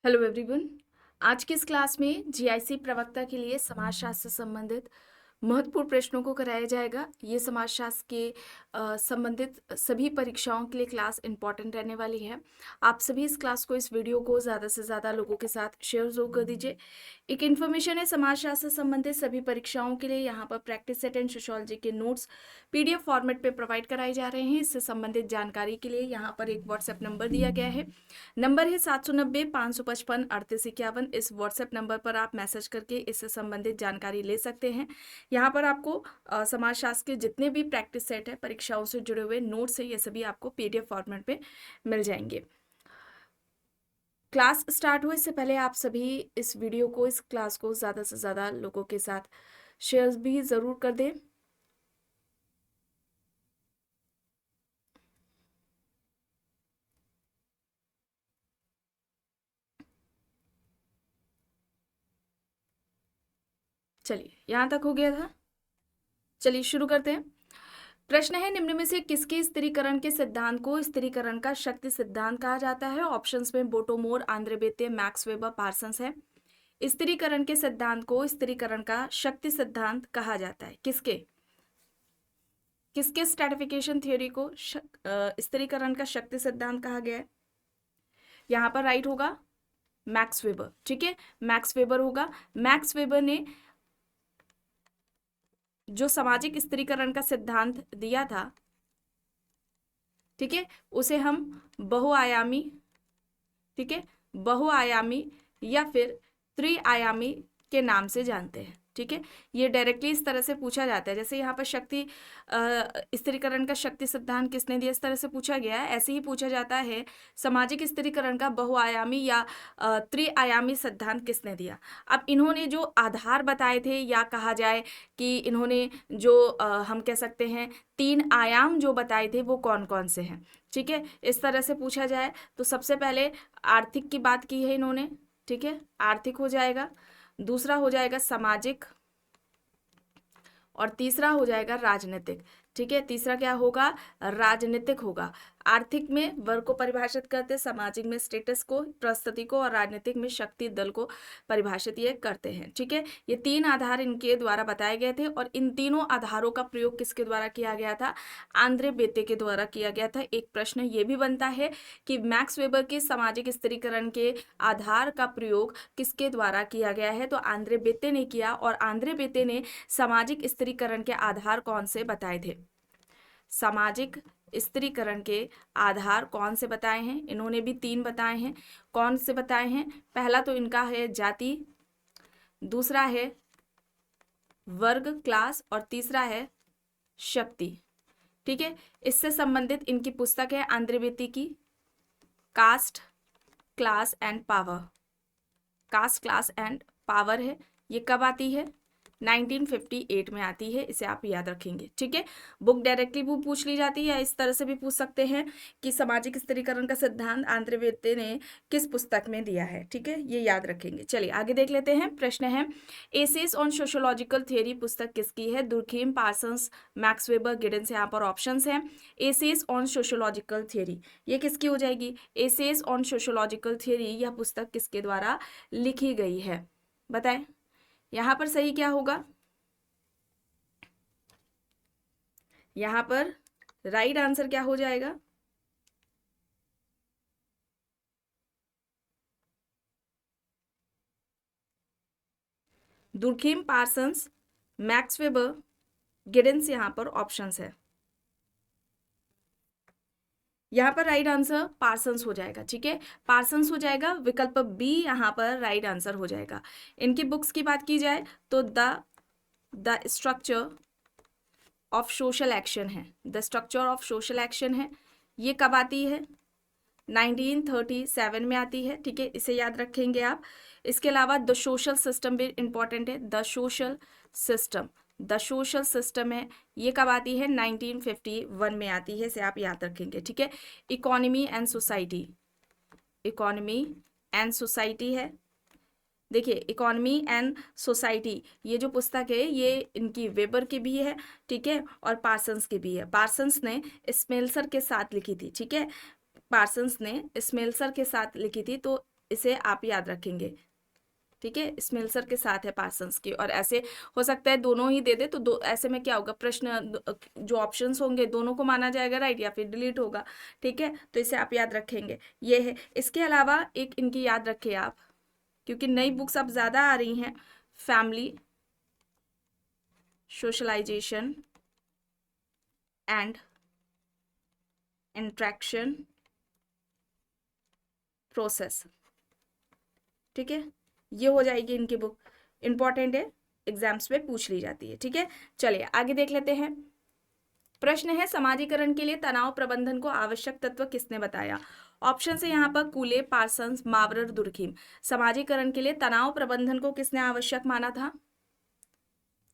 Hello everyone. आज की इस क्लास में जीआईसी प्रवक्ता के लिए समाजशास्त्र से संबंधित महत्वपूर्ण प्रश्नों को कराया जाएगा। ये समाजशास्त्र के संबंधित सभी परीक्षाओं के लिए क्लास इंपॉर्टेंट रहने वाली है। आप सभी इस क्लास को, इस वीडियो को ज़्यादा से ज़्यादा लोगों के साथ शेयर जरूर कर दीजिए। एक इन्फॉर्मेशन है, समाजशास्त्र से संबंधित सभी परीक्षाओं के लिए यहाँ पर प्रैक्टिस सेट एंड सोशियोलॉजी के नोट्स पीडीएफ फॉर्मेट पे प्रोवाइड कराए जा रहे हैं। इससे संबंधित जानकारी के लिए यहाँ पर एक व्हाट्सएप नंबर दिया गया है। नंबर है 790-555-3851। इस व्हाट्सएप नंबर पर आप मैसेज करके इससे संबंधित जानकारी ले सकते हैं। यहाँ पर आपको समाजशास्त्र के जितने भी प्रैक्टिस सेट है, परीक्षाओं से जुड़े हुए नोट्स है, ये सभी आपको पीडीएफ फॉर्मेट पे मिल जाएंगे। क्लास स्टार्ट हुए इससे पहले आप सभी इस वीडियो को, इस क्लास को ज़्यादा से ज़्यादा लोगों के साथ शेयर भी ज़रूर कर दें। चलिए, यहाँ तक हो गया था। चलिए शुरू करते हैं। प्रश्न है, निम्न में से किसके स्थिरीकरण के सिद्धांत को स्थिरीकरण का शक्ति सिद्धांत कहा जाता है? ऑप्शंस में Bottomore, Andre Beteille, Max Weber, Parsons है। स्थिरीकरण के सिद्धांत को स्थिरीकरण का शक्ति सिद्धांत कहा जाता है। किसके किसके स्ट्रैटिफिकेशन थ्योरी को स्थिरीकरण का शक्ति सिद्धांत कहा गया है? यहाँ पर राइट होगा मैक्स वेबर। ठीक है, मैक्स वेबर होगा। मैक्स वेबर ने जो सामाजिक स्थिरीकरण का सिद्धांत दिया था, ठीक है, उसे हम बहुआयामी, ठीक है, बहुआयामी या फिर त्रिआयामी के नाम से जानते हैं। ठीक है, ये डायरेक्टली इस तरह से पूछा जाता है, जैसे यहाँ पर शक्ति स्थिरीकरण का शक्ति सिद्धांत किसने दिया, इस तरह से पूछा गया है। ऐसे ही पूछा जाता है सामाजिक स्थिरीकरण का बहुआयामी या त्रिआयामी सिद्धांत किसने दिया। अब इन्होंने जो आधार बताए थे, या कहा जाए कि इन्होंने जो हम कह सकते हैं 3 आयाम जो बताए थे, वो कौन कौन से हैं। ठीक है, इस तरह से पूछा जाए तो सबसे पहले आर्थिक की बात की है इन्होंने। ठीक है, आर्थिक हो जाएगा, दूसरा हो जाएगा सामाजिक, और तीसरा हो जाएगा राजनीतिक। ठीक है, तीसरा क्या होगा? राजनीतिक होगा। आर्थिक में वर्ग को परिभाषित करते, सामाजिक में स्टेटस को, प्रस्तुति को, और राजनीतिक में शक्ति दल को परिभाषित ये करते हैं। ठीक है, ये 3 आधार इनके द्वारा बताए गए थे, और इन तीनों आधारों का प्रयोग किसके द्वारा किया गया था? आंद्रे बेते के द्वारा किया गया था। एक प्रश्न ये भी बनता है कि मैक्स वेबर के सामाजिक स्थिरीकरण के आधार का प्रयोग किसके द्वारा किया गया है? तो आंद्रे बेते ने किया। और आंद्रे बेते ने सामाजिक स्थिरीकरण के आधार कौन से बताए थे? सामाजिक स्थिरीकरण के आधार कौन से बताए हैं? इन्होंने भी 3 बताए हैं। कौन से बताए हैं? पहला तो इनका है जाति, दूसरा है वर्ग, क्लास, और तीसरा है शक्ति। ठीक है, इससे संबंधित इनकी पुस्तक है आंद्रे बेते की caste, class and power. Caste, class and power है। ये कब आती है? 1958 में आती है। इसे आप याद रखेंगे। ठीक है, बुक डायरेक्टली भी पूछ ली जाती है, या इस तरह से भी पूछ सकते हैं कि सामाजिक स्थिरीकरण का सिद्धांत आंद्रे बेते ने किस पुस्तक में दिया है। ठीक है, ये याद रखेंगे। चलिए आगे देख लेते हैं। प्रश्न है, एसेस ऑन सोशियोलॉजिकल थियरी पुस्तक किसकी है? Durkheim, Parsons, Max weber, Giddens. यहाँ पर ऑप्शंस हैं। एसेस ऑन सोशियोलॉजिकल थियरी ये किसकी हो जाएगी? एसेस ऑन सोशियोलॉजिकल थियरी यह पुस्तक किसके द्वारा लिखी गई है? बताएं, यहां पर सही क्या होगा? यहां पर राइट आंसर क्या हो जाएगा? Durkheim, Parsons, Max weber, Giddens. यहां पर ऑप्शंस है। यहाँ पर राइट आंसर पार्सन्स हो जाएगा। ठीक है, पार्सन्स हो जाएगा। विकल्प बी यहाँ पर राइट आंसर हो जाएगा। इनकी बुक्स की बात की जाए तो the structure of social action है। The structure of social action है। ये कब आती है? 1937 में आती है। ठीक है, इसे याद रखेंगे आप। इसके अलावा द सोशल सिस्टम भी इंपॉर्टेंट है। The social system, the social system है, ये कब आती है? 1951 में आती है। इसे आप याद रखेंगे। ठीक है, economy and society, economy and society है। देखिए, इकोनॉमी एंड सोसाइटी ये जो पुस्तक है, ये इनकी वेबर की भी है। ठीक है, और पार्सन्स की भी है। पार्सन्स ने स्मेल्सर के साथ लिखी थी। ठीक है, पार्सन्स ने स्मेल्सर के साथ लिखी थी। तो इसे आप याद रखेंगे, ठीक है। स्मेल्सर के साथ है पार्सन्स की, और ऐसे हो सकता है दोनों ही दे दे, तो दो ऐसे में क्या होगा, प्रश्न जो ऑप्शंस होंगे दोनों को माना जाएगा राइट, या फिर डिलीट होगा, ठीक है। तो इसे आप याद रखेंगे, ये है। इसके अलावा एक इनकी याद रखिए आप, क्योंकि नई बुक्स अब ज़्यादा आ रही हैं, family socialisation and interaction process, ठीक है। ये हो जाएगी इनकी बुक, इंपॉर्टेंट है, एग्जाम्स में पूछ ली जाती है, ठीक है। चलिए आगे देख लेते हैं। प्रश्न है, समाजीकरण के लिए तनाव प्रबंधन को आवश्यक तत्व किसने बताया। ऑप्शन है यहाँ पर कूले, पार्सन्स, मावरर, दुर्खीम। समाजीकरण के लिए तनाव प्रबंधन को किसने आवश्यक माना था?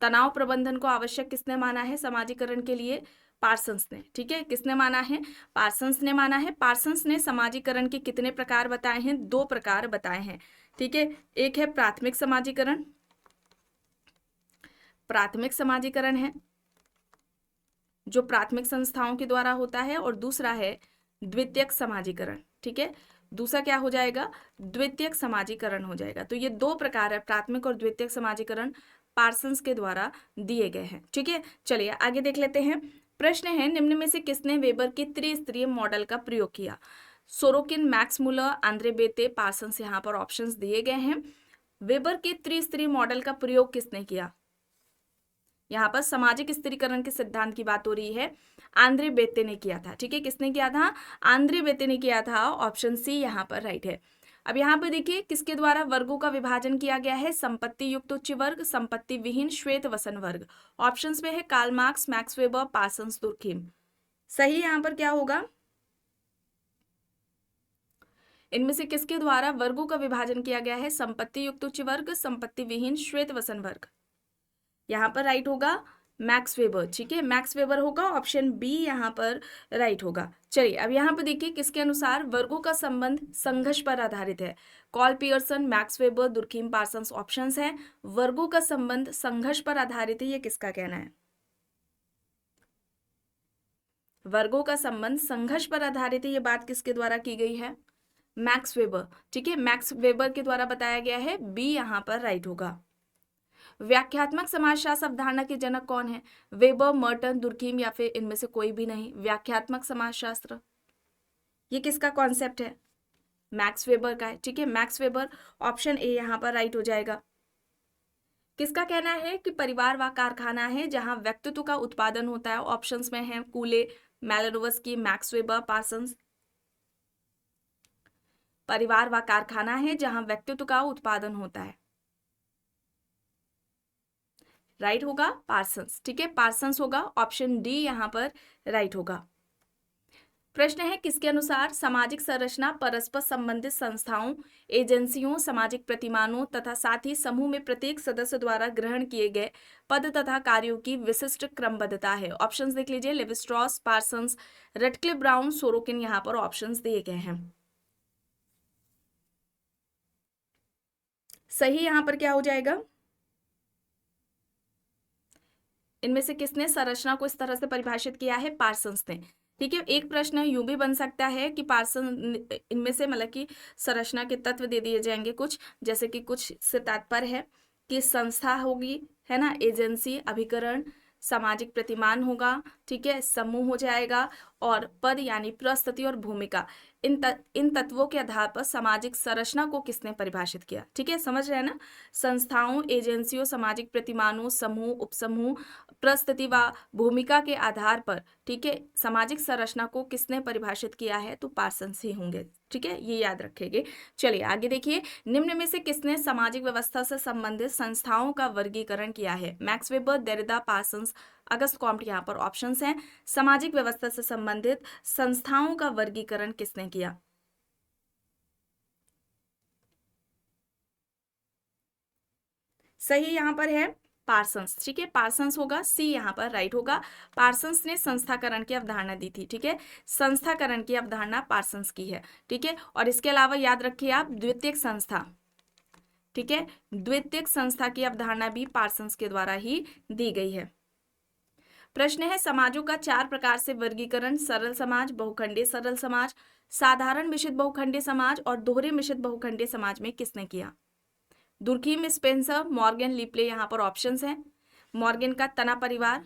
तनाव प्रबंधन को आवश्यक किसने माना है समाजीकरण के लिए? पार्सन्स ने, ठीक है। किसने माना है? पार्सन्स ने माना है। पार्सन्स ने समाजीकरण के कितने प्रकार बताए हैं? 2 प्रकार बताए हैं, ठीक है। एक है प्राथमिक समाजीकरण, प्राथमिक समाजीकरण है जो प्राथमिक संस्थाओं के द्वारा होता है, और दूसरा है द्वितीयक समाजीकरण, ठीक है। दूसरा क्या हो जाएगा? द्वितीयक समाजीकरण हो जाएगा। तो ये 2 प्रकार है, प्राथमिक और द्वितीयक समाजीकरण पार्सन्स के द्वारा दिए गए हैं, ठीक है। चलिए आगे देख लेते हैं। प्रश्न है, निम्न में से किसने वेबर के त्रिस्तरीय मॉडल का प्रयोग किया? Sorokin, Max Muller, Andre बेते, Parsons. यहाँ पर ऑप्शंस दिए गए हैं। वेबर के त्रिस्तरीय मॉडल का प्रयोग किसने किया? यहाँ पर सामाजिक स्थिरीकरण के सिद्धांत की बात हो रही है, आंद्रे बेते ने किया था, ठीक है। किसने किया था? आंद्रे बेते ने किया था। ऑप्शन सी यहाँ पर राइट है। अब यहाँ पर देखिए किसके द्वारा वर्गों का विभाजन किया गया है? संपत्ति युक्त उच्च वर्ग, संपत्ति विहीन श्वेत वसन वर्ग। ऑप्शंस में है Karl Marx, Max Weber, Parsons, Durkheim. सही यहाँ पर क्या होगा? इनमें से किसके द्वारा वर्गों का विभाजन किया गया है? संपत्ति युक्त उच्च वर्ग, संपत्ति विहीन श्वेत वसन वर्ग। यहाँ पर राइट होगा मैक्स वेबर, ठीक है। मैक्स वेबर होगा, ऑप्शन बी यहाँ पर राइट होगा। चलिए अब यहाँ पर देखिए किसके अनुसार वर्गों का संबंध संघर्ष पर आधारित है? Call Pearson, max Weber, Durkheim, Parsons. Options हैं। वर्गों का संबंध संघर्ष पर आधारित है, ये किसका कहना है? वर्गों का संबंध संघर्ष पर आधारित है, ये बात किसके द्वारा की गई है? मैक्स वेबर, ठीक है। मैक्स वेबर के द्वारा बताया गया है, बी यहाँ पर राइट होगा। व्याख्यात्मक समाजशास्त्र अवधारणा के जनक कौन है? वेबर, मर्टन, दुर्खीम, या फिर इनमें से कोई भी नहीं? व्याख्यात्मक समाजशास्त्र ये किसका कॉन्सेप्ट है? मैक्स वेबर का है, ठीक है। मैक्स वेबर, ऑप्शन ए यहाँ पर राइट हो जाएगा। किसका कहना है कि परिवार व कारखाना है जहां व्यक्तित्व का उत्पादन होता है? ऑप्शंस में है कूले, मैलिनोवस्की, मैक्स वेबर, पार्सन्स। परिवार व कारखाना है जहां व्यक्तित्व का उत्पादन होता है, राइट होगा पार्सन्स, ठीक है। पार्सन्स होगा, ऑप्शन डी यहाँ पर राइट होगा। प्रश्न है, किसके अनुसार सामाजिक संरचना परस्पर संबंधित संस्थाओं, एजेंसियों, सामाजिक प्रतिमानों तथा साथ ही समूह में प्रत्येक सदस्य द्वारा ग्रहण किए गए पद तथा कार्यों की विशिष्ट क्रमबद्धता है? ऑप्शंस देख लीजिए, Levi Strauss, Parsons, Radcliffe Brown, Sorokin. यहाँ पर ऑप्शंस दिए गए हैं। सही यहाँ पर क्या हो जाएगा? इनमें से किसने संरचना को इस तरह से परिभाषित किया है? पार्सन्स ने, ठीक है। एक प्रश्न यूं भी बन सकता है कि पार्सन इनमें से मतलब कि संरचना के तत्व दे दिए जाएंगे कुछ, जैसे कि कुछ से तात्पर्य है कि संस्था होगी, है ना, एजेंसी, अभिकरण, सामाजिक प्रतिमान होगा, ठीक है, समूह हो जाएगा, और पद यानी प्रस्तुति और भूमिका। इन तत्वों के आधार पर सामाजिक संरचना को किसने परिभाषित किया? ठीक है, समझ रहे हैं ना? संस्थाओं, एजेंसियों, सामाजिक प्रतिमानों, समूह, उपसमूह, प्रस्तुति व भूमिका के आधार पर, ठीक है, सामाजिक संरचना को किसने परिभाषित किया है? तो पार्सन्स ही होंगे, ठीक है, ये याद रखेंगे। चलिए आगे देखिए, निम्न में से किसने सामाजिक व्यवस्था से संबंधित संस्थाओं का वर्गीकरण किया है? Max weber, देरिडा, Parsons, Auguste Comte. यहाँ पर ऑप्शंस हैं। सामाजिक व्यवस्था से संबंधित संस्थाओं का वर्गीकरण किसने किया? सही यहाँ पर है पार्सन्स, ठीक है, पार्सन्स होगा, सी यहाँ पर राइट होगा। पार्सन्स ने संस्थाकरण की अवधारणा दी थी, ठीक है, संस्थाकरण की अवधारणा पार्सन्स की है, ठीक है। और इसके अलावा याद रखिए आप द्वितीयक संस्था, ठीक है, द्वितीयक संस्था की अवधारणा भी पार्सन्स के द्वारा ही दी गई है। प्रश्न है, समाजों का 4 प्रकार से वर्गीकरण: सरल समाज, बहुखंडीय सरल समाज, साधारण मिश्रित बहुखंडीय समाज और दोहरे मिश्रित बहुखंडीय समाज में किसने किया? Durkheim, Spencer, Morgan, Le Play. यहाँ पर ऑप्शंस हैं। मॉर्गन का तना परिवार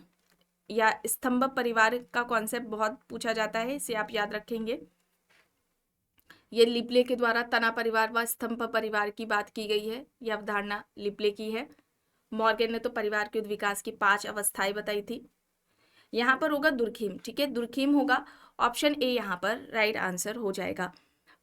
या स्तंभ परिवार का कॉन्सेप्ट बहुत पूछा जाता है, इसे आप याद रखेंगे। ये लिपले के द्वारा तना परिवार व स्तंभ परिवार की बात की गई है, यह अवधारणा लिपले की है। मॉर्गन ने तो परिवार के विकास की 5 अवस्थाएं बताई थी। यहाँ पर होगा दुर्खीम, ठीक है, दुर्खीम होगा। ऑप्शन ए यहाँ पर राइट आंसर हो जाएगा।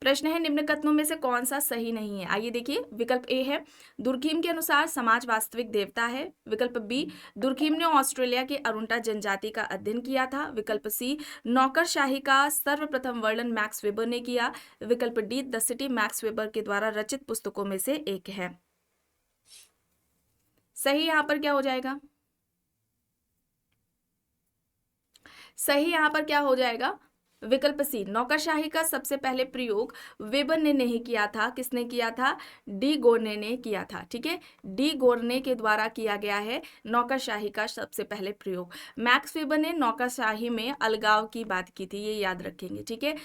प्रश्न है निम्न कथनों में से कौन सा सही नहीं है? आइए देखिए। विकल्प ए है दुर्खीम के अनुसार समाज वास्तविक देवता है। विकल्प बी दुर्खीम ने ऑस्ट्रेलिया के अरुंटा जनजाति का अध्ययन किया था। विकल्प सी नौकरशाही का सर्वप्रथम वर्णन मैक्स वेबर ने किया। विकल्प D the city max weber के द्वारा रचित पुस्तकों में से एक है। सही यहाँ पर क्या हो जाएगा? सही यहाँ पर क्या हो जाएगा? विकल्प सी नौकरशाही का सबसे पहले प्रयोग वेबर ने नहीं किया था। किसने किया था? डी गोर्ने ने किया था, ठीक है, डी गोर्ने के द्वारा किया गया है नौकरशाही का सबसे पहले प्रयोग। मैक्स वेबर ने नौकरशाही में अलगाव की बात की थी, ये याद रखेंगे, ठीक है।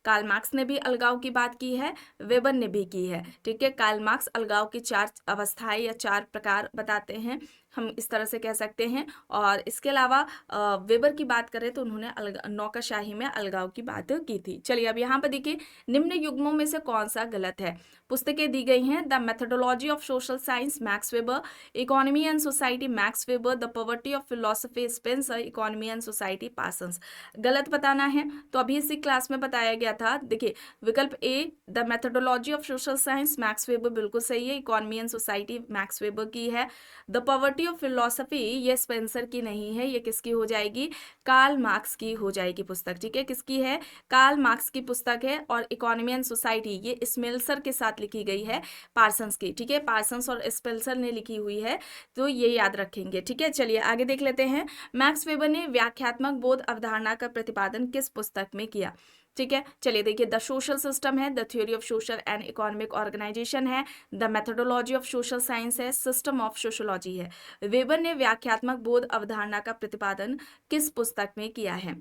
कार्ल मार्क्स ने भी अलगाव की बात की है, वेबर ने भी की है, ठीक है। कार्ल मार्क्स अलगाव की 4 अवस्थाएं या 4 प्रकार बताते हैं, हम इस तरह से कह सकते हैं। और इसके अलावा वेबर की बात करें तो उन्होंने नौकरशाही में अलगाव की बात की थी। चलिए अब यहाँ पर देखिए निम्न युग्मों में से कौन सा गलत है? पुस्तकें दी गई हैं। The methodology of social science Max weber, economy and society Max weber, the poverty of philosophy Spencer, economy and society Parsons. गलत बताना है तो अभी इसी क्लास में बताया गया था। देखिए विकल्प A the methodology of social science Max Weber बिल्कुल सही है, economy and society Max Weber की है। द पॉवर्टी ऑफ फिलोसफी ये स्पेंसर की नहीं है, ये किसकी हो जाएगी? कार्ल मार्क्स की हो जाएगी पुस्तक, ठीक है। किसकी है? कार्ल मार्क्स की पुस्तक है। और इकोनॉमी एंड सोसाइटी ये स्पेंसर के साथ लिखी गई है, पार्सन्स की, ठीक है, पार्सन्स और स्पेंसर ने लिखी हुई है, तो ये याद रखेंगे, ठीक है। चलिए आगे देख लेते हैं। मैक्स वेबर ने व्याख्यात्मक बोध अवधारणा का प्रतिपादन किस पुस्तक में किया? ठीक है, चलिए देखिए द सोशल सिस्टम है, the theory of social and economic organisation है, the methodology of social science है, सिस्टम ऑफ सोशोलॉजी है। वेबर ने व्याख्यात्मक बोध अवधारणा का प्रतिपादन किस पुस्तक में किया है?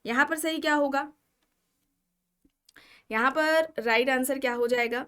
यहाँ पर सही क्या होगा? यहाँ पर राइट आंसर क्या हो जाएगा?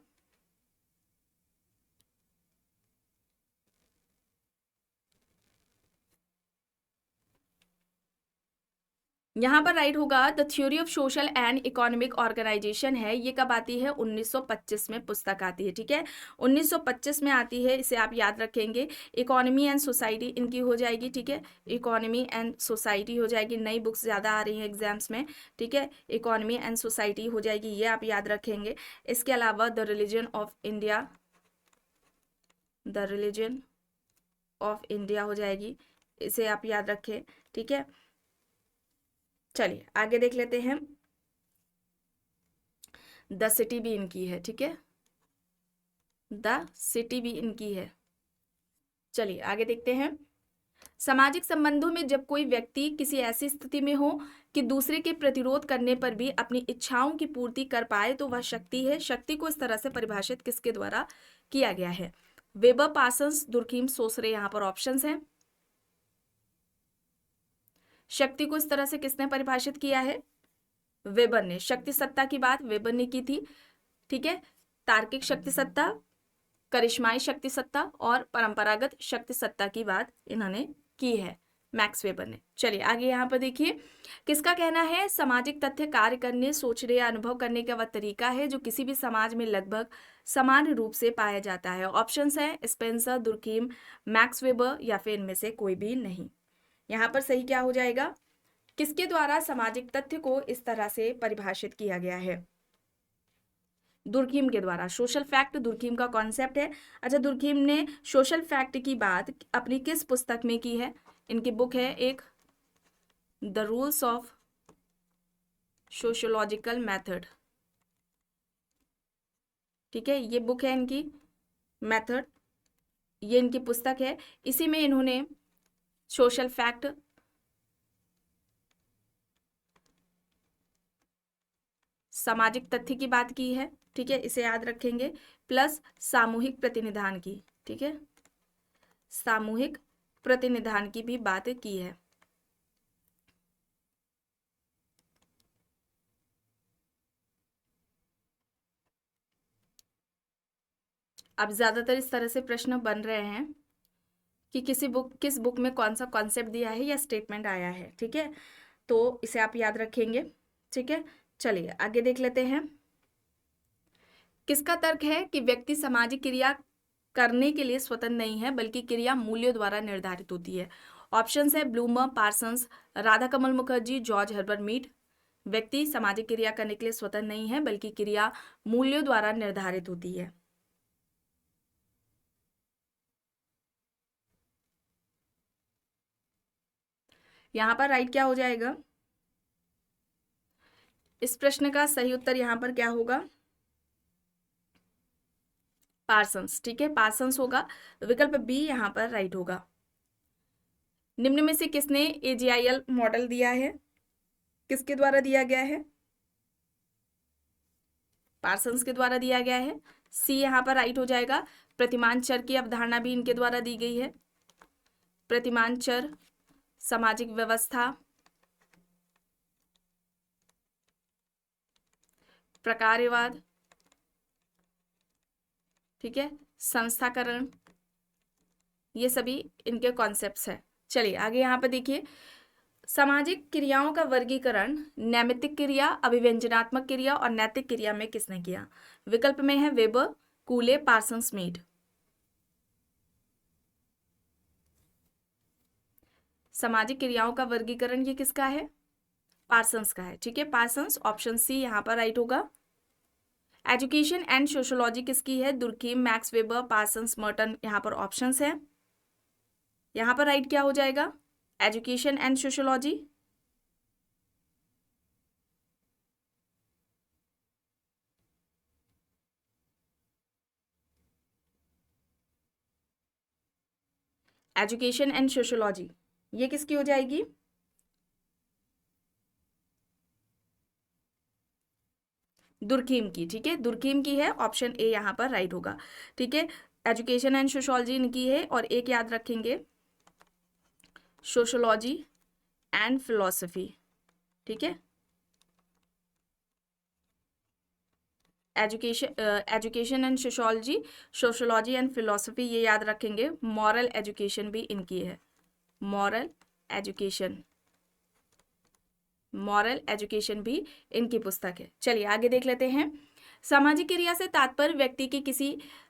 यहाँ पर राइट होगा the theory of social and economic organisation है। ये कब आती है? 1925 में पुस्तक आती है, ठीक है, 1925 में आती है, इसे आप याद रखेंगे। इकोनॉमी एंड सोसाइटी इनकी हो जाएगी, ठीक है, इकोनॉमी एंड सोसाइटी हो जाएगी। नई बुक्स ज़्यादा आ रही हैं एग्जाम्स में, ठीक है, इकोनॉमी एंड सोसाइटी हो जाएगी, ये आप याद रखेंगे। इसके अलावा the religion of India, the religion of India हो जाएगी, इसे आप याद रखें, ठीक है। चलिए आगे देख लेते हैं। द सिटी भी इनकी है, ठीक है, द सिटी भी इनकी है। चलिए आगे देखते हैं। सामाजिक संबंधों में जब कोई व्यक्ति किसी ऐसी स्थिति में हो कि दूसरे के प्रतिरोध करने पर भी अपनी इच्छाओं की पूर्ति कर पाए तो वह शक्ति है। शक्ति को इस तरह से परिभाषित किसके द्वारा किया गया है? वेबर, पार्सन्स, दुर्खीम, सोसरे, यहाँ पर ऑप्शंस हैं। शक्ति को इस तरह से किसने परिभाषित किया है? वेबर ने। शक्ति सत्ता की बात वेबर ने की थी, ठीक है। तार्किक शक्ति सत्ता, करिश्माई शक्ति सत्ता और परंपरागत शक्ति सत्ता की बात इन्होंने की है, मैक्स वेबर ने। चलिए आगे यहाँ पर देखिए, किसका कहना है सामाजिक तथ्य कार्य करने, सोचने या अनुभव करने का वह तरीका है जो किसी भी समाज में लगभग समान रूप से पाया जाता है। ऑप्शंस हैं स्पेंसर, दुर्खीम, मैक्स वेबर या फिर इनमें से कोई भी नहीं। यहाँ पर सही क्या हो जाएगा? किसके द्वारा सामाजिक तथ्य को इस तरह से परिभाषित किया गया है? दुर्खीम के द्वारा। सोशल फैक्ट दुर्खीम का कॉन्सेप्ट है। अच्छा, दुर्खीम ने सोशल फैक्ट की बात अपनी किस पुस्तक में की है? इनकी बुक है एक, the rules of sociological method, ठीक है, ये बुक है इनकी, मेथड, ये इनकी पुस्तक है। इसी में इन्होंने सोशल फैक्ट, सामाजिक तथ्य की बात की है, ठीक है, इसे याद रखेंगे, प्लस सामूहिक प्रतिनिधान की, ठीक है, सामूहिक प्रतिनिधान की भी बात की है। अब ज़्यादातर इस तरह से प्रश्न बन रहे हैं कि किस बुक में कौन सा कॉन्सेप्ट दिया है या स्टेटमेंट आया है, ठीक है, तो इसे आप याद रखेंगे, ठीक है। चलिए आगे देख लेते हैं। किसका तर्क है कि व्यक्ति सामाजिक क्रिया करने के लिए स्वतंत्र नहीं है, बल्कि क्रिया मूल्यों द्वारा निर्धारित होती है? ऑप्शंस है ब्लूमर, पार्सन्स, राधा कमल मुखर्जी, जॉर्ज हर्बर्ट मीड। व्यक्ति सामाजिक क्रिया करने के लिए स्वतंत्र नहीं है, बल्कि क्रिया मूल्यों द्वारा निर्धारित होती है। यहाँ पर राइट क्या हो जाएगा? इस प्रश्न का सही उत्तर यहाँ पर क्या होगा? पार्सन्स, ठीक है, पार्सन्स होगा। विकल्प बी यहाँ पर राइट होगा। निम्न में से किसने एजीआईएल मॉडल दिया है? किसके द्वारा दिया गया है? पार्सन्स के द्वारा दिया गया है। सी यहाँ पर राइट हो जाएगा। प्रतिमान चर की अवधारणा भी इनके द्वारा दी गई है। प्रतिमान चर, सामाजिक व्यवस्था, प्रकार्यवाद, ठीक है, संस्थाकरण, ये सभी इनके कॉन्सेप्ट्स हैं। चलिए आगे यहाँ पर देखिए, सामाजिक क्रियाओं का वर्गीकरण नैमित्तिक क्रिया, अभिव्यंजनात्मक क्रिया और नैतिक क्रिया में किसने किया? विकल्प में है वेबर, कूले, पार्सन्स, मीड। सामाजिक क्रियाओं का वर्गीकरण ये किसका है? पार्सन्स का है, ठीक है, पार्सन्स। ऑप्शन सी यहाँ पर राइट होगा। एजुकेशन एंड सोशियोलॉजी किसकी है? Durkheim, max Weber, Parsons, Merton. यहाँ पर ऑप्शंस हैं। यहाँ पर राइट क्या हो जाएगा? Education and sociology. Education and sociology ये किसकी हो जाएगी? दुर्खीम की, ठीक है, दुर्खीम की है। ऑप्शन ए यहाँ पर राइट होगा, ठीक है। एजुकेशन एंड सोशियोलॉजी इनकी है। और एक याद रखेंगे, सोशियोलॉजी एंड फिलॉसफी, ठीक है। Education and sociology, sociology and philosophy ये याद रखेंगे। मॉरल एजुकेशन भी इनकी है। मॉरल एजुकेशन, मॉरल एजुकेशन भी इनकी पुस्तक है। चलिए आगे देख लेते हैं। सामाजिक क्रिया से तात्पर्य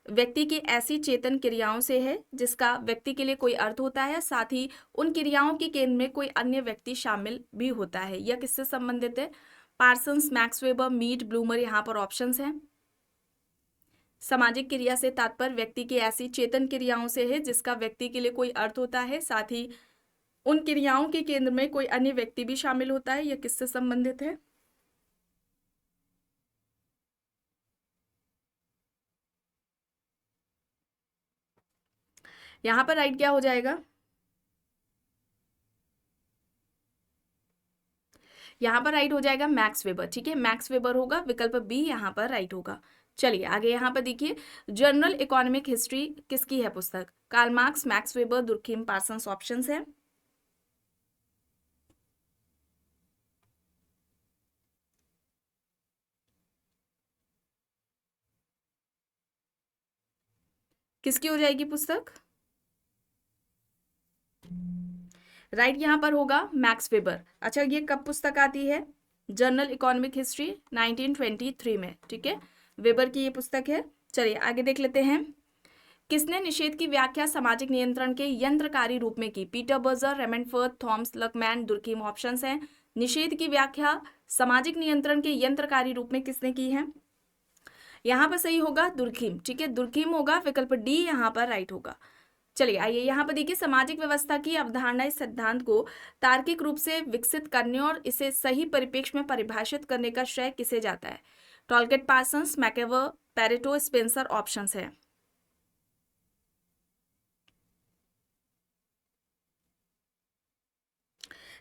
व्यक्ति की ऐसी चेतन क्रियाओं से है जिसका व्यक्ति के लिए कोई अर्थ होता है, साथ ही उन क्रियाओं के केंद्र में कोई अन्य व्यक्ति शामिल भी होता है। यह किससे संबंधित है? Parsons, Max Weber, Mead, Blumer. यहाँ पर ऑप्शंस हैं। सामाजिक क्रिया से तात्पर्य व्यक्ति की ऐसी चेतन क्रियाओं से है जिसका व्यक्ति के लिए कोई अर्थ होता है, साथ ही उन क्रियाओं के केंद्र में कोई अन्य व्यक्ति भी शामिल होता है। यह किससे संबंधित है? यहां पर राइट क्या हो जाएगा? यहां पर राइट हो जाएगा मैक्स वेबर, ठीक है, मैक्स वेबर होगा। विकल्प बी यहां पर राइट होगा। चलिए आगे यहाँ पर देखिए, जनरल इकोनॉमिक हिस्ट्री किसकी है पुस्तक? Karl Marx, Max Weber, Durkheim, Parsons. Options है। किसकी हो जाएगी पुस्तक? राइट यहाँ पर होगा मैक्स वेबर। अच्छा, ये कब पुस्तक आती है? जनरल इकोनॉमिक हिस्ट्री 1923 में, ठीक है, वेबर की ये पुस्तक है। चलिए आगे देख लेते हैं। किसने निषेध की व्याख्या सामाजिक नियंत्रण के यंत्रकारी रूप में की? Peter Berger, Raymond Ford, Thomas Luckmann, Durkheim. Options हैं। निषेध की व्याख्या सामाजिक नियंत्रण के यंत्रकारी रूप में किसने की है? यहाँ पर सही होगा दुर्खीम, ठीक है, दुर्खीम होगा। विकल्प डी यहाँ पर राइट होगा। चलिए आइए यहाँ पर देखिए, सामाजिक व्यवस्था की अवधारणा इस सिद्धांत को तार्किक रूप से विकसित करने और इसे सही परिप्रेक्ष्य में परिभाषित करने का श्रेय किसे जाता है? टॉलकेट, पार्सन्स, मैकेवर, पेरेटो, स्पेंसर। ऑप्शंस है।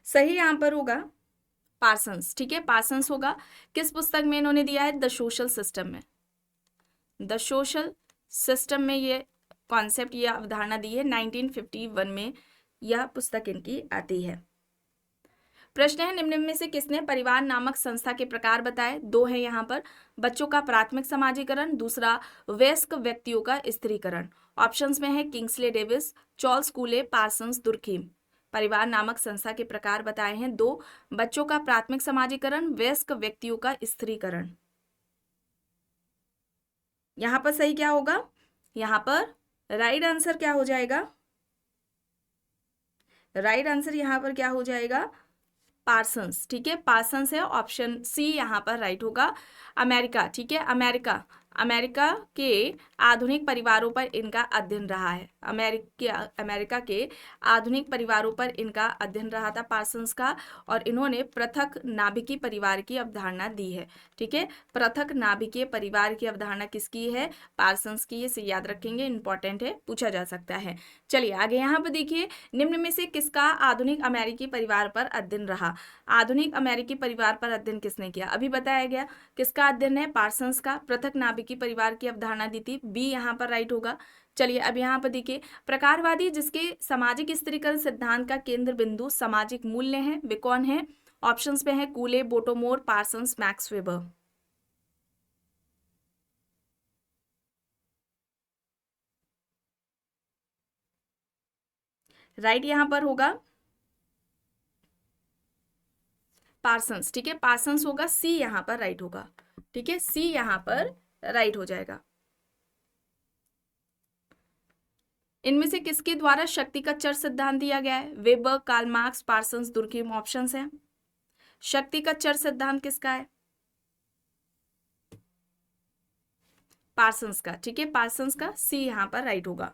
सही यहाँ पर होगा पार्सन्स, ठीक है, पार्सन्स होगा। किस पुस्तक में इन्होंने दिया है? द सोशल सिस्टम में। द सोशल सिस्टम में ये कॉन्सेप्ट, ये अवधारणा दी है 1951 में। यह पुस्तक इनकी आती है। प्रश्न है, निम्न में से किसने परिवार नामक संस्था के प्रकार बताए? दो है यहाँ पर। बच्चों का प्राथमिक समाजीकरण, दूसरा वयस्क व्यक्तियों का स्त्रीकरण। ऑप्शंस में है Kingsley Davis, Charles कूले, Parsons, Durkheim. परिवार नामक संस्था के प्रकार बताए हैं दो, बच्चों का प्राथमिक समाजीकरण, वयस्क व्यक्तियों का स्त्रीकरण। यहाँ पर सही क्या होगा? यहाँ पर राइट आंसर क्या हो जाएगा? राइट आंसर यहाँ पर क्या हो जाएगा? पार्सन्स। ठीक है, पार्सन्स है, ऑप्शन सी यहाँ पर राइट होगा। अमेरिका, ठीक है, अमेरिका के आधुनिक परिवारों पर इनका अध्ययन रहा है। अमेरिका के आधुनिक परिवारों पर इनका अध्ययन रहा था पार्सन्स का, और इन्होंने पृथक नाभिकीय परिवार की अवधारणा दी है। ठीक है, पृथक नाभिकीय परिवार की अवधारणा किसकी है? पार्सन्स की। इसे याद रखेंगे, इंपॉर्टेंट है, पूछा जा सकता है। चलिए आगे यहाँ पर देखिए, निम्न में से किसका आधुनिक अमेरिकी परिवार पर अध्ययन रहा? आधुनिक अमेरिकी परिवार पर अध्ययन किसने किया? अभी बताया गया। किसका अध्ययन है? पार्सन्स का। पृथक नाभिकीय परिवार की अवधारणा दी थी, बी यहाँ पर राइट होगा। चलिए अब यहाँ पर देखिए, प्रकारवादी जिसके सामाजिक स्त्रीकरण सिद्धांत का केंद्र बिंदु सामाजिक मूल्य है, वे कौन है? ऑप्शंस में है कूले, बोटोमोर, पार्सन्स, मैक्स वेबर। राइट यहाँ पर होगा पार्सन्स। ठीक है, पार्सन्स होगा, सी यहाँ पर राइट होगा। ठीक है, सी यहाँ पर राइट हो जाएगा। इनमें से किसके द्वारा शक्ति का चर सिद्धांत दिया गया है? Weber, Karl Marx, Parsons, Durkheim. Options हैं। शक्ति का चर सिद्धांत किसका है? पार्सन्स का। ठीक है, पार्सन्स का, सी यहाँ पर राइट होगा।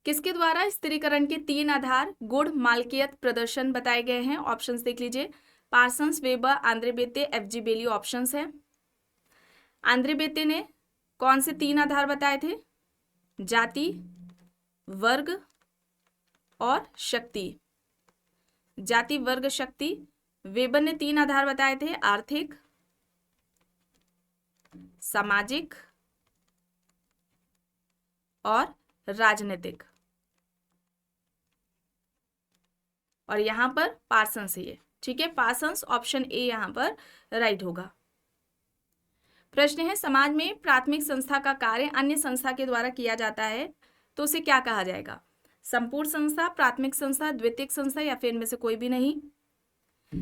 किसके द्वारा स्त्रीकरण के तीन आधार गुण, मालकियत, प्रदर्शन बताए गए हैं? ऑप्शंस देख लीजिए। Parsons, Weber, Andre Beteille, F G. Bailey. Options है। आंद्रे बेते ने कौन से तीन आधार बताए थे? जाति, वर्ग और शक्ति। जाति, वर्ग, शक्ति। वेबर ने तीन आधार बताए थे, आर्थिक, सामाजिक और राजनीतिक। और यहां पर पार्सन्स है। ठीक है, पार्सन्स, ऑप्शन ए यहां पर राइट होगा। प्रश्न है, समाज में प्राथमिक संस्था का कार्य अन्य संस्था के द्वारा किया जाता है तो उसे क्या कहा जाएगा? संपूर्ण संस्था, प्राथमिक संस्था, द्वितीयक संस्था, या फिर इनमें से कोई भी नहीं?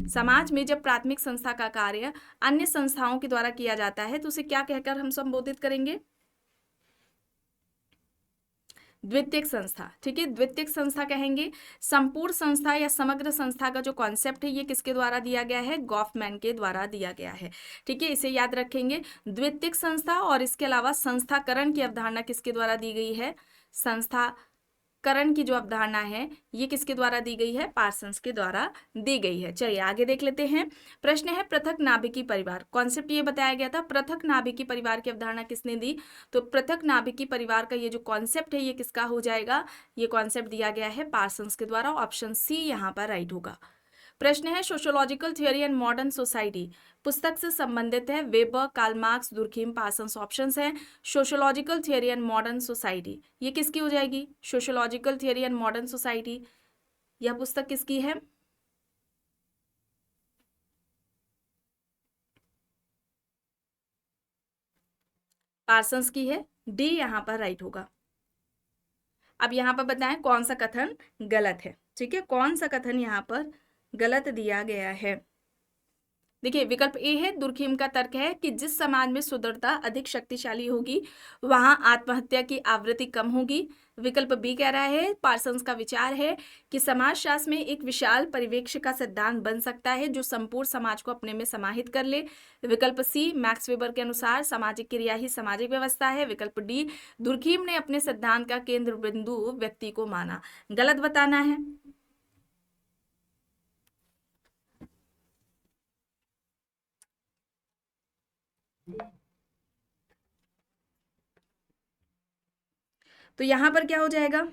समाज में जब प्राथमिक संस्था का कार्य अन्य संस्थाओं के द्वारा किया जाता है तो उसे क्या कहकर हम संबोधित करेंगे? द्वितीयक संस्था। ठीक है, द्वितीयक संस्था कहेंगे। संपूर्ण संस्था या समग्र संस्था का जो कॉन्सेप्ट है ये किसके द्वारा दिया गया है? गॉफमैन के द्वारा दिया गया है। ठीक है, इसे याद रखेंगे। द्वितीयक संस्था और इसके अलावा संस्थाकरण की अवधारणा किसके द्वारा दी गई है? संस्थाकरण की जो अवधारणा है ये किसके द्वारा दी गई है? पार्सन्स के द्वारा दी गई है। चलिए आगे देख लेते हैं। प्रश्न है, पृथक नाभिकीय परिवार। कॉन्सेप्ट ये बताया गया था, पृथक नाभिकीय परिवार की अवधारणा किसने दी? तो पृथक नाभिकीय परिवार का ये जो कॉन्सेप्ट है ये किसका हो जाएगा? ये कॉन्सेप्ट दिया गया है पार्सन्स के द्वारा। ऑप्शन सी यहाँ पर राइट होगा। प्रश्न है, sociological theory and modern society पुस्तक से संबंधित है, Weber, Karl Marx, Durkheim, Parsons. Options हैं। Sociological theory and modern society ये किसकी हो जाएगी? Sociological theory and modern society यह पुस्तक किसकी है? पार्सन्स की है, डी यहाँ पर राइट होगा। अब यहाँ पर बताएं कौन सा कथन गलत है। ठीक है, कौन सा कथन यहाँ पर गलत दिया गया है? देखिए, विकल्प ए है, दुर्खीम का तर्क है कि जिस समाज में सुदृढ़ता अधिक शक्तिशाली होगी वहां आत्महत्या की आवृत्ति कम होगी। विकल्प बी कह रहा है, पार्सन्स का विचार है कि समाजशास्त्र में एक विशाल परिवेक्ष्य का सिद्धांत बन सकता है जो संपूर्ण समाज को अपने में समाहित कर ले। विकल्प सी, मैक्स वेबर के अनुसार सामाजिक क्रिया ही सामाजिक व्यवस्था है। विकल्प डी, दुर्खीम ने अपने सिद्धांत का केंद्र बिंदु व्यक्ति को माना। गलत बताना है। तो यहां पर क्या हो जाएगा?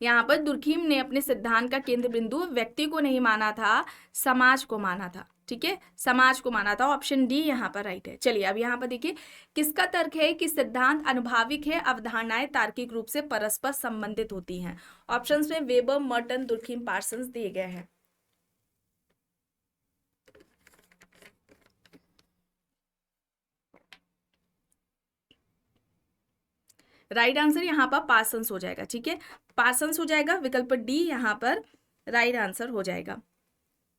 यहाँ पर दुर्खीम ने अपने सिद्धांत का केंद्र बिंदु व्यक्ति को नहीं माना था, समाज को माना था। ठीक है, समाज को माना था। ऑप्शन डी यहाँ पर राइट है। चलिए अब यहाँ पर देखिए, किसका तर्क है कि सिद्धांत अनुभाविक है, अवधारणाएं तार्किक रूप से परस्पर संबंधित होती हैं। ऑप्शंस में वेबर, मर्टन, दुर्खीम, पार्सन्स दिए गए हैं। राइट आंसर यहाँ पर पार्सन्स हो जाएगा। ठीक है, पार्सन्स हो जाएगा, विकल्प डी यहाँ पर राइट आंसर हो जाएगा।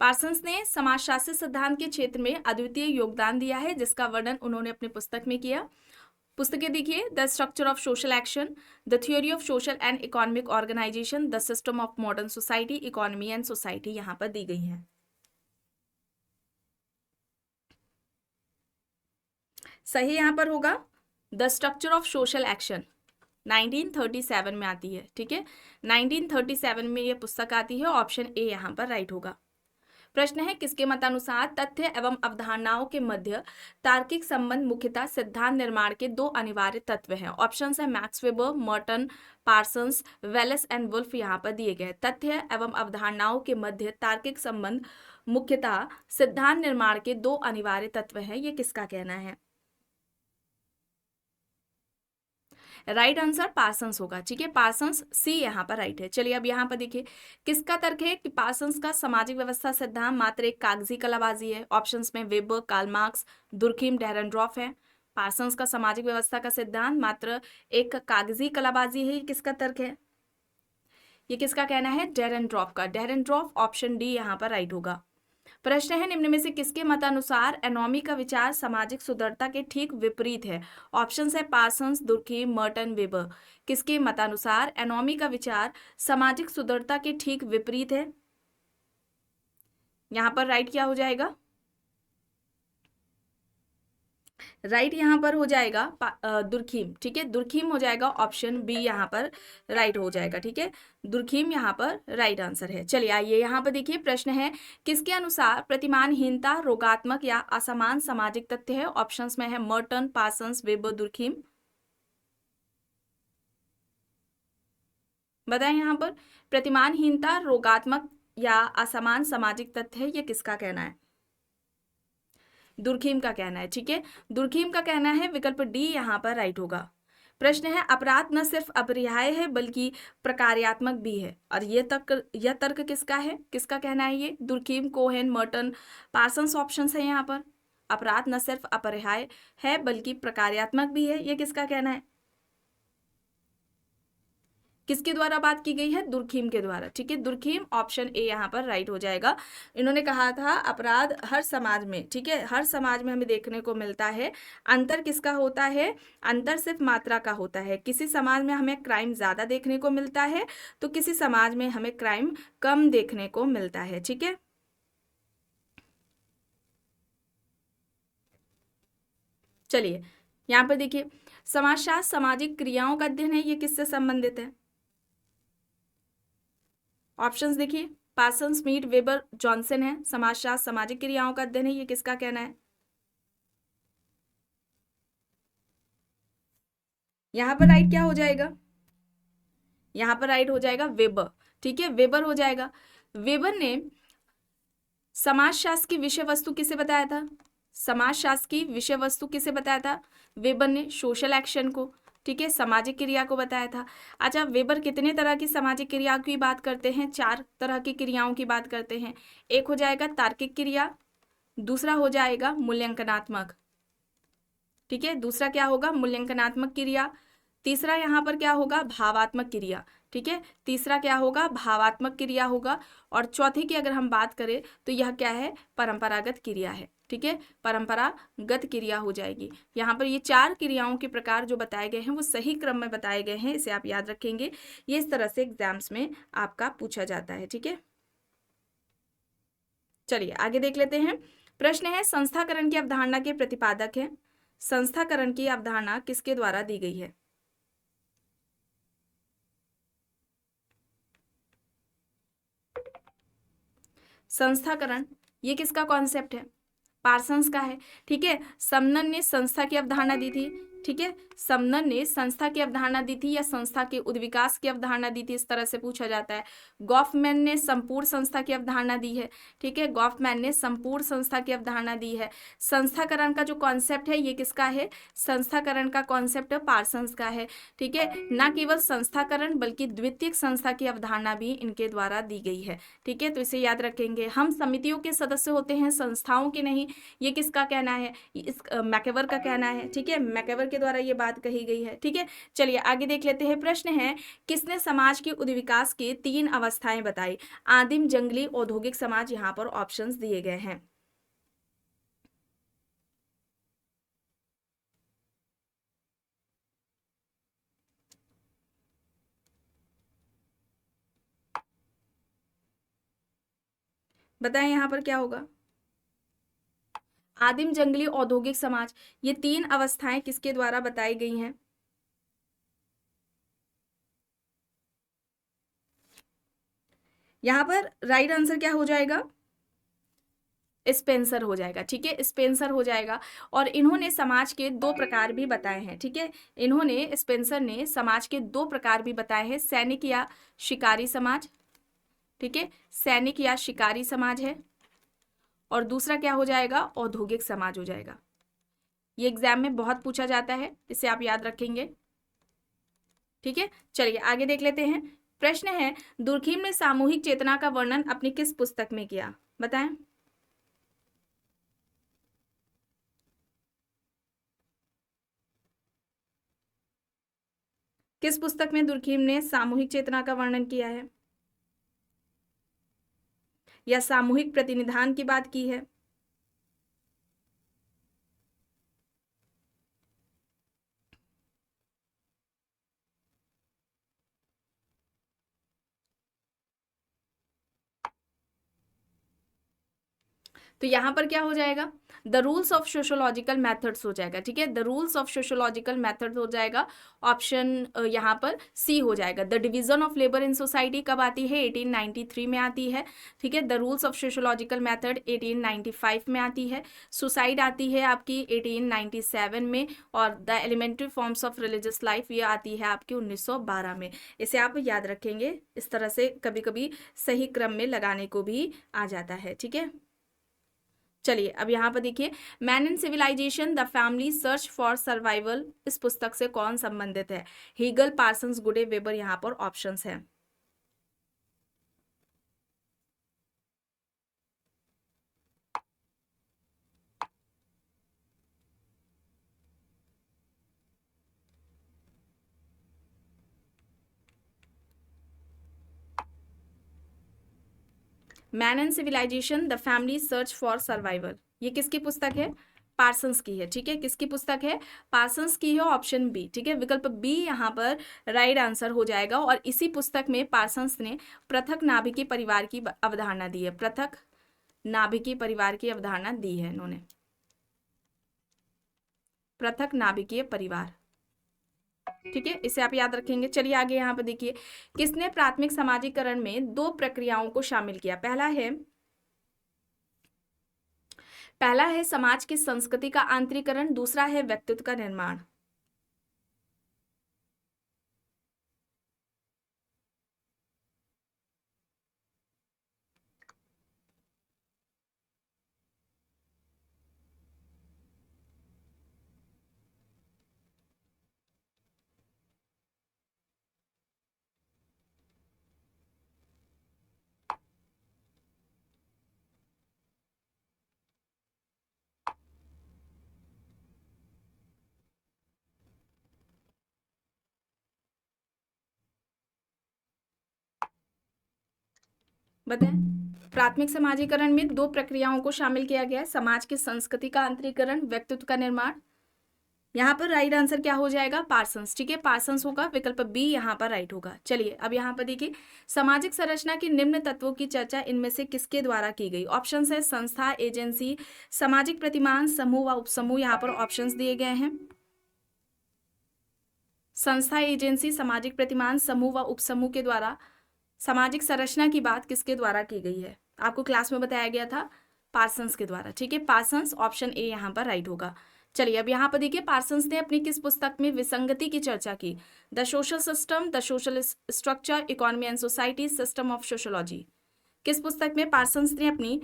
पार्सन्स ने समाजशास्त्र सिद्धांत के क्षेत्र में अद्वितीय योगदान दिया है, जिसका वर्णन उन्होंने अपनी पुस्तक में किया। पुस्तकें देखिए, the structure of social action, the theory of social and economic organisation, the system of modern society, economy and society यहाँ पर दी गई हैं। सही यहाँ पर होगा the structure of social action, 1937 में आती है। ठीक है, 1937 में यह पुस्तक आती है। ऑप्शन ए यहाँ पर राइट होगा। प्रश्न है, किसके मतानुसार तथ्य एवं अवधारणाओं के मध्य तार्किक संबंध मुख्यतः सिद्धांत निर्माण के दो अनिवार्य तत्व हैं। ऑप्शंस है Max Weber, Merton, Parsons, Wallace and Wolf यहाँ पर दिए गए। तथ्य एवं अवधारणाओं के मध्य तार्किक संबंध मुख्यतः सिद्धांत निर्माण के दो अनिवार्य तत्व हैं, ये किसका कहना है? राइट आंसर पार्सन्स होगा। ठीक है, पार्सन्स सी यहाँ पर राइट है। चलिए अब यहाँ पर देखिए, किसका तर्क है कि पार्सन्स का सामाजिक व्यवस्था सिद्धांत मात्र एक कागजी कलाबाजी है। ऑप्शंस में वेबर, कार्ल मार्क्स, दुर्खीम, डेरेनड्रॉफ है। पार्सन्स का सामाजिक व्यवस्था का सिद्धांत मात्र एक कागजी कलाबाजी है, ये किसका तर्क है? ये किसका कहना है? डेरेनड्रॉफ का। डेरेनड्रॉफ, ऑप्शन डी यहाँ पर राइट होगा। प्रश्न है, निम्न में से किसके मतानुसार एनोमी का विचार सामाजिक सुदृढ़ता के ठीक विपरीत है? ऑप्शंस है पार्सन्स, दुर्खीम, मर्टन, वेबर। किसके मतानुसार एनोमी का विचार सामाजिक सुदृढ़ता के ठीक विपरीत है? यहां पर राइट क्या हो जाएगा? राइट यहाँ पर हो जाएगा दुर्खीम। ठीक है, दुर्खीम हो जाएगा। ऑप्शन बी यहाँ पर राइट हो जाएगा। ठीक है, दुर्खीम यहाँ पर राइट आंसर है। चलिए आइए यहाँ पर देखिए, प्रश्न है, किसके अनुसार प्रतिमानहीनता रोगात्मक या असमान सामाजिक तथ्य है? ऑप्शंस में है मर्टन, पार्सन्स, वेबर, दुर्खीम। बताएं यहाँ पर प्रतिमानहीनता रोगात्मक या असमान सामाजिक तथ्य है, ये किसका कहना है? दुर्खीम का कहना है। ठीक है, दुर्खीम का कहना है, विकल्प डी यहाँ पर राइट होगा। प्रश्न है, अपराध न सिर्फ अपरिहार्य है बल्कि प्रकार्यात्मक भी है, और यह तर्क किसका है? किसका कहना है ये? Durkheim, Cohen, Merton, Parsons options है यहाँ पर। अपराध न सिर्फ अपरिहार्य है बल्कि प्रकार्यात्मक भी है, ये किसका कहना है? किसके द्वारा बात की गई है? दुर्खीम के द्वारा। ठीक है, दुर्खीम, ऑप्शन ए यहाँ पर राइट हो जाएगा। इन्होंने कहा था अपराध हर समाज में, ठीक है, हर समाज में हमें देखने को मिलता है। अंतर किसका होता है? अंतर सिर्फ मात्रा का होता है। किसी समाज में हमें क्राइम ज़्यादा देखने को मिलता है तो किसी समाज में हमें क्राइम कम देखने को मिलता है। ठीक है, चलिए यहाँ पर देखिए, समाजशास्त्र सामाजिक क्रियाओं का अध्ययन है, ये किससे संबंधित है? ऑप्शंस देखिए, पार्सन्स, मीड, वेबर, जॉनसन है। समाजशास्त्र सामाजिक क्रियाओं का अध्ययन है, ये किसका कहना है? यहां पर राइट क्या हो जाएगा? यहां पर राइट हो जाएगा वेबर। ठीक है, वेबर हो जाएगा। वेबर ने समाजशास्त्र की विषय वस्तु किसे बताया था? समाजशास्त्र की विषय वस्तु किसे बताया था? वेबर ने सोशल एक्शन को, ठीक है, सामाजिक क्रिया को बताया था। अच्छा, वेबर कितने तरह की सामाजिक क्रिया की बात करते हैं? 4 तरह की क्रियाओं की बात करते हैं। एक हो जाएगा तार्किक क्रिया, दूसरा हो जाएगा मूल्यांकनात्मक। ठीक है, दूसरा क्या होगा? मूल्यांकनात्मक क्रिया। तीसरा यहाँ पर क्या होगा? भावात्मक क्रिया। ठीक है, तीसरा क्या होगा? भावात्मक क्रिया होगा। और चौथी की अगर हम बात करें तो यह क्या है? परंपरागत क्रिया है। ठीक है, परंपरागत क्रिया हो जाएगी। यहाँ पर ये 4 क्रियाओं के प्रकार जो बताए गए हैं वो सही क्रम में बताए गए हैं, इसे आप याद रखेंगे। ये इस तरह से एग्जाम्स में आपका पूछा जाता है। ठीक है, चलिए आगे देख लेते हैं। प्रश्न है, संस्थाकरण की अवधारणा के प्रतिपादक है। संस्थाकरण की अवधारणा किसके द्वारा दी गई है? संस्थाकरण ये किसका कॉन्सेप्ट है? पार्सन्स का है। ठीक है, समनन ने संस्था की अवधारणा दी थी, ठीक है, समनर ने संस्था की अवधारणा दी थी या संस्था के उद्विकास की अवधारणा दी थी, इस तरह से पूछा जाता है। गॉफमैन ने संपूर्ण संस्था की अवधारणा दी है। ठीक है, गॉफमैन ने संपूर्ण संस्था की अवधारणा दी है। संस्थाकरण का जो कॉन्सेप्ट है ये किसका है? संस्थाकरण का कॉन्सेप्ट पार्सन्स का है। ठीक है, न केवल संस्थाकरण बल्कि द्वितीयक संस्था की अवधारणा भी इनके द्वारा दी गई है। ठीक है, तो इसे याद रखेंगे। हम समितियों के सदस्य होते हैं, संस्थाओं के नहीं। ये किसका कहना है? इस मैकेवर का कहना है। ठीक है, मैकेवर के द्वारा ये बात कही गई है। ठीक है, चलिए आगे देख लेते हैं। प्रश्न है, किसने समाज के उद्विकास की 3 अवस्थाएं बताई? आदिम, जंगली, औद्योगिक समाज। यहाँ पर ऑप्शंस दिए गए हैं। बताएं यहाँ पर क्या होगा? आदिम, जंगली, औद्योगिक समाज, ये 3 अवस्थाएं किसके द्वारा बताई गई हैं? यहाँ पर राइट आंसर क्या हो जाएगा? स्पेंसर हो जाएगा। ठीक है, स्पेंसर हो जाएगा। और इन्होंने समाज के 2 प्रकार भी बताए हैं। ठीक है, इन्होंने, स्पेंसर ने समाज के 2 प्रकार भी बताए हैं, सैनिक या शिकारी समाज। ठीक है, सैनिक या शिकारी समाज है। और दूसरा क्या हो जाएगा? औद्योगिक समाज हो जाएगा। ये एग्जाम में बहुत पूछा जाता है, इसे आप याद रखेंगे। ठीक है, चलिए आगे देख लेते हैं। प्रश्न है, दुर्खिम ने सामूहिक चेतना का वर्णन अपनी किस पुस्तक में किया? बताएं। किस पुस्तक में दुर्खिम ने सामूहिक चेतना का वर्णन किया है या सामूहिक प्रतिनिधान की बात की है? तो यहां पर क्या हो जाएगा? The rules of sociological methods हो जाएगा। ठीक है, the rules of sociological method हो जाएगा। ऑप्शन यहाँ पर सी हो जाएगा। The division of labour in society कब आती है? 1893 में आती है। ठीक है, the rules of sociological method 1895 में आती है। सुसाइड आती है आपकी 1897 में। और the elementary forms of religious life ये आती है आपकी 1912 में। इसे आप याद रखेंगे। इस तरह से कभी कभी सही क्रम में लगाने को भी आ जाता है। ठीक है, चलिए अब यहाँ पर देखिए, man in civilization the family search for survival, इस पुस्तक से कौन संबंधित है? हीगल, पार्सन्स, गुडे, वेबर। यहाँ पर ऑप्शंस हैं। Man in civilization the family search for survival, ये किसकी पुस्तक है? पार्सन्स की है। ठीक है, किसकी पुस्तक है? पार्सन्स की है। Option B. ठीक है, विकल्प बी यहाँ पर राइट आंसर हो जाएगा। और इसी पुस्तक में पार्सन्स ने पृथक नाभिकीय परिवार की अवधारणा दी है। पृथक नाभिकीय परिवार की अवधारणा दी है इन्होंने। पृथक नाभिकीय परिवार। ठीक है, इसे आप याद रखेंगे। चलिए आगे यहाँ पर देखिए, किसने प्राथमिक समाजीकरण में 2 प्रक्रियाओं को शामिल किया? पहला है समाज की संस्कृति का आंतरिकरण, दूसरा है व्यक्तित्व का निर्माण। बताएं। प्राथमिक समाजीकरण में 2 प्रक्रियाओं को शामिल किया गया है, समाज की संस्कृति का आंतरिकरण, व्यक्तित्व का निर्माण। यहाँ पर राइट आंसर क्या हो जाएगा? पार्सन्स। ठीक है, पार्सन्स होगा। विकल्प बी यहाँ पर राइट होगा। चलिए अब यहाँ पर देखिए, सामाजिक संरचना के निम्न तत्वों की चर्चा इनमें से किसके द्वारा की गई? ऑप्शन है संस्था, एजेंसी, सामाजिक प्रतिमान, समूह व उपसमूह। यहाँ पर ऑप्शंस दिए गए हैं। संस्था, एजेंसी, सामाजिक प्रतिमान, समूह व उपसमूह के द्वारा सामाजिक संरचना की बात किसके द्वारा की गई है? आपको क्लास में बताया गया था, पार्सन्स के द्वारा। ठीक है, पार्सन्स, ऑप्शन ए यहाँ पर राइट होगा। चलिए अब यहाँ पर देखिए पार्सन्स ने अपनी किस पुस्तक में विसंगति की चर्चा की? The social system, the social structure, economy and society, system of sociology. किस पुस्तक में पार्सन्स ने अपनी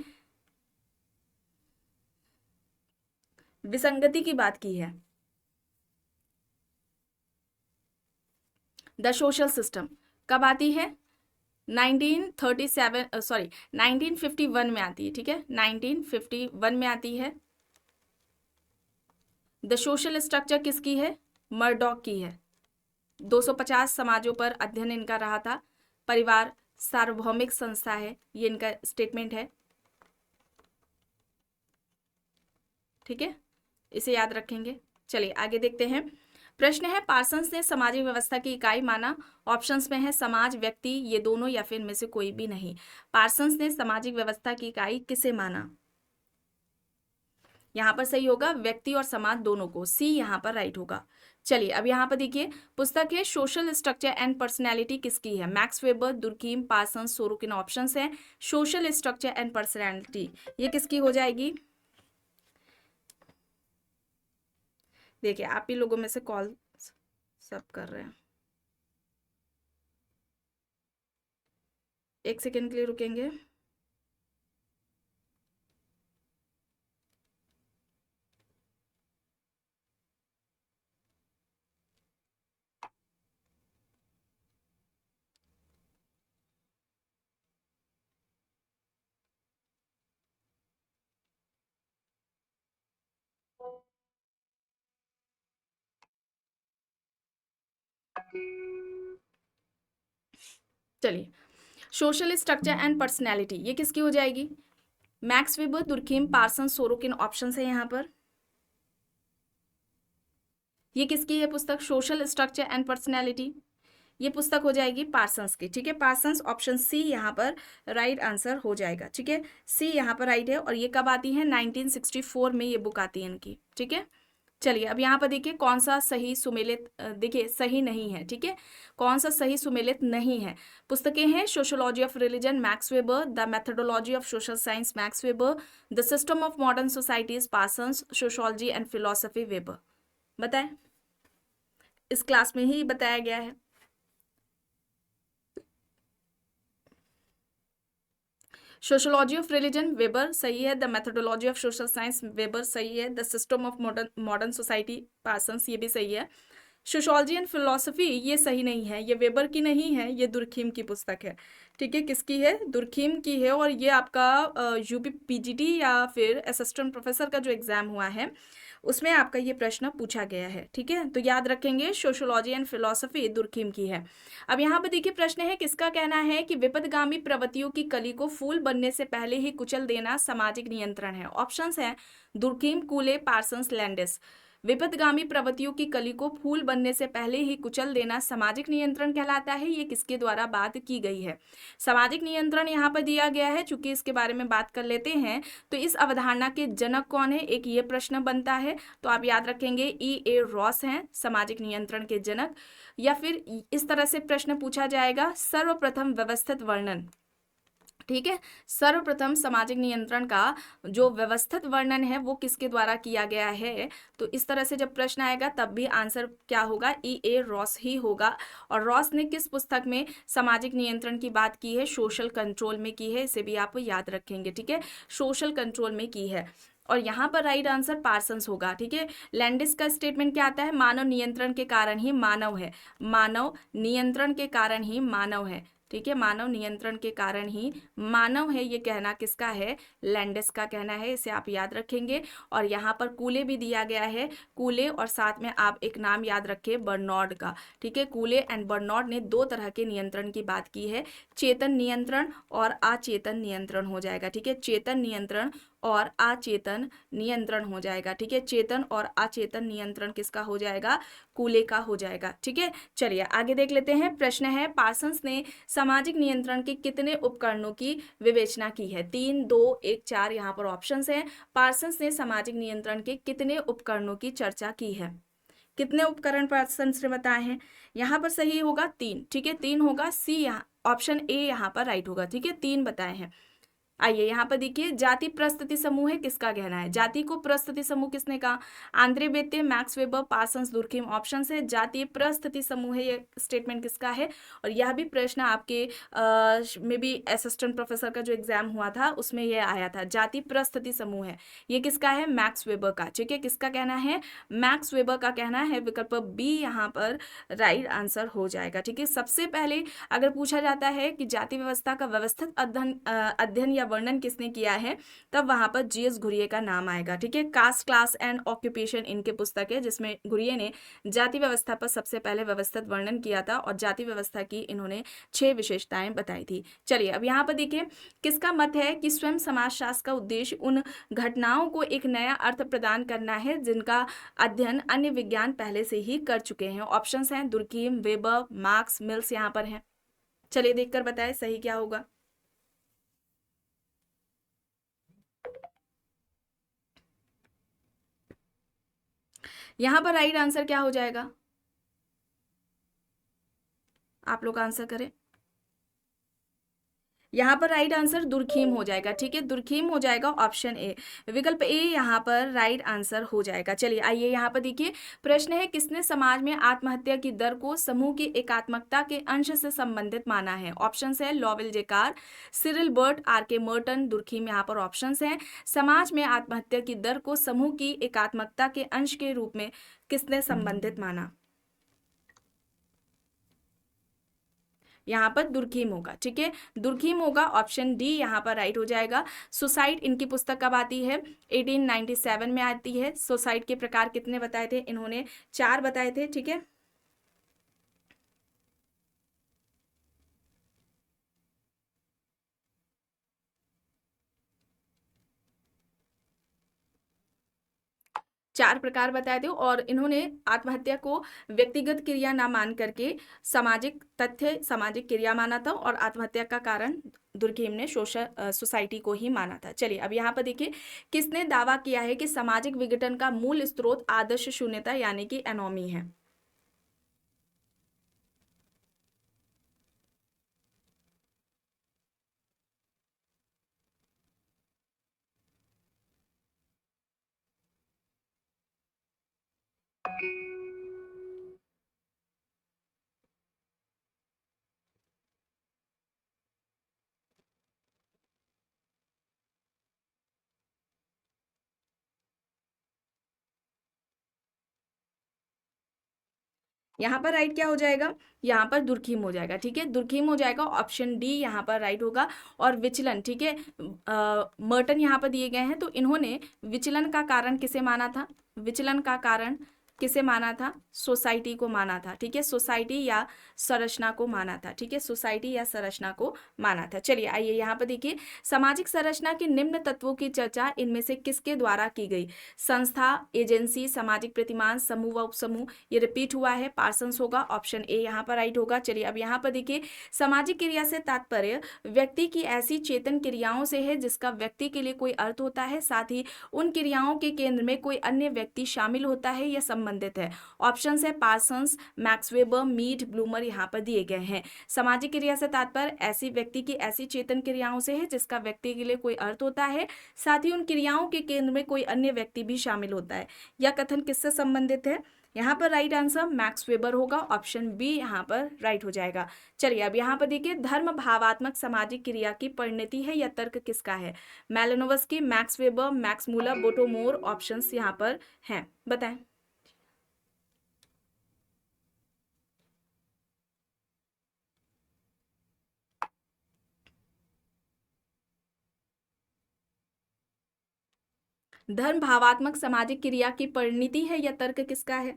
विसंगति की बात की है? द सोशल सिस्टम कब आती है? 1951 में आती है, ठीक है, 1951 में आती है। द सोशल स्ट्रक्चर किसकी है? मर्डॉक की है। 250 समाजों पर अध्ययन इनका रहा था। परिवार सार्वभौमिक संस्था है, ये इनका स्टेटमेंट है, ठीक है, इसे याद रखेंगे। चलिए आगे देखते हैं। प्रश्न है पार्सन्स ने सामाजिक व्यवस्था की इकाई माना। ऑप्शंस में है समाज, व्यक्ति, ये दोनों या फिर इनमें से कोई भी नहीं। पार्सन्स ने सामाजिक व्यवस्था की इकाई किसे माना? यहाँ पर सही होगा व्यक्ति और समाज दोनों को, सी यहाँ पर राइट होगा। चलिए अब यहाँ पर देखिए पुस्तक है सोशल स्ट्रक्चर एंड पर्सनैलिटी, किसकी है? Max weber, दुर्कीम, Parsons, Sorokin. Options हैं सोशल स्ट्रक्चर एंड पर्सनैलिटी, ये किसकी हो जाएगी? देखिए आप ही लोगों में से कॉल सब कर रहे हैं, एक सेकेंड के लिए रुकेंगे। चलिए सोशल स्ट्रक्चर एंड पर्सनैलिटी ये किसकी हो जाएगी? Max weber, दुर्कीम, Parsons, Sorokin. Option है यहाँ पर। ये किसकी है पुस्तक? सोशल स्ट्रक्चर एंड पर्सनैलिटी, ये पुस्तक हो जाएगी पार्सन्स की, ठीक है। पार्सन्स ऑप्शन सी यहाँ पर राइट आंसर हो जाएगा, ठीक है, सी यहाँ पर राइट है। और ये कब आती है? 1964 में ये बुक आती है इनकी, ठीक है। चलिए अब यहाँ पर देखिए कौन सा सही सुमेलित, देखिए सही नहीं है, ठीक है, कौन सा सही सुमेलित नहीं है। पुस्तकें हैं sociology of religion, max weber, the methodology of social science, Max weber, the system of modern societies, Parsons, sociology and philosophy, weber. बताएं, इस क्लास में ही बताया गया है। सोशियोलॉजी ऑफ रिलीजन वेबर सही है, the methodology of social science weber सही है, the system of modern society Parsons ये भी सही है। सोशियोलॉजी एंड फिलोसफी ये सही नहीं है, ये वेबर की नहीं है, ये दुर्खीम की पुस्तक है, ठीक है। किसकी है? दुर्खीम की है। और ये आपका यूपी पीजीटी या फिर असिस्टेंट प्रोफेसर का जो एग्जाम हुआ है उसमें आपका ये प्रश्न पूछा गया है, ठीक है। तो याद रखेंगे सोशियोलॉजी एंड फिलोसफी दुर्खीम की है। अब यहाँ पर देखिए प्रश्न है किसका कहना है कि विपथगामी प्रवृत्तियों की कली को फूल बनने से पहले ही कुचल देना सामाजिक नियंत्रण है। ऑप्शंस हैं दुर्खीम, कूले, पार्सन्स, लैंडिस। विपथगामी प्रवृत्तियों की कली को फूल बनने से पहले ही कुचल देना सामाजिक नियंत्रण कहलाता है। ये किसके द्वारा बात की गई है? सामाजिक नियंत्रण यहाँ पर दिया गया है, चूंकि इसके बारे में बात कर लेते हैं तो इस अवधारणा के जनक कौन है, एक ये प्रश्न बनता है। तो आप याद रखेंगे E.A. रॉस हैं सामाजिक नियंत्रण के जनक। या फिर इस तरह से प्रश्न पूछा जाएगा सर्वप्रथम व्यवस्थित वर्णन, ठीक है, सर्वप्रथम सामाजिक नियंत्रण का जो व्यवस्थित वर्णन है वो किसके द्वारा किया गया है। तो इस तरह से जब प्रश्न आएगा तब भी आंसर क्या होगा? E.A. रॉस ही होगा। और रॉस ने किस पुस्तक में सामाजिक नियंत्रण की बात की है? सोशल कंट्रोल में की है, इसे भी आप याद रखेंगे, ठीक है, सोशल कंट्रोल में की है। और यहाँ पर राइट आंसर पार्सन्स होगा, ठीक है। लैंडिस का स्टेटमेंट क्या आता है? मानव नियंत्रण के कारण ही मानव है, मानव नियंत्रण के कारण ही मानव है, ठीक है, मानव नियंत्रण के कारण ही मानव है, ये कहना किसका है? लैंडिस का कहना है, इसे आप याद रखेंगे। और यहाँ पर कूले भी दिया गया है, कूले, और साथ में आप एक नाम याद रखें बर्नौड का, ठीक है। कूले एंड बर्नौड ने दो तरह के नियंत्रण की बात की है, चेतन नियंत्रण और अचेतन नियंत्रण हो जाएगा, ठीक है, चेतन नियंत्रण और अचेतन नियंत्रण हो जाएगा, ठीक है। चेतन और अचेतन नियंत्रण किसका हो जाएगा? कूले का हो जाएगा, ठीक है। चलिए आगे देख लेते हैं। प्रश्न है पार्सन्स ने सामाजिक नियंत्रण के कितने उपकरणों की विवेचना की है? 3, 2, 1, 4 यहाँ पर ऑप्शंस हैं। पार्सन्स ने सामाजिक नियंत्रण के कितने उपकरणों की चर्चा की है? कितने उपकरण पार्सन्स ने बताए हैं? यहाँ पर सही होगा 3, ठीक है, 3 होगा, सी यहाँ ऑप्शन ए यहाँ पर राइट होगा, ठीक है, 3 बताए हैं। आइए यहाँ पर देखिए, जाति प्रस्तुति समूह है, किसका कहना है? जाति को प्रस्तुति समूह किसने कहा? Andre Beteille, Max Weber, Parsons, Durkheim. Option है जातीय प्रस्तुति समूह है, ये स्टेटमेंट किसका है? और यह भी प्रश्न आपके में भी असिस्टेंट प्रोफेसर का जो एग्जाम हुआ था उसमें यह आया था। जाति प्रस्तुति समूह है, ये किसका है? मैक्स वेबर का। ठीक है, किसका कहना है? मैक्स वेबर का कहना है। विकल्प बी यहाँ पर राइट आंसर हो जाएगा। ठीक है, सबसे पहले अगर पूछा जाता है कि जाति व्यवस्था का व्यवस्थित अध्ययन या वर्णन किसने किया है, तब वहां पर जीएस घुरिये का नाम आएगा। ठीक है, कास्ट, क्लास एंड ऑक्यूपेशन इनके पुस्तक है, जिसमें घुरिये ने जाति व्यवस्था पर सबसे पहले व्यवस्थित वर्णन किया था और जाति व्यवस्था की इन्होंने 6 विशेषताएं बताई थी। चलिए अब यहाँ पर देखिए, किसका मत है कि स्वयं समाजशास्त्र का उद्देश्य उन घटनाओं को एक नया अर्थ प्रदान करना है जिनका अध्ययन अन्य विज्ञान पहले से ही कर चुके हैं। ऑप्शंस हैं दुर्कीम, वेबर, मार्क्स, मिल्स यहाँ पर हैं। चलिए देखकर बताएं सही क्या होगा। यहां पर राइट आंसर क्या हो जाएगा? आप लोग आंसर करें। यहाँ पर राइट आंसर दुर्खीम हो जाएगा। ठीक है, दुर्खीम हो जाएगा ऑप्शन ए। विकल्प ए यहाँ पर राइट आंसर हो जाएगा। चलिए आइए यहाँ पर देखिए, प्रश्न है किसने समाज में आत्महत्या की दर को समूह की एकात्मकता के अंश से संबंधित माना है? ऑप्शन है लॉवेल जेकार, सिरिल बर्ट, आर के मर्टन, दुर्खीम। यहाँ पर ऑप्शन है समाज में आत्महत्या की दर को समूह की एकात्मकता के अंश के रूप में किसने संबंधित माना? यहाँ पर दुर्खीम होगा। ठीक है, दुर्खीम होगा, ऑप्शन डी यहाँ पर राइट हो जाएगा। सुसाइड इनकी पुस्तक कब आती है? 1897 में आती है। सुसाइड के प्रकार कितने बताए थे इन्होंने? 4 बताए थे। ठीक है, चार प्रकार बताए थे और इन्होंने आत्महत्या को व्यक्तिगत क्रिया ना मान करके सामाजिक तथ्य, सामाजिक क्रिया माना था और आत्महत्या का कारण दुर्खीम ने सोसाइटी को ही माना था। चलिए अब यहाँ पर देखिए, किसने दावा किया है कि सामाजिक विघटन का मूल स्रोत आदर्श शून्यता यानी कि एनोमी है? यहाँ पर राइट क्या हो जाएगा? यहाँ पर दुर्खीम हो जाएगा। ठीक है, दुर्खीम हो जाएगा, ऑप्शन डी यहाँ पर राइट होगा। और विचलन, ठीक है, मर्टन यहाँ पर दिए गए हैं, तो इन्होंने विचलन का कारण किसे माना था? विचलन का कारण किसे माना था? सोसाइटी को माना था। ठीक है, सोसाइटी या संरचना को माना था। ठीक है, सोसाइटी या संरचना को माना था। चलिए आइए यहाँ पर देखिए, सामाजिक संरचना के निम्न तत्वों की चर्चा इनमें से किसके द्वारा की गई? संस्था, एजेंसी, सामाजिक प्रतिमान, समूह व उपसमूह। ये रिपीट हुआ है, पार्सन्स होगा, ऑप्शन ए यहाँ पर राइट होगा। चलिए अब यहाँ पर देखिए, सामाजिक क्रिया से तात्पर्य व्यक्ति की ऐसी चेतन क्रियाओं से है जिसका व्यक्ति के लिए कोई अर्थ होता है, साथ ही उन क्रियाओं के केंद्र में कोई अन्य व्यक्ति शामिल होता है या संबंधित है। ऑप्शन है Parsons, Max Weber, Mead, Blumer यहाँ पर दिए गए हैं। सामाजिक क्रिया से तात्पर्य ऐसी व्यक्ति की ऐसी चेतन क्रियाओं से है जिसका व्यक्ति के लिए कोई अर्थ होता है, साथ ही उन क्रियाओं के केंद्र में कोई अन्य व्यक्ति भी शामिल होता है। यह कथन किससे संबंधित है? यहाँ पर राइट आंसर मैक्स वेबर होगा, ऑप्शन बी यहाँ पर राइट हो जाएगा। चलिए अब यहाँ पर देखिए, धर्म भावात्मक सामाजिक क्रिया की परिणति है या तर्क किसका है? Malinowski, Max Weber, Max Muller, Bottomore. Options यहाँ पर हैं, बताएं। धर्म भावात्मक सामाजिक क्रिया की परिणति है या तर्क किसका है?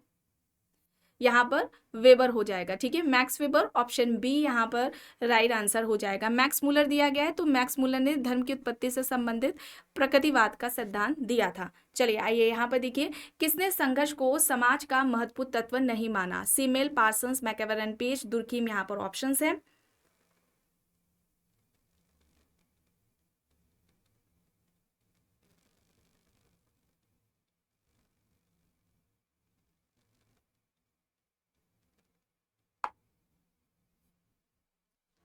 यहाँ पर वेबर हो जाएगा। ठीक है, मैक्स वेबर, ऑप्शन बी यहाँ पर राइट आंसर हो जाएगा। मैक्स मूलर दिया गया है, तो मैक्स मूलर ने धर्म की उत्पत्ति से संबंधित प्रकृतिवाद का सिद्धांत दिया था। चलिए आइए यहाँ पर देखिए, किसने संघर्ष को समाज का महत्वपूर्ण तत्व नहीं माना? सीमेल, पार्सन्स, मैकेवर, पेज, दुर्खीम। यहाँ पर ऑप्शन है।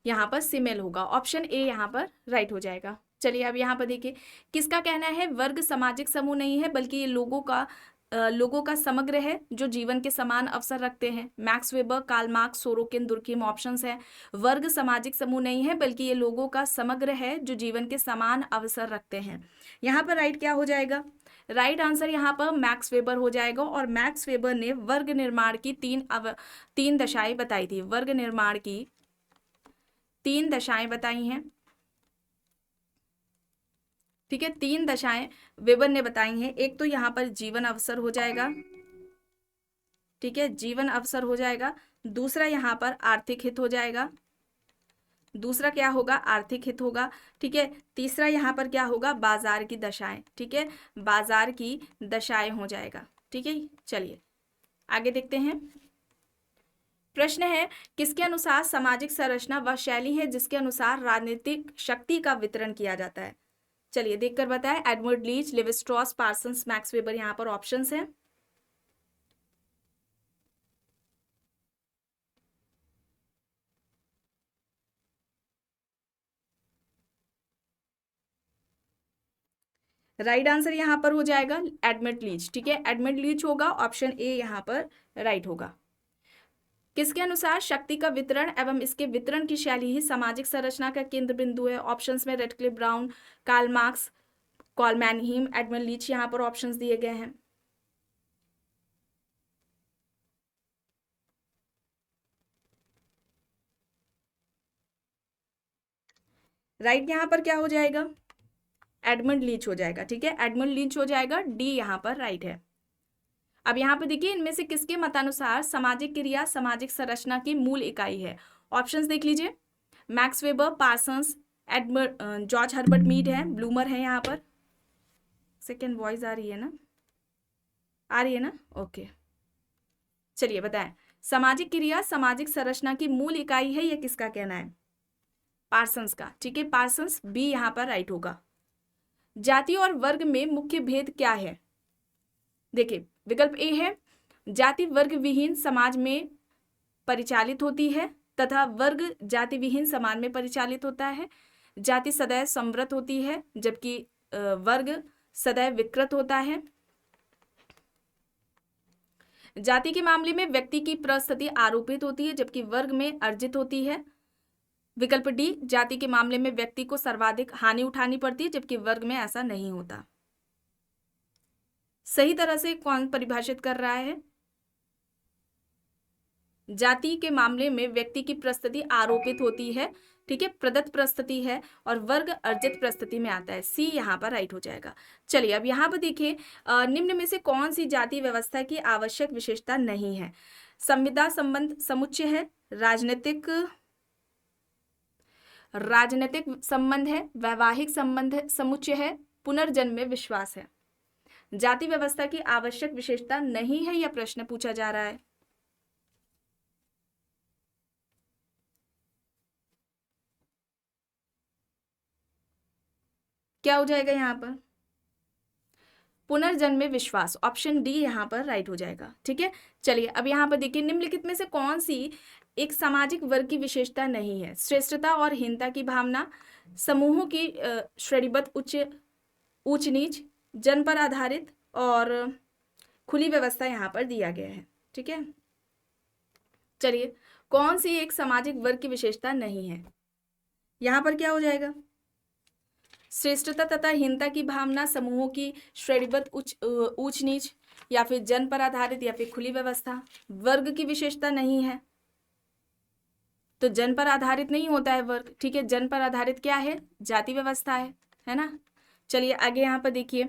यहाँ पर सिमेल होगा, ऑप्शन ए यहाँ पर राइट हो जाएगा। चलिए अब यहाँ पर देखिए किसका कहना है वर्ग सामाजिक समूह नहीं है बल्कि ये लोगों का समग्र है जो जीवन के समान अवसर रखते हैं। Max Weber, Karl Marx, Sorokin, Durkheim options है। वर्ग सामाजिक समूह नहीं है बल्कि ये लोगों का समग्र है जो जीवन के समान अवसर रखते हैं। यहाँ पर राइट क्या हो जाएगा? राइट आंसर यहाँ पर मैक्स वेबर हो जाएगा। और मैक्स वेबर ने वर्ग निर्माण की तीन दशाएं बताई थी। वर्ग निर्माण की 3 दशाएं बताई हैं। ठीक है, 3 दशाएं वेबर ने बताई हैं। एक तो यहाँ पर जीवन अवसर हो जाएगा। ठीक है, जीवन अवसर हो जाएगा। दूसरा यहाँ पर आर्थिक हित हो जाएगा। दूसरा क्या होगा? आर्थिक हित होगा। ठीक है, तीसरा यहाँ पर क्या होगा? बाजार की दशाएं। ठीक है, बाजार की दशाएं हो जाएगा। ठीक है, चलिए आगे देखते हैं। प्रश्न है किसके अनुसार सामाजिक संरचना वह शैली है जिसके अनुसार राजनीतिक शक्ति का वितरण किया जाता है? चलिए देखकर बताएं। Edward Leach, Levi Strauss, Parsons, Max Weber यहाँ पर ऑप्शंस हैं। राइट आंसर यहाँ पर हो जाएगा एडवर्ड लीच। ठीक है, एडवर्ड लीच होगा। ऑप्शन ए यहाँ पर राइट होगा। किसके अनुसार शक्ति का वितरण एवं इसके वितरण की शैली ही सामाजिक संरचना का केंद्र बिंदु है? ऑप्शंस में Radcliffe Brown, Karl Marx, Karl Mannheim, Edward Leach यहाँ पर ऑप्शंस दिए गए हैं। राइट यहाँ पर क्या हो जाएगा? एडमंड लीच हो जाएगा। ठीक है, एडमंड लीच हो जाएगा। डी यहाँ पर राइट है। अब यहाँ पे देखिए इनमें से किसके मतानुसार सामाजिक क्रिया सामाजिक संरचना की मूल इकाई है? ऑप्शंस देख लीजिए। Max Weber, Parsons, George Herbert Mead है, ब्लूमर है। यहाँ पर सेकेंड वॉइस आ रही है ना? आ रही है ना? ओके, चलिए बताएं। सामाजिक क्रिया सामाजिक संरचना की मूल इकाई है, यह किसका कहना है? पार्सन्स का। ठीक है, पार्सन्स बी यहाँ पर राइट होगा। जाति और वर्ग में मुख्य भेद क्या है? देखिए विकल्प ए है जाति वर्ग विहीन समाज में परिचालित होती है तथा वर्ग जाति विहीन समाज में परिचालित होता है। जाति सदैव समृद्ध होती है जबकि वर्ग सदैव विकृत होता है। जाति के मामले में व्यक्ति की परिस्थिति आरोपित होती है जबकि वर्ग में अर्जित होती है। विकल्प डी जाति के मामले में व्यक्ति को सर्वाधिक हानि उठानी पड़ती है जबकि वर्ग में ऐसा नहीं होता। सही तरह से कौन परिभाषित कर रहा है? जाति के मामले में व्यक्ति की परिस्थिति आरोपित होती है। ठीक है, प्रदत्त परिस्थिति है और वर्ग अर्जित परिस्थिति में आता है। सी यहाँ पर राइट हो जाएगा। चलिए अब यहाँ पर देखिए निम्न में से कौन सी जाति व्यवस्था की आवश्यक विशेषता नहीं है? संविदा संबंध समुच्चय है, राजनीतिक संबंध है, वैवाहिक संबंध समुच्चय है, पुनर्जन्म में विश्वास है। जाति व्यवस्था की आवश्यक विशेषता नहीं है, यह प्रश्न पूछा जा रहा है। क्या हो जाएगा यहाँ पर? पुनर्जन्म में विश्वास। ऑप्शन डी यहाँ पर राइट हो जाएगा। ठीक है, चलिए अब यहाँ पर देखिए निम्नलिखित में से कौन सी एक सामाजिक वर्ग की विशेषता नहीं है? श्रेष्ठता और हीनता की भावना, समूहों की श्रेणीबद्ध ऊंच नीच, जन पर आधारित और खुली व्यवस्था यहाँ पर दिया गया है। ठीक है, चलिए कौन सी एक सामाजिक वर्ग की विशेषता नहीं है? यहाँ पर क्या हो जाएगा? श्रेष्ठता तथा हीनता की भावना, समूहों की श्रेणीबद्ध ऊंच नीच, या फिर जन पर आधारित या फिर खुली व्यवस्था। वर्ग की विशेषता नहीं है तो जन पर आधारित नहीं होता है वर्ग। ठीक है, जन पर आधारित क्या है? जाति व्यवस्था है ना? चलिए आगे यहाँ पर देखिए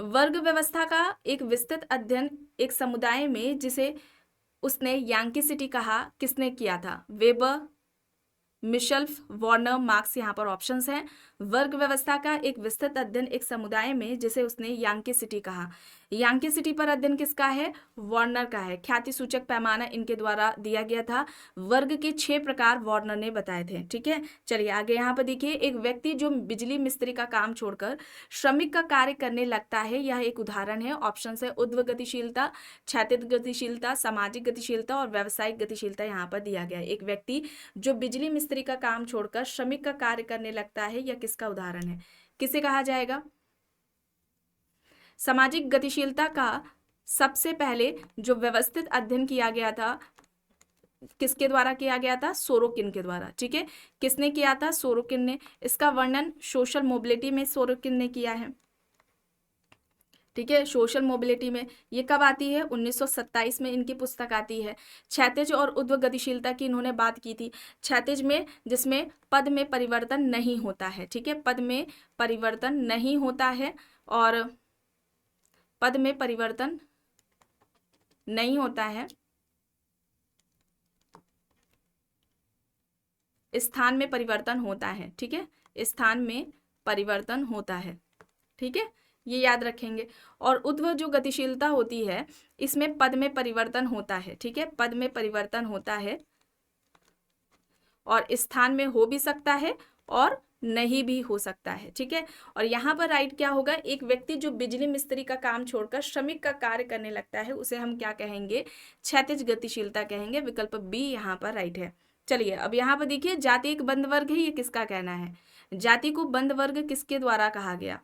वर्ग व्यवस्था का एक विस्तृत अध्ययन एक समुदाय में जिसे उसने यांकी सिटी कहा, किसने किया था? वेबर, मिशेल्फ, वार्नर, मार्क्स यहाँ पर ऑप्शंस हैं। वर्ग व्यवस्था का एक विस्तृत अध्ययन एक समुदाय में जिसे उसने यांकी सिटी कहा। यांकी सिटी पर अध्ययन किसका है? वार्नर का है। ख्याति सूचक पैमाना इनके द्वारा दिया गया था। वर्ग के 6 प्रकार वार्नर ने बताए थे। ठीक है, चलिए आगे यहाँ पर देखिए एक व्यक्ति जो बिजली मिस्त्री का काम छोड़कर श्रमिक का कार्य करने लगता है, यह एक उदाहरण है। ऑप्शन है ऊर्ध्व गतिशीलता, क्षैतिज गतिशीलता, सामाजिक गतिशीलता और व्यावसायिक गतिशीलता यहाँ पर दिया गया है। एक व्यक्ति जो बिजली मिस्त्री का काम छोड़कर श्रमिक का कार्य करने लगता है, यह किसका उदाहरण है? किसे कहा जाएगा? सामाजिक गतिशीलता का सबसे पहले जो व्यवस्थित अध्ययन किया गया था, किसके द्वारा किया गया था? सोरोकिन के द्वारा। ठीक है, किसने किया था? सोरोकिन ने। इसका वर्णन सोशल मोबिलिटी में सोरोकिन ने किया है। ठीक है, सोशल मोबिलिटी में ये कब आती है? 1927 में इनकी पुस्तक आती है। क्षैतिज और ऊर्ध्व गतिशीलता की इन्होंने बात की थी। क्षैतिज में जिसमें पद में परिवर्तन नहीं होता है। ठीक है, पद में परिवर्तन नहीं होता है और पद में परिवर्तन नहीं होता है, स्थान में परिवर्तन होता है। ठीक है, स्थान में परिवर्तन होता है। ठीक है, ये याद रखेंगे। और ऊर्ध्व जो गतिशीलता होती है इसमें पद में परिवर्तन होता है। ठीक है, पद में परिवर्तन होता है और स्थान में हो भी सकता है और नहीं भी हो सकता है। ठीक है, और यहाँ पर राइट क्या होगा? एक व्यक्ति जो बिजली मिस्त्री का काम छोड़कर श्रमिक का कार्य करने लगता है उसे हम क्या कहेंगे? क्षैतिज गतिशीलता कहेंगे। विकल्प बी यहाँ पर राइट है। चलिए अब यहाँ पर देखिए, जाति एक बंद वर्ग है, ये किसका कहना है? जाति को बंद वर्ग किसके द्वारा कहा गया?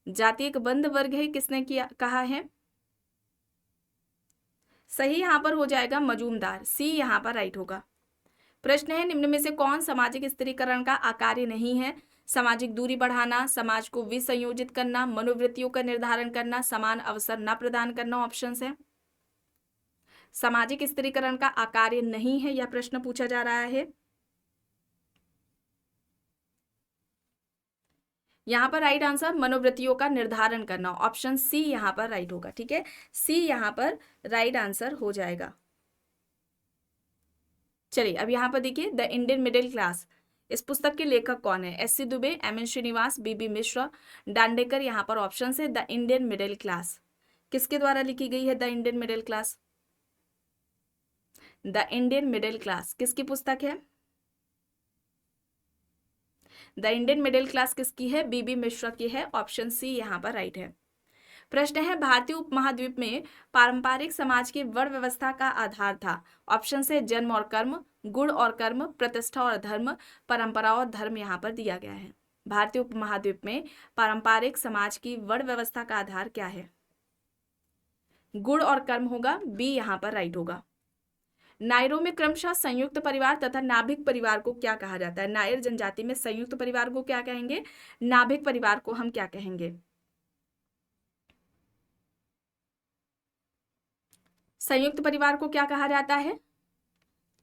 जाति एक बंद वर्ग है, किसने किया कहा है? सही यहाँ पर हो जाएगा मजूमदार, सी यहाँ पर राइट होगा। प्रश्न है, निम्न में से कौन सामाजिक स्थिरीकरण का आकार्य नहीं है? सामाजिक दूरी बढ़ाना, समाज को विसंयोजित करना, मनोवृत्तियों का निर्धारण करना, समान अवसर न प्रदान करना। ऑप्शंस है। सामाजिक स्थिरीकरण का आकार्य नहीं है, यह प्रश्न पूछा जा रहा है। यहाँ पर राइट आंसर मनोवृत्तियों का निर्धारण करना, ऑप्शन सी यहाँ पर राइट होगा। ठीक है, सी यहाँ पर राइट आंसर हो जाएगा। चलिए अब यहाँ पर देखिए, द इंडियन मिडिल क्लास, इस पुस्तक के लेखक कौन है? S C Dube, M N Srinivas, B Mishra, Dandekar. यहाँ पर ऑप्शन है द इंडियन मिडिल क्लास। किसके द्वारा लिखी गई है the Indian middle class? The Indian middle class किसकी पुस्तक है? द इंडियन मिडिल क्लास किसकी है? बी मिश्रा की है। ऑप्शन सी यहाँ पर राइट है। प्रश्न है, भारतीय उपमहाद्वीप में पारंपरिक समाज की वर्ण व्यवस्था का आधार था। ऑप्शन से जन्म और कर्म, गुण और कर्म, प्रतिष्ठा और धर्म, परंपरा और धर्म यहाँ पर दिया गया है। भारतीय उपमहाद्वीप में पारंपरिक समाज की वर्ण व्यवस्था का आधार क्या है? गुण और कर्म होगा, बी यहाँ पर राइट होगा। नायरों में क्रमशः संयुक्त परिवार तथा नाभिक परिवार को क्या कहा जाता है? नायर जनजाति में संयुक्त परिवार को क्या कहेंगे? नाभिक परिवार को हम क्या कहेंगे? संयुक्त परिवार को क्या कहा जाता है?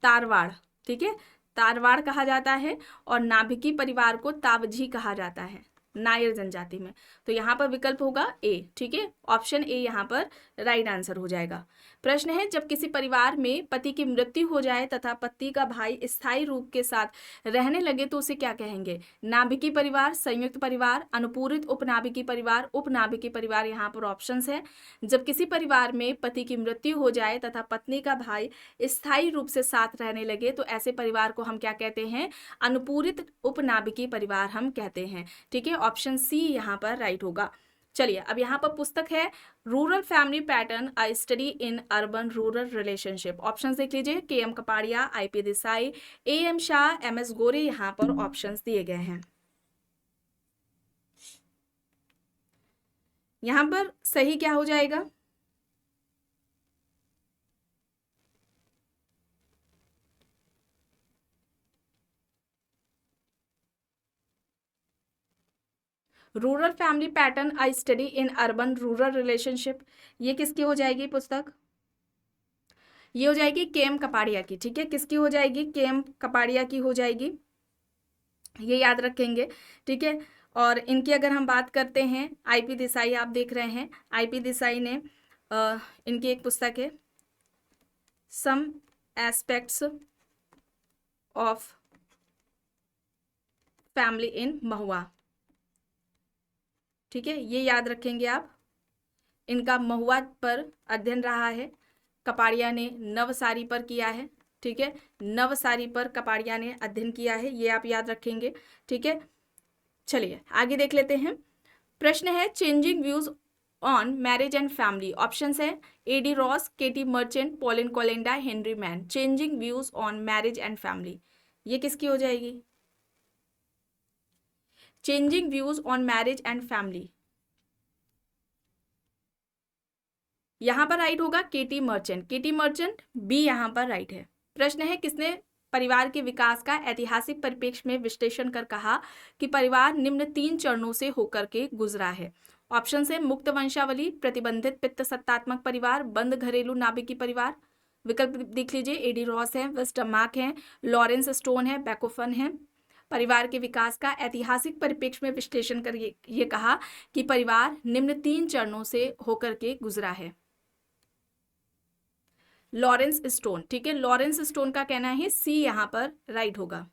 तारवाड़। ठीक है, तारवाड़ कहा जाता है। और नाभिकी परिवार को तावजी कहा जाता है नायर जनजाति में। तो यहाँ पर विकल्प होगा ए। ठीक है, ऑप्शन ए यहाँ पर राइट आंसर हो जाएगा। प्रश्न है, जब किसी परिवार में पति की मृत्यु हो जाए तथा पति का भाई स्थायी रूप के साथ रहने लगे तो उसे क्या कहेंगे? नाभिकी परिवार, संयुक्त परिवार, अनुपूरित उपनाभिकी परिवार, उपनाभिकी परिवार। यहाँ पर ऑप्शंस है। जब किसी परिवार में पति की मृत्यु हो जाए तथा पत्नी का भाई स्थायी रूप से साथ रहने लगे तो ऐसे परिवार को हम क्या कहते हैं? अनुपूरित उपनाभिकी परिवार हम कहते हैं। ठीक है, ऑप्शन सी यहाँ पर राइट होगा। चलिए अब यहाँ पर पुस्तक है rural family pattern, a study in urban rural relationship. Option देख लीजिए, K M Kapadia, IP Desai, AM Shah, MS Gore. यहाँ पर ऑप्शंस दिए गए हैं। यहाँ पर सही क्या हो जाएगा? Rural family pattern, a study in urban rural relationship, ये किसकी हो जाएगी पुस्तक? ये हो जाएगी KM कपाड़िया की। ठीक है, किसकी हो जाएगी? KM कपाड़िया की हो जाएगी, ये याद रखेंगे। ठीक है, और इनकी अगर हम बात करते हैं, IP देसाई आप देख रहे हैं, IP देसाई ने इनकी एक पुस्तक है some aspects of family in महुआ। ठीक है, ये याद रखेंगे आप। इनका महुआ पर अध्ययन रहा है। कपाड़िया ने नवसारी पर किया है। ठीक है, नवसारी पर कपाड़िया ने अध्ययन किया है, ये आप याद रखेंगे। ठीक है, चलिए आगे देख लेते हैं। प्रश्न है, changing views on marriage and family. Options है AD Ross, KT Merchant, Pauline Kolenda, Henry Maine. Changing views on marriage and family, ये किसकी हो जाएगी? Changing views on marriage and family, यहां पर राइट होगा KT Merchant, KT Merchant B यहां पर राइट है। प्रश्न है किसने परिवार के विकास का ऐतिहासिक परिप्रेक्ष्य में विश्लेषण कर कहा कि परिवार निम्न 3 चरणों से होकर के गुजरा है। ऑप्शन है मुक्त वंशावली, प्रतिबंधित पित्त सत्तात्मक परिवार, बंद घरेलू नाभिकीय परिवार। विकल्प देख लीजिए, एडी रॉस है, वेस्टरमार्क है, लॉरेंस स्टोन है, बैकोफन है। परिवार के विकास का ऐतिहासिक परिप्रेक्ष्य में विश्लेषण कर ये कहा कि परिवार निम्न 3 चरणों से होकर के गुजरा है। लॉरेंस स्टोन, ठीक है, लॉरेंस स्टोन का कहना है सी यहां पर राइट होगा।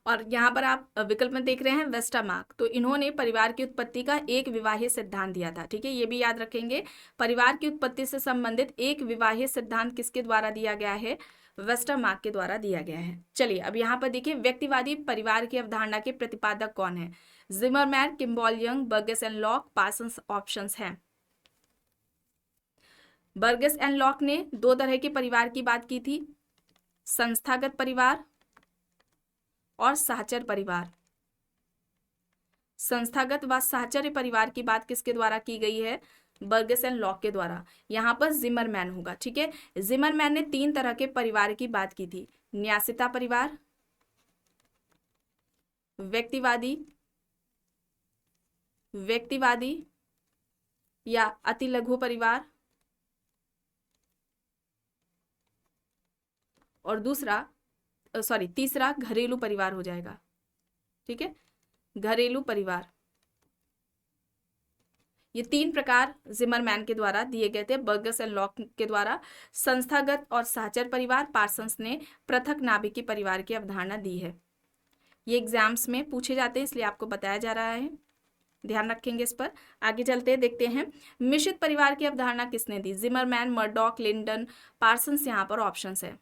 और यहाँ पर आप विकल्प में देख रहे हैं वेस्टरमार्क, तो इन्होंने परिवार की उत्पत्ति का एक विवाहीय सिद्धांत दिया था, ठीक है, ये भी याद रखेंगे। परिवार की उत्पत्ति से संबंधित एक विवाहीय सिद्धांत किसके द्वारा दिया गया है? वेस्टरमार्क के द्वारा दिया गया है। चलिए अब यहाँ पर देखिए व्यक्तिवादी परिवार की अवधारणा के प्रतिपादक कौन है? Zimmerman, Kimball young, Burgess and lock, Parsons options हैं। बर्गेस एंड लॉक ने 2 तरह के परिवार की बात की थी, संस्थागत परिवार और सहचर परिवार। संस्थागत व सहचर्य परिवार की बात किसके द्वारा की गई है? बर्गेस एंड लॉक के द्वारा। यहाँ पर जिमरमैन होगा, ठीक है। जिमरमैन ने 3 तरह के परिवार की बात की थी, न्यासिता परिवार, व्यक्तिवादी या अति लघु परिवार, और तीसरा घरेलू परिवार हो जाएगा, ठीक है, घरेलू परिवार। ये 3 प्रकार जिमरमैन के द्वारा दिए गए थे, बर्गेस एंड लॉक के द्वारा। संस्थागत और सहचर परिवार, पार्सन्स ने पृथक नाभिकीय परिवार की अवधारणा दी है। ये एग्जाम्स में पूछे जाते हैं, इसलिए आपको बताया जा रहा है, ध्यान रखेंगे इस पर। आगे चलते देखते हैं मिश्रित परिवार की अवधारणा किसने दी? जिमरमैन, मर्डॉक, लिंडन, पार्सन्स यहाँ पर ऑप्शंस है।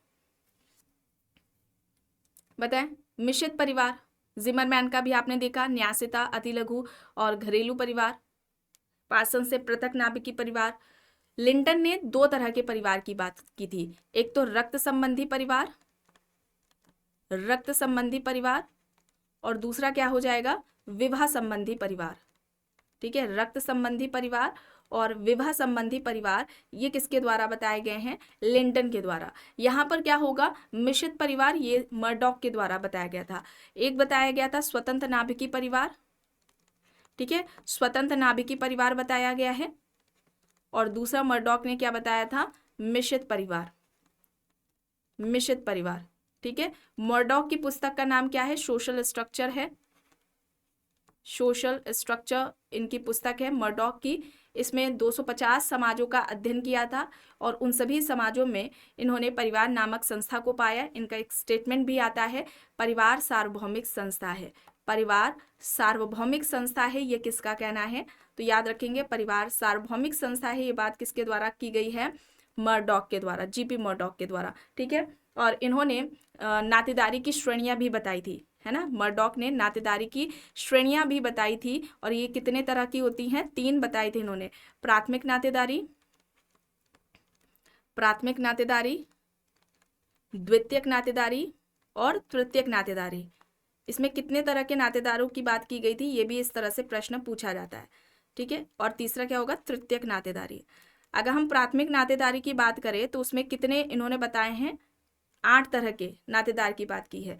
बताएं, मिश्रित परिवार जिमरमैन का भी आपने देखा, न्यासिता, अतिलघु और घरेलू परिवार। पार्सन्स से पृथक नाभिकीय परिवार। लिंटन ने 2 तरह के परिवार की बात की थी, एक तो रक्त संबंधी परिवार और दूसरा क्या हो जाएगा? विवाह संबंधी परिवार, ठीक है। रक्त संबंधी परिवार और विवाह संबंधी परिवार ये किसके द्वारा बताए गए हैं? लिंटन के द्वारा। यहाँ पर क्या होगा? मिश्रित परिवार ये मर्डॉक के द्वारा बताया गया था। एक बताया गया था स्वतंत्र नाभिकीय परिवार, ठीक है, स्वतंत्र नाभिकीय परिवार बताया गया है, और दूसरा मर्डॉक ने क्या बताया था? मिश्रित परिवार, ठीक है। मर्डॉक की पुस्तक का नाम क्या है? सोशल स्ट्रक्चर है, सोशल स्ट्रक्चर इनकी पुस्तक है मर्डॉक की। इसमें 250 समाजों का अध्ययन किया था और उन सभी समाजों में इन्होंने परिवार नामक संस्था को पाया। इनका एक स्टेटमेंट भी आता है, परिवार सार्वभौमिक संस्था है। परिवार सार्वभौमिक संस्था है, ये किसका कहना है? तो याद रखेंगे परिवार सार्वभौमिक संस्था है, ये बात किसके द्वारा की गई है? मर्डॉक के द्वारा, जीपी मर्डॉक के द्वारा, ठीक है। और इन्होंने नातेदारी की श्रेणियां भी बताई थी, है ना। मर्डॉक ने नातेदारी की श्रेणियां भी बताई थी, और ये कितने तरह की होती हैं? 3 बताई थी इन्होंने, प्राथमिक नातेदारी, द्वितीयक नातेदारी और तृतीयक नातेदारी। इसमें कितने तरह के नातेदारों की बात की गई थी? ये भी इस तरह से प्रश्न पूछा जाता है, ठीक है। और तीसरा क्या होगा? तृतीयक नातेदारी। अगर हम प्राथमिक नातेदारी की बात करें तो उसमें कितने इन्होंने बताए हैं? 8 तरह के नातेदार की बात की है।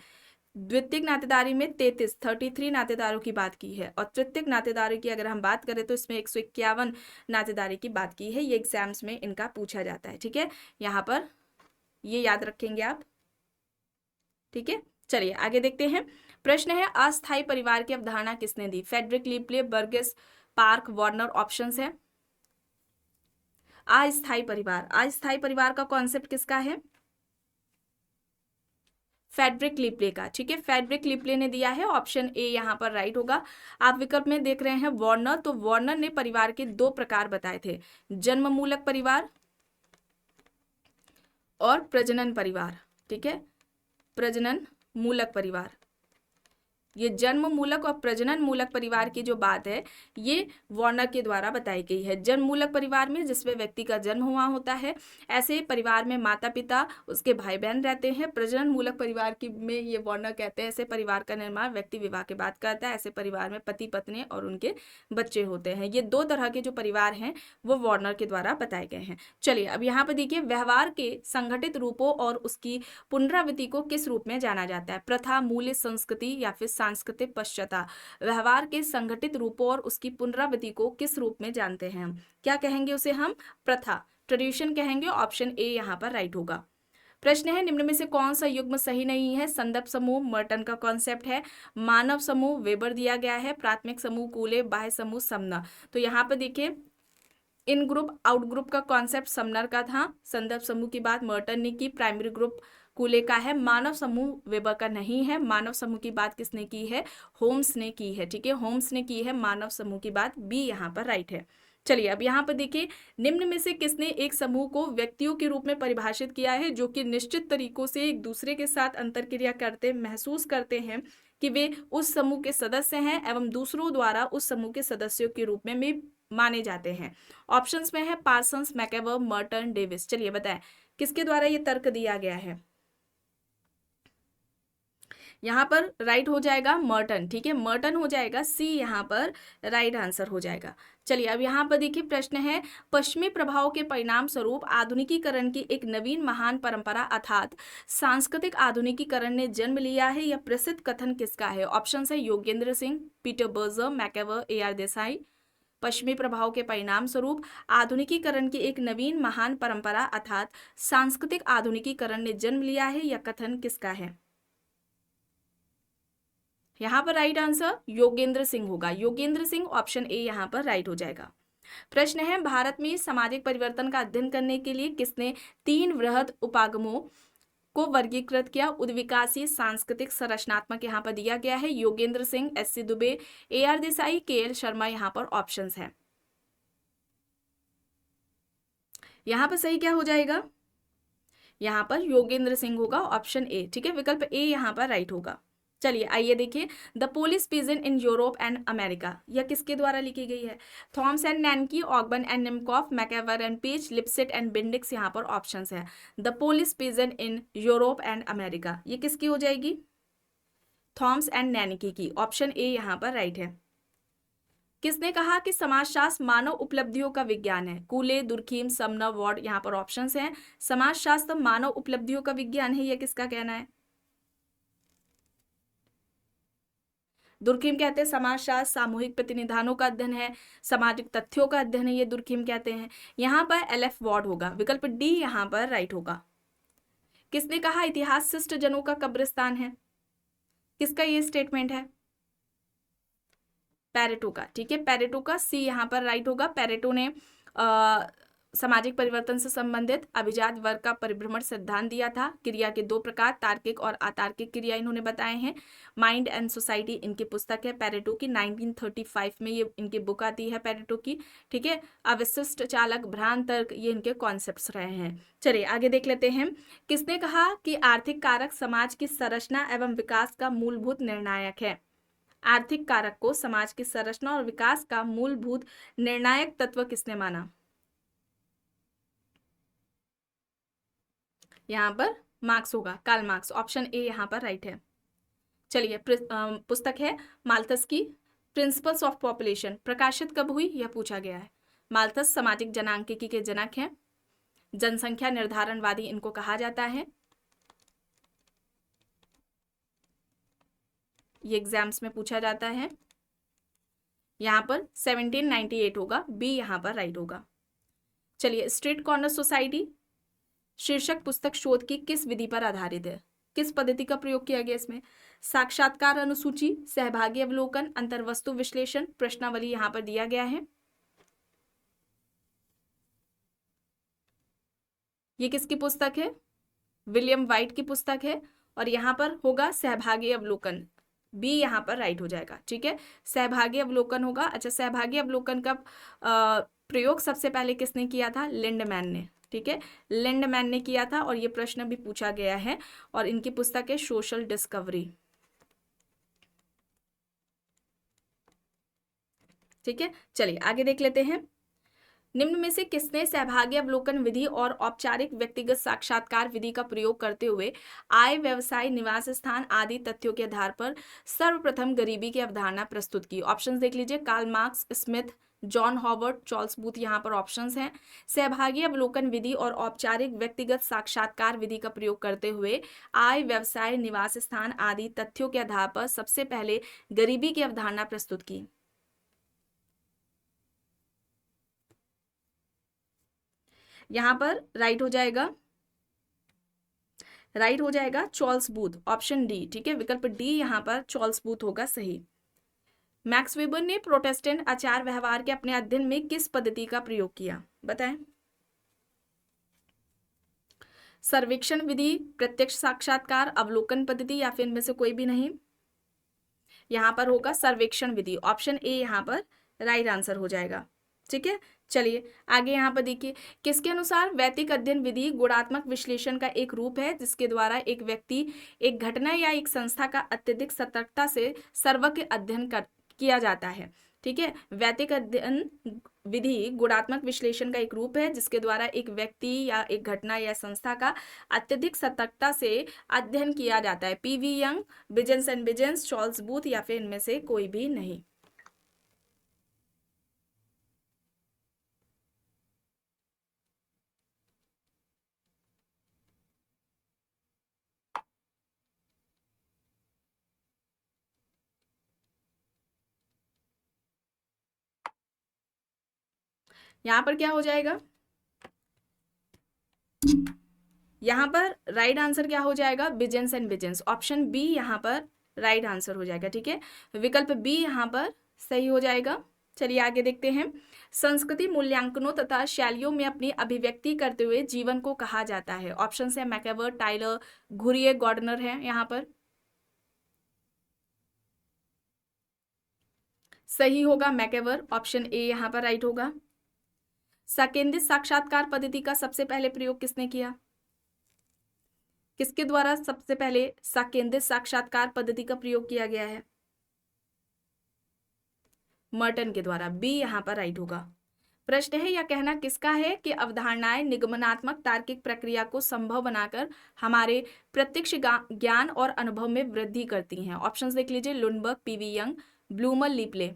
द्वितीयक नातेदारी में 33 नातेदारों की बात की है, और तृतीयक नातेदारी की अगर हम बात करें तो इसमें 151 नातेदारी की बात की है। ये एग्जाम्स में इनका पूछा जाता है, ठीक है। यहाँ पर ये याद रखेंगे आप, ठीक है। चलिए आगे देखते हैं। प्रश्न है अस्थायी परिवार की अवधारणा किसने दी? Frederick Le Play, Burgess, Park, Warner options है। अस्थायी परिवार का कॉन्सेप्ट किसका है? फ्रेडरिक लिपले का, ठीक है। फ्रेडरिक लिपले ने दिया है, ऑप्शन ए यहाँ पर राइट होगा। आप विकल्प में देख रहे हैं वार्नर, तो वार्नर ने परिवार के 2 प्रकार बताए थे, जन्म मूलक परिवार और प्रजनन परिवार, ठीक है, प्रजनन मूलक परिवार। ये जन्म मूलक और प्रजनन मूलक परिवार की जो बात है ये वार्नर के द्वारा बताई गई है। जन्म मूलक परिवार में जिसमें व्यक्ति का जन्म हुआ होता है, ऐसे परिवार में माता पिता उसके भाई बहन रहते हैं। प्रजनन मूलक परिवार की में ये वार्नर कहते हैं ऐसे परिवार का निर्माण व्यक्ति विवाह के बाद करता है। ऐसे परिवार में पति पत्नी और उनके बच्चे होते हैं। ये दो तरह के जो परिवार हैं वो वार्नर के द्वारा बताए गए हैं। चलिए अब यहाँ पर देखिए, व्यवहार के संगठित रूपों और उसकी पुनरावृत्ति को किस रूप में जाना जाता है? प्रथा, मूल्य, संस्कृति या फिर सांस्कृतिक पश्चाता। व्यवहार के संगठित रूपों और उसकी पुनरावृत्ति को किस रूप में जानते हैं हम? क्या कहेंगे उसे हम? प्रथा, ट्रेडिशन कहेंगे। ऑप्शन ए यहाँ पर राइट होगा। प्रश्न है, निम्न में से कौन सा युग्म सही नहीं है? संदर्भ समूह मर्टन का कॉन्सेप्ट है, मानव समूह वेबर दिया गया है, प्राथमिक समूह कूले, बाह्य समूह समनर। तो यहाँ पर देखिए, इन ग्रुप आउट ग्रुप का कॉन्सेप्ट समनर का था, संदर्भ समूह की बात मर्टन ने की, प्राइमरी ग्रुप कूले का है, मानव समूह वेबर का नहीं है। मानव समूह की बात किसने की है? होम्स ने की है। ठीक है, होम्स ने की है मानव समूह की बात। बी यहाँ पर राइट है। चलिए अब यहाँ पर देखिए, निम्न में से किसने एक समूह को व्यक्तियों के रूप में परिभाषित किया है जो कि निश्चित तरीकों से एक दूसरे के साथ अंतरक्रिया करते महसूस करते हैं कि वे उस समूह के सदस्य हैं एवं दूसरों द्वारा उस समूह के सदस्यों के रूप में भी माने जाते हैं? ऑप्शंस में है पार्सन्स, मैकेवर, मर्टन, डेविस। चलिए बताएं किसके द्वारा ये तर्क दिया गया है? यहाँ पर राइट हो जाएगा मर्टन। ठीक है, मर्टन हो जाएगा, सी यहाँ पर राइट आंसर हो जाएगा। चलिए अब यहाँ पर देखिए, प्रश्न है, पश्चिमी प्रभाव के परिणाम स्वरूप आधुनिकीकरण की एक नवीन महान परंपरा अर्थात सांस्कृतिक आधुनिकीकरण ने जन्म लिया है। यह प्रसिद्ध कथन किसका है? ऑप्शन है Yogendra Singh, Peter Berger, MacIver, AR Desai. पश्चिमी प्रभाव के परिणाम स्वरूप आधुनिकीकरण की एक नवीन महान परंपरा अर्थात सांस्कृतिक आधुनिकीकरण ने जन्म लिया है, यह कथन किसका है? यहाँ पर राइट आंसर योगेंद्र सिंह होगा। योगेंद्र सिंह, ऑप्शन ए यहाँ पर राइट हो जाएगा। प्रश्न है, भारत में सामाजिक परिवर्तन का अध्ययन करने के लिए किसने 3 वृहद उपागमों को वर्गीकृत किया? उद्विकासी, सांस्कृतिक, संरचनात्मक यहाँ पर दिया गया है। Yogendra Singh, SC Dubey, AR Desai, KL Sharma यहाँ पर ऑप्शंस है। यहाँ पर सही क्या हो जाएगा? यहाँ पर योगेंद्र सिंह होगा, ऑप्शन ए। ठीक है, विकल्प ए यहाँ पर राइट होगा। चलिए आइए देखिए, the Polish peasant in Europe and America, यह किसके द्वारा लिखी गई है? Thomas and Znaniecki, Ogburn and Nimkoff, MacIver and Page, Lipset and Bendix यहाँ पर ऑप्शंस है। The Polish peasant in Europe and America, ये किसकी हो जाएगी? थॉम्स एंड नैनकी की। ऑप्शन ए यहाँ पर राइट है। किसने कहा कि समाजशास्त्र मानव उपलब्धियों का विज्ञान है? कूले, दुर्खीम, समनर, वॉर्ड यहाँ पर ऑप्शंस हैं। समाजशास्त्र मानव उपलब्धियों का विज्ञान है, यह किसका कहना है? दुर्खीम कहते हैं समाजशास्त्र सामूहिक प्रतिनिधानों का अध्ययन है, सामाजिक तथ्यों का अध्ययन है, ये दुर्खीम कहते हैं। यहाँ पर LF वॉर्ड होगा, विकल्प डी यहाँ पर राइट होगा। किसने कहा इतिहास शिष्ट जनों का कब्रिस्तान है? किसका ये स्टेटमेंट है? पेरेटो का। ठीक है, पेरेटो का, सी यहाँ पर राइट होगा। पेरेटो ने सामाजिक परिवर्तन से संबंधित अभिजात वर्ग का परिभ्रमण सिद्धांत दिया था। क्रिया के 2 प्रकार, तार्किक और अतार्किक क्रिया इन्होंने बताए हैं। माइंड एंड सोसाइटी इनकी पुस्तक है पेरेटो की, 1935 में ये इनकी बुक आती है पेरेटो की। ठीक है, अविशिष्ट चालक, भ्रांत तर्क, ये इनके कॉन्सेप्ट्स रहे हैं। चलिए आगे देख लेते हैं। किसने कहा कि आर्थिक कारक समाज की संरचना एवं विकास का मूलभूत निर्णायक है? आर्थिक कारक को समाज की संरचना और विकास का मूलभूत निर्णायक तत्व किसने माना? यहाँ पर मार्क्स होगा, कार्ल मार्क्स। ऑप्शन ए यहाँ पर राइट है। चलिए पुस्तक है माल्थस की, प्रिंसिपल्स ऑफ पॉपुलेशन, प्रकाशित कब हुई यह पूछा गया है। माल्थस सामाजिक जनांकिकी के जनक हैं, जनसंख्या निर्धारणवादी इनको कहा जाता है। ये एग्जाम्स में पूछा जाता है। यहाँ पर 1798 होगा, बी यहाँ पर राइट होगा। चलिए, स्ट्रीट कॉर्नर सोसाइटी शीर्षक पुस्तक शोध की किस विधि पर आधारित है? किस पद्धति का प्रयोग किया गया इसमें? साक्षात्कार अनुसूची, सहभागी अवलोकन, अंतर्वस्तु विश्लेषण, प्रश्नावली यहाँ पर दिया गया है। ये किसकी पुस्तक है? विलियम वाइट की पुस्तक है, और यहाँ पर होगा सहभागी अवलोकन, बी यहाँ पर राइट हो जाएगा। ठीक है, सहभागी अवलोकन होगा। अच्छा, सहभागी अवलोकन का प्रयोग सबसे पहले किसने किया था? लिंडमैन ने। ठीक है, लिंडमैन ने किया था, और ये प्रश्न भी पूछा गया है, और इनकी पुस्तक है सोशल डिस्कवरी। ठीक है, चलिए आगे देख लेते हैं। निम्न में से किसने सहभागी अवलोकन विधि और औपचारिक व्यक्तिगत साक्षात्कार विधि का प्रयोग करते हुए आय, व्यवसाय, निवास स्थान आदि तथ्यों के आधार पर सर्वप्रथम गरीबी की अवधारणा प्रस्तुत की? ऑप्शंस देख लीजिए, Karl Marx, Smith, John Howard, Charles Booth, यहाँ पर ऑप्शंस हैं। सहभागी अवलोकन विधि और औपचारिक व्यक्तिगत साक्षात्कार विधि का प्रयोग करते हुए आय, व्यवसाय, निवास स्थान आदि तथ्यों के आधार पर सबसे पहले गरीबी की अवधारणा प्रस्तुत की। यहाँ पर राइट हो जाएगा, चार्ल्स बूथ, ऑप्शन डी। ठीक है, विकल्प डी यहाँ पर चार्ल्स बूथ होगा सही। मैक्स वेबर ने प्रोटेस्टेंट आचार व्यवहार के अपने अध्ययन में किस पद्धति का प्रयोग किया? बताएं। सर्वेक्षण विधि, प्रत्यक्ष साक्षात्कार, अवलोकन पद्धति या फिर इनमें से कोई भी नहीं? यहाँ पर होगा सर्वेक्षण विधि, ऑप्शन ए यहाँ पर राइट आंसर हो जाएगा। ठीक है, चलिए आगे यहाँ पर देखिए, किसके अनुसार वैयक्तिक अध्ययन विधि गुणात्मक विश्लेषण का एक रूप है जिसके द्वारा एक व्यक्ति, एक घटना या एक संस्था का अत्यधिक सतर्कता से सर्वज्ञ अध्ययन किया जाता है। ठीक है, वैयक्तिक अध्ययन विधि गुणात्मक विश्लेषण का एक रूप है जिसके द्वारा एक व्यक्ति या एक घटना या संस्था का अत्यधिक सतर्कता से अध्ययन किया जाता है। P V Young, Biesanz and Biesanz, Charles Booth या फिर इनमें से कोई भी नहीं? यहाँ पर क्या हो जाएगा? यहाँ पर राइट आंसर क्या हो जाएगा? बिजेंस एंड बिजेंस, ऑप्शन बी यहाँ पर राइट आंसर हो जाएगा। ठीक है, विकल्प बी यहाँ पर सही हो जाएगा। चलिए आगे देखते हैं। संस्कृति मूल्यांकनों तथा शैलियों में अपनी अभिव्यक्ति करते हुए जीवन को कहा जाता है? ऑप्शन है मैकेवर, टाइलर, घुरिये, गॉर्डनर है। यहाँ पर सही होगा मैकेवर, ऑप्शन ए यहाँ पर राइट होगा। सकेंद्रित साक्षात्कार पद्धति का सबसे पहले प्रयोग किसने किया? किसके द्वारा सबसे पहले सकेंद्रित साक्षात्कार पद्धति का प्रयोग किया गया है? मर्टन के द्वारा, बी यहाँ पर राइट होगा। प्रश्न है, यह कहना किसका है कि अवधारणाएं निगमनात्मक तार्किक प्रक्रिया को संभव बनाकर हमारे प्रत्यक्ष ज्ञान और अनुभव में वृद्धि करती हैं? ऑप्शंस देख लीजिए, लुनबर्ग, पीवी यंग, ब्लूमर, लीपले।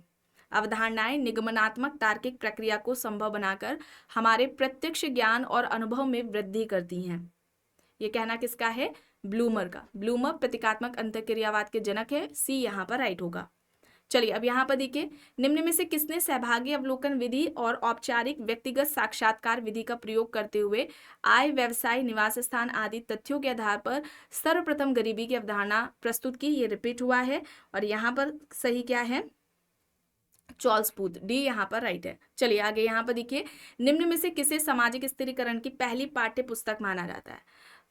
अवधारणाएं निगमनात्मक तार्किक प्रक्रिया को संभव बनाकर हमारे प्रत्यक्ष ज्ञान और अनुभव में वृद्धि करती हैं। ये कहना किसका है? ब्लूमर का। ब्लूमर प्रतीकात्मक अंतःक्रियावाद के जनक है, सी यहाँ पर राइट होगा। चलिए अब यहाँ पर देखिए, निम्न में से किसने सहभागी अवलोकन विधि और औपचारिक व्यक्तिगत साक्षात्कार विधि का प्रयोग करते हुए आय, व्यवसाय, निवास स्थान आदि तथ्यों के आधार पर सर्वप्रथम गरीबी की अवधारणा प्रस्तुत की? ये रिपीट हुआ है और यहाँ पर सही क्या है? चार्ल्स बूथ, डी यहाँ पर राइट है। चलिए आगे यहाँ पर देखिए, निम्न में से किसे सामाजिक स्थिरीकरण की पहली पाठ्य पुस्तक माना जाता है?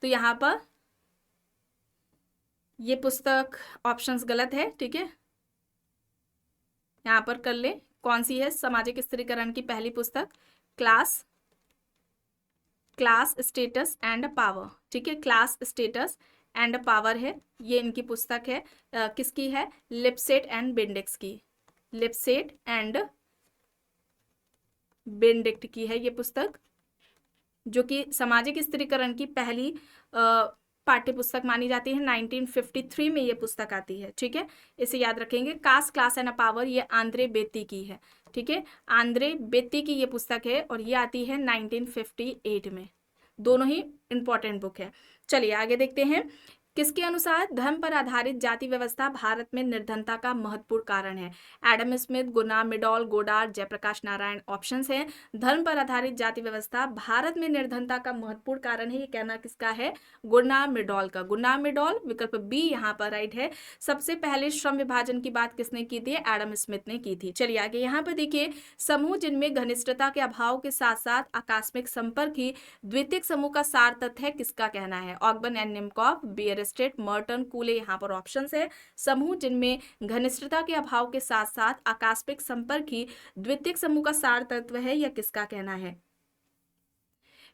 तो यहाँ पर ये पुस्तक ऑप्शंस गलत है। ठीक है, यहाँ पर कर ले, कौन सी है सामाजिक स्थिरीकरण की पहली पुस्तक? Class status and power. ठीक है, क्लास स्टेटस एंड पावर है, ये इनकी पुस्तक है। किसकी है? लिपसेट एंड बेंडिक्स की। लिपसेट एंड बेंडिक्ट की है ये पुस्तक, जो कि सामाजिक स्थिरीकरण की पहली पाठ्य पुस्तक मानी जाती है। 1953 में ये पुस्तक आती है। ठीक है, इसे याद रखेंगे। कास्ट, क्लास एंड पावर, ये आंद्रे बेत्ती की है। ठीक है, आंद्रे बेत्ती की ये पुस्तक है और ये आती है 1958 में। दोनों ही इंपॉर्टेंट बुक है। चलिए आगे देखते हैं। किसके अनुसार धर्म पर आधारित जाति व्यवस्था भारत में निर्धनता का महत्वपूर्ण कारण है? एडम स्मिथ, गुना मिडॉल, गोडार्ड, जयप्रकाश नारायण। ऑप्शंस हैं, धर्म पर आधारित जाति व्यवस्था भारत में निर्धनता का महत्वपूर्ण कारण है, ये कहना किसका है? गुना मिडॉल का। गुना मिडॉल, विकल्प बी यहाँ पर राइट है। सबसे पहले श्रम विभाजन की बात किसने की थी? एडम स्मिथ ने की थी। चलिए आगे यहाँ पर देखिए, समूह जिनमें घनिष्ठता के अभाव के साथ साथ आकस्मिक संपर्क ही द्वितीयक समूह का सार तत्व है, किसका कहना है? Ogburn and Nimkoff, Bierstedt, Merton, Cooley. यहाँ पर ऑप्शंस है, समूह जिनमें घनिष्ठता के अभाव के साथ साथ आकस्मिक संपर्क ही द्वितीयक समूह का सार तत्व है, यह किसका कहना है?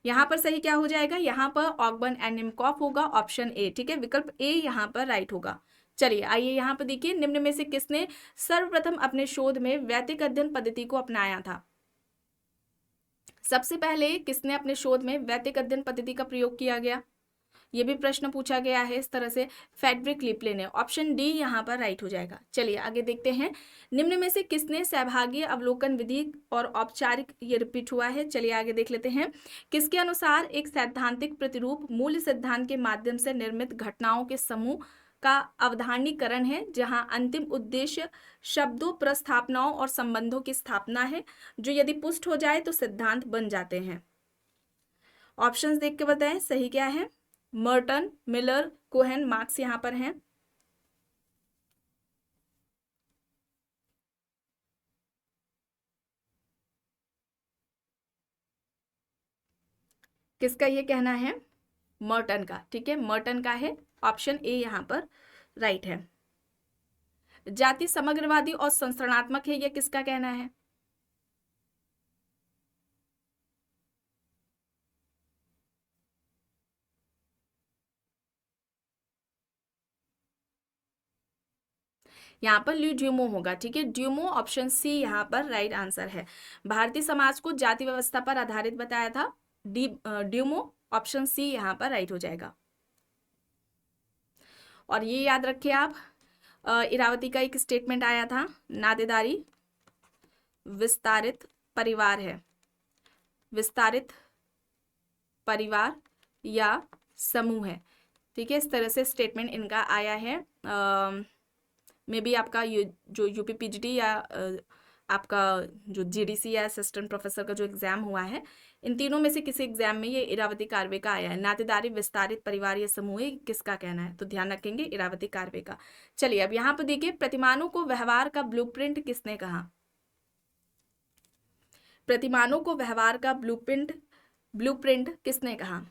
यहाँ पर सही क्या हो जाएगा? यहाँ पर ऑगबर्न एंड निमकॉफ होगा, ऑप्शन ए। ठीक है, विकल्प ए यहाँ पर राइट होगा। चलिए आइए यहाँ पर देखिए, निम्न में से किसने सर्वप्रथम अपने शोध में वैदिक अध्ययन पद्धति को अपनाया था? सबसे पहले किसने अपने शोध में वैदिक अध्ययन पद्धति का प्रयोग किया गया? ये भी प्रश्न पूछा गया है इस तरह से, फ्रेडरिक लिपले ने। ऑप्शन डी यहाँ पर राइट हो जाएगा। चलिए आगे देखते हैं, निम्न में से किसने सहभागी अवलोकन विधि और औपचारिक, ये रिपीट हुआ है, चलिए आगे देख लेते हैं। किसके अनुसार एक सैद्धांतिक प्रतिरूप मूल सिद्धांत के माध्यम से निर्मित घटनाओं के समूह का अवधारणीकरण है, जहां अंतिम उद्देश्य शब्दों, प्रस्थापनाओं और संबंधों की स्थापना है, जो यदि पुष्ट हो जाए तो सिद्धांत बन जाते हैं। ऑप्शंस देख के बताएं सही क्या है। मर्टन, मिलर, कोहेन, मार्क्स यहां पर हैं। किसका ये कहना है? मर्टन का। ठीक है, मर्टन का है, ऑप्शन ए यहां पर राइट है। जाति समग्रवादी और संस्करणात्मक है, ये किसका कहना है? यहाँ पर ल्यू ड्यूमो होगा। ठीक है, ड्यूमो, ऑप्शन सी यहाँ पर राइट आंसर है। भारतीय समाज को जाति व्यवस्था पर आधारित बताया था, ड्यूमो, ऑप्शन सी यहाँ पर राइट हो जाएगा। और ये याद रखिए आप, इरावती का एक स्टेटमेंट आया था, नातेदारी विस्तारित परिवार है, विस्तारित परिवार या समूह है। ठीक है, इस तरह से स्टेटमेंट इनका आया है। मे बी आपका जो यूपीपीजीटी या आपका जो जीडीसी या असिस्टेंट प्रोफेसर का जो एग्जाम हुआ है, इन तीनों में से किसी एग्जाम में ये इरावती कार्वे का आया है। नातेदारी विस्तारित परिवार या समूह किसका कहना है? तो ध्यान रखेंगे इरावती कार्वे का। चलिए अब यहाँ पर देखिए, प्रतिमानों को व्यवहार का ब्लूप्रिंट किसने कहा? प्रतिमानों को व्यवहार का ब्लूप्रिंट किसने कहा?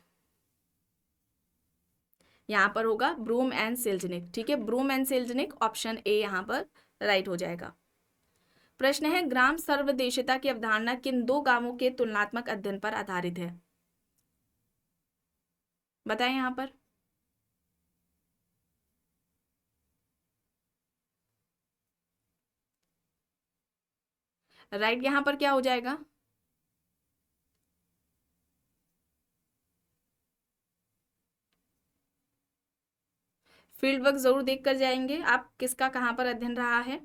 यहाँ पर होगा ब्रूम एंड सेल्जनिक। ठीक है, ब्रूम एंड सेल्जनिक, ऑप्शन ए यहाँ पर राइट हो जाएगा। प्रश्न है, ग्राम सर्वदेशिता की अवधारणा किन दो गांवों के तुलनात्मक अध्ययन पर आधारित है? बताएं यहाँ पर। राइट यहाँ पर क्या हो जाएगा? फील्ड वर्क जरूर देख कर जाएंगे आप, किसका कहाँ पर अध्ययन रहा है।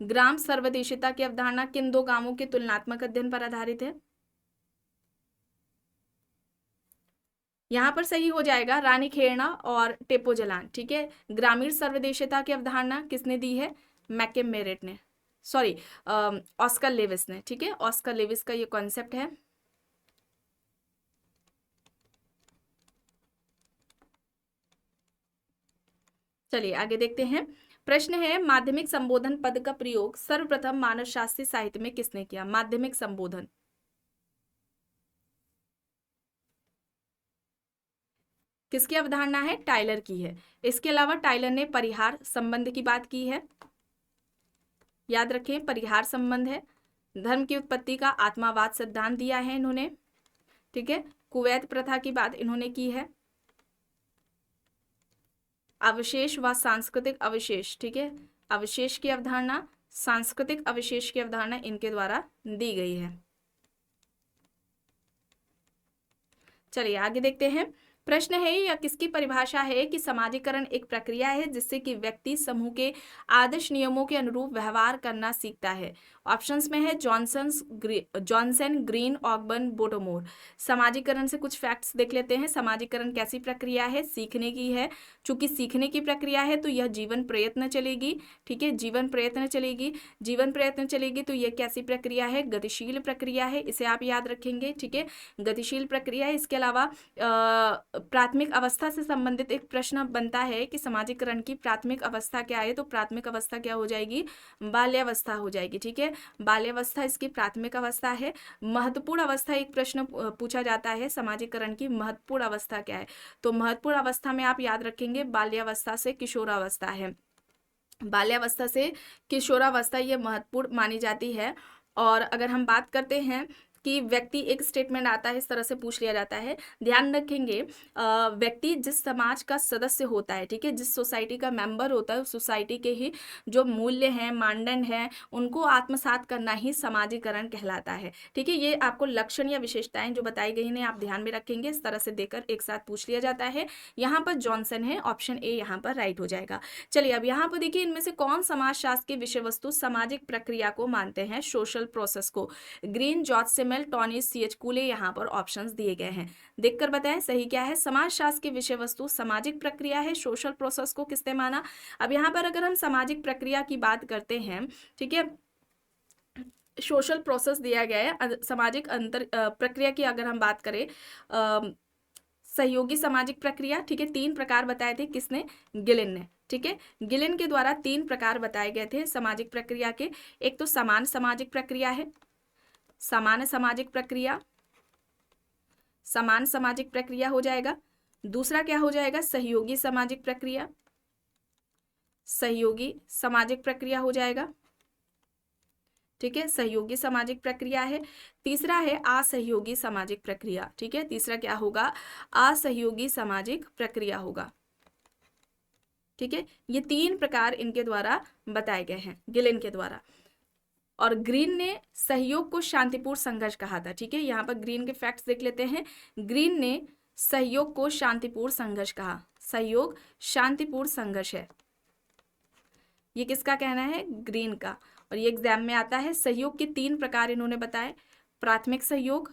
ग्राम सर्वदेशिता की अवधारणा किन दो गांवों के तुलनात्मक अध्ययन पर आधारित है? यहाँ पर सही हो जाएगा रानीखेड़ना और टेपोजलान। ठीक है, ग्रामीण सर्वदेशिता की अवधारणा किसने दी है? मैककेम मेरेट ने, सॉरी ऑस्कर लेविस ने। ठीक है, ऑस्कर लेविस का ये कॉन्सेप्ट है। चलिए आगे देखते हैं। प्रश्न है, माध्यमिक संबोधन पद का प्रयोग सर्वप्रथम मानव शास्त्रीय साहित्य में किसने किया? माध्यमिक संबोधन किसकी अवधारणा है? टाइलर की है। इसके अलावा टाइलर ने परिहार संबंध की बात की है, याद रखें परिहार संबंध है। धर्म की उत्पत्ति का आत्मावाद सिद्धांत दिया है इन्होंने। ठीक है, कुवैत प्रथा की बात इन्होंने की है। अवशेष व सांस्कृतिक अवशेष, ठीक है, अवशेष की अवधारणा, सांस्कृतिक अवशेष की अवधारणा इनके द्वारा दी गई है। चलिए आगे देखते हैं। प्रश्न है, या किसकी परिभाषा है कि समाजीकरण एक प्रक्रिया है जिससे कि व्यक्ति समूह के आदर्श नियमों के अनुरूप व्यवहार करना सीखता है? ऑप्शंस में है जॉनसन, ग्रीन, ऑकबर्न, बोटोमोर। समाजीकरण से कुछ फैक्ट्स देख लेते हैं। समाजीकरण कैसी प्रक्रिया है? सीखने की है। चूंकि सीखने की प्रक्रिया है तो यह जीवन प्रयत्न चलेगी। ठीक है, जीवन प्रयत्न चलेगी, जीवन प्रयत्न चलेगी तो यह कैसी प्रक्रिया है? गतिशील प्रक्रिया है, इसे आप याद रखेंगे। ठीक है, गतिशील प्रक्रिया है। इसके अलावा प्राथमिक अवस्था से संबंधित एक प्रश्न बनता है कि समाजीकरण की प्राथमिक अवस्था क्या है? तो प्राथमिक अवस्था क्या हो जाएगी? बाल्यावस्था हो जाएगी। ठीक है, बाल्यावस्था इसकी प्राथमिक अवस्था है। महत्वपूर्ण अवस्था एक प्रश्न पूछा जाता है, समाजीकरण की महत्वपूर्ण अवस्था क्या है? तो महत्वपूर्ण अवस्था में आप याद रखेंगे बाल्यावस्था से किशोरावस्था है। बाल्यावस्था से किशोरावस्था ये महत्वपूर्ण मानी जाती है। और अगर हम बात करते हैं कि व्यक्ति, एक स्टेटमेंट आता है, इस तरह से पूछ लिया जाता है। ध्यान रखेंगे, व्यक्ति जिस समाज का सदस्य होता है, ठीक है, जिस सोसाइटी का मेंबर होता है, उस सोसाइटी के ही जो मूल्य हैं, मानदंड हैं, उनको आत्मसात करना ही समाजीकरण कहलाता है। ठीक है, ये आपको लक्षण या विशेषताएं जो बताई गई हैं आप ध्यान में रखेंगे, इस तरह से देकर एक साथ पूछ लिया जाता है। यहाँ पर जॉनसन है, ऑप्शन ए यहाँ पर राइट हो जाएगा। चलिए अब यहाँ पर देखिए, इनमें से कौन समाजशास्त्र की विषय वस्तु सामाजिक प्रक्रिया को मानते हैं, सोशल प्रोसेस को? Green, George Simmel, Tawney C H. Cooley, यहाँ पर ऑप्शंस दिए गए हैं। देखकर बताएं सही क्या है। समाजशास्त्र की विषय वस्तु सामाजिक प्रक्रिया है, सोशल प्रोसेस को किसने माना? अब यहाँ पर अगर हम सामाजिक प्रक्रिया की बात करते हैं, ठीक है, सोशल प्रोसेस दिया गया है, सामाजिक अंतर प्रक्रिया की अगर हम बात करें, सहयोगी सामाजिक प्रक्रिया, ठीक है, 3 प्रकार बताए थे किसने? गिलिन ने। ठीक है, गिलिन के द्वारा 3 प्रकार बताए गए थे सामाजिक प्रक्रिया के। एक तो समान सामाजिक प्रक्रिया है, सामान्य सामाजिक प्रक्रिया, समान सामाजिक प्रक्रिया हो जाएगा। दूसरा क्या हो जाएगा? सहयोगी सामाजिक प्रक्रिया, सहयोगी सामाजिक प्रक्रिया हो जाएगा। ठीक है, सहयोगी सामाजिक प्रक्रिया है। तीसरा है असहयोगी सामाजिक प्रक्रिया। ठीक है, तीसरा क्या होगा? असहयोगी सामाजिक प्रक्रिया होगा। ठीक है, ये 3 प्रकार इनके द्वारा बताए गए हैं, गिलिन के द्वारा। और ग्रीन ने सहयोग को शांतिपूर्ण संघर्ष कहा था। ठीक है, यहाँ पर ग्रीन के फैक्ट्स देख लेते हैं। ग्रीन ने सहयोग को शांतिपूर्ण संघर्ष कहा। सहयोग शांतिपूर्ण संघर्ष है, ये किसका कहना है? ग्रीन का। और ये एग्जाम में आता है। सहयोग के 3 प्रकार इन्होंने बताए। प्राथमिक सहयोग,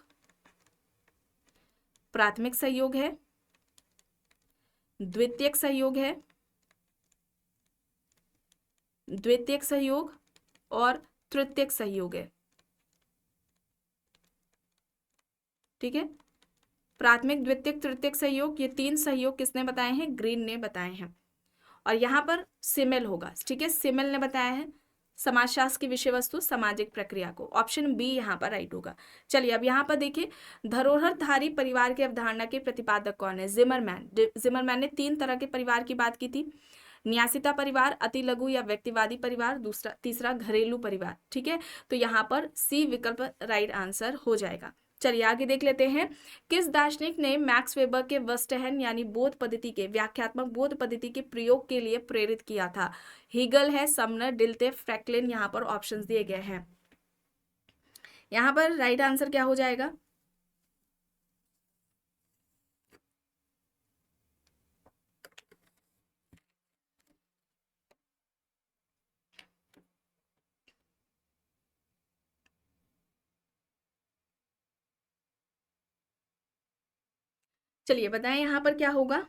प्राथमिक सहयोग है, द्वितीयक सहयोग है, द्वितीयक सहयोग और तृतीयक सहयोग है। ठीक है, प्राथमिक, द्वितीयक, तृतीयक सहयोग, ये 3 सहयोग किसने बताए हैं? ग्रीन ने बताए हैं। और यहाँ पर सिमेल होगा। ठीक है, सिमेल ने बताया है समाजशास्त्र की विषय वस्तु सामाजिक प्रक्रिया को। ऑप्शन बी यहाँ पर राइट होगा। चलिए अब यहाँ पर देखिए, धरोहरधारी परिवार की अवधारणा के प्रतिपादक कौन है? जिमरमैन। जिमरमैन ने 3 तरह के परिवार की बात की थी। न्यासिता परिवार, अति लघु या व्यक्तिवादी परिवार, तीसरा घरेलू परिवार। ठीक है, तो यहाँ पर सी विकल्प राइट आंसर हो जाएगा। चलिए आगे देख लेते हैं। किस दार्शनिक ने मैक्स वेबर के वस्टहन यानी बोध पद्धति के, व्याख्यात्मक बोध पद्धति के प्रयोग के लिए प्रेरित किया था? हीगल है, समनर, डिल्टे, फ्रैंकलिन। यहाँ पर ऑप्शंस दिए गए हैं। यहाँ पर राइट आंसर क्या हो जाएगा? चलिए बताएं यहाँ पर क्या होगा?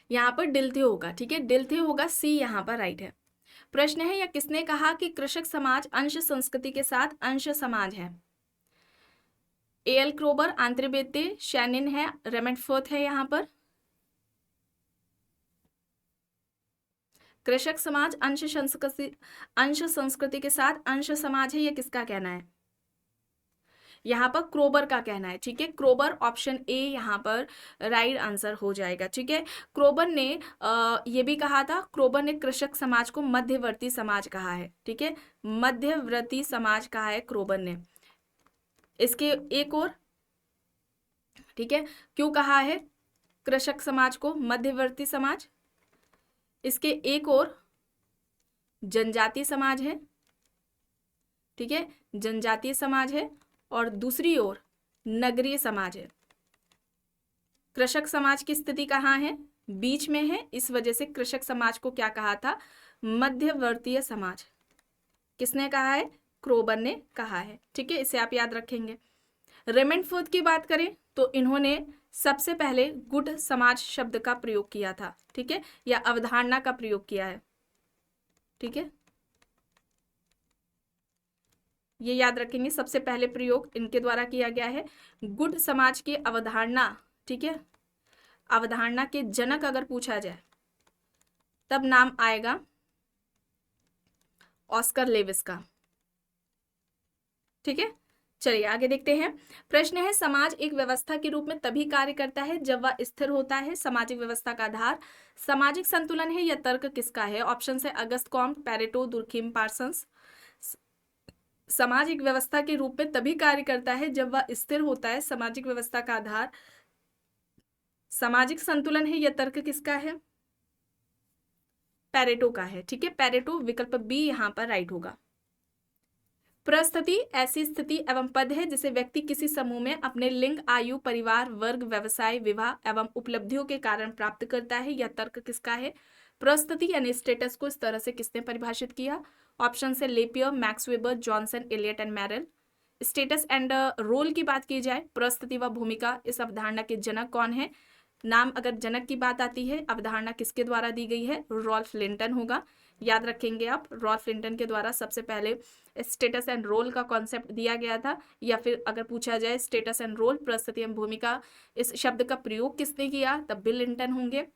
यहाँ पर डिल्थे होगा। ठीक है, डिल्थे होगा, सी यहाँ पर राइट है। प्रश्न है, या किसने कहा कि कृषक समाज अंश संस्कृति के साथ अंश समाज है? एल क्रोबर, आंत्रेबेते, शैनिन है, रेमेटफोर्थ है। यहाँ पर कृषक समाज अंश संस्कृति के साथ अंश समाज है, ये किसका कहना है? यहाँ पर क्रोबर का कहना है। ठीक है, क्रोबर, ऑप्शन ए यहाँ पर राइट आंसर हो जाएगा। ठीक है, क्रोबर ने ये भी कहा था, क्रोबर ने कृषक समाज को मध्यवर्ती समाज कहा है। ठीक है, मध्यवर्ती समाज कहा है क्रोबर ने। इसके एक और, ठीक है, क्यों कहा है कृषक समाज को मध्यवर्ती समाज? इसके एक और जनजातीय समाज है। ठीक है, जनजातीय समाज है, और दूसरी ओर नगरीय समाज है। कृषक समाज की स्थिति कहाँ है? बीच में है। इस वजह से कृषक समाज को क्या कहा था? मध्यवर्तीय समाज। किसने कहा है? क्रोबर ने कहा है। ठीक है, इसे आप याद रखेंगे। रेमेंडफोर्ड की बात करें तो इन्होंने सबसे पहले गुट समाज शब्द का प्रयोग किया था। ठीक है, या अवधारणा का प्रयोग किया है। ठीक है, ये याद रखेंगे, सबसे पहले प्रयोग इनके द्वारा किया गया है। गुट समाज की अवधारणा, ठीक है, अवधारणा के जनक अगर पूछा जाए तब नाम आएगा ऑस्कर लेविस का। ठीक है, चलिए आगे देखते हैं। प्रश्न है, समाज एक व्यवस्था के रूप में तभी कार्य करता है जब वह स्थिर होता है। सामाजिक व्यवस्था का आधार सामाजिक संतुलन है, यह तर्क किसका है? ऑप्शन है Auguste Comte, Pareto, Durkheim, Parsons. समाज एक व्यवस्था के रूप में तभी कार्य करता है जब वह स्थिर होता है। सामाजिक व्यवस्था का आधार सामाजिक संतुलन है, यह तर्क किसका है? पेरेटो का है। ठीक है, पेरेटो, विकल्प बी यहाँ पर राइट होगा। परिस्थिति ऐसी स्थिति एवं पद है जिसे व्यक्ति किसी समूह में अपने लिंग, आयु, परिवार, वर्ग, व्यवसाय, विवाह एवं उपलब्धियों के कारण प्राप्त करता है। यह तर्क किसका है? परिस्थिति यानी स्टेटस को इस तरह से किसने परिभाषित किया? ऑप्शन से LaPiere, Max Weber, Johnson, Elliott and Merrill. Status and role की बात की जाए, परिस्थिति व भूमिका, इस अवधारणा के जनक कौन है? नाम अगर जनक की बात आती है, अवधारणा किसके द्वारा दी गई है? रॉल्फ लिंटन होगा। याद रखेंगे आप, रॉल्फ लिंटन के द्वारा सबसे पहले स्टेटस एंड रोल का कॉन्सेप्ट दिया गया था। या फिर अगर पूछा जाए स्टेटस एंड रोल, परिस्थिति एवं भूमिका, इस शब्द का प्रयोग किसने किया? तब भी लिंटन होंगे।